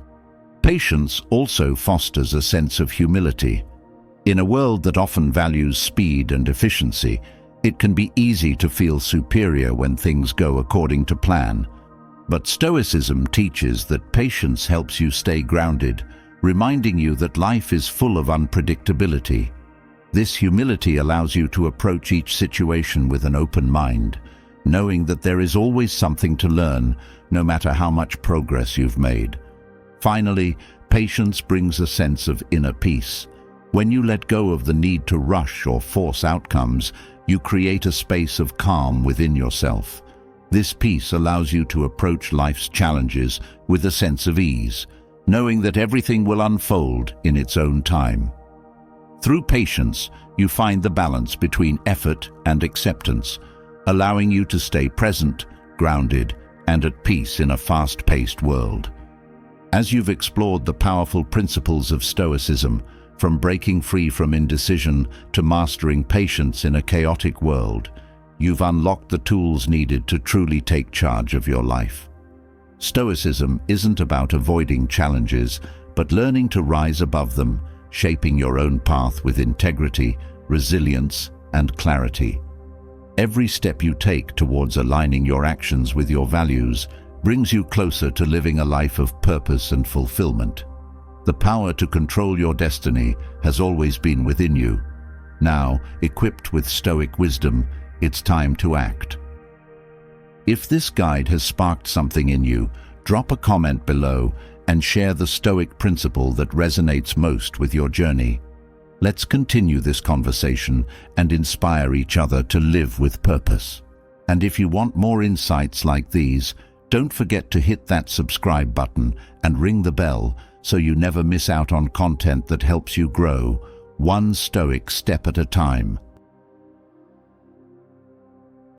Patience also fosters a sense of humility. In a world that often values speed and efficiency, it can be easy to feel superior when things go according to plan. But Stoicism teaches that patience helps you stay grounded, reminding you that life is full of unpredictability. This humility allows you to approach each situation with an open mind, knowing that there is always something to learn, no matter how much progress you've made. Finally, patience brings a sense of inner peace. When you let go of the need to rush or force outcomes, you create a space of calm within yourself. This peace allows you to approach life's challenges with a sense of ease, knowing that everything will unfold in its own time. Through patience, you find the balance between effort and acceptance, allowing you to stay present, grounded, and at peace in a fast-paced world. As you've explored the powerful principles of Stoicism, from breaking free from indecision to mastering patience in a chaotic world, you've unlocked the tools needed to truly take charge of your life. Stoicism isn't about avoiding challenges, but learning to rise above them, shaping your own path with integrity, resilience, and clarity. Every step you take towards aligning your actions with your values brings you closer to living a life of purpose and fulfillment. The power to control your destiny has always been within you. Now, equipped with Stoic wisdom, it's time to act. If this guide has sparked something in you, drop a comment below and share the Stoic principle that resonates most with your journey. Let's continue this conversation and inspire each other to live with purpose. And if you want more insights like these, don't forget to hit that subscribe button and ring the bell so you never miss out on content that helps you grow, one Stoic step at a time.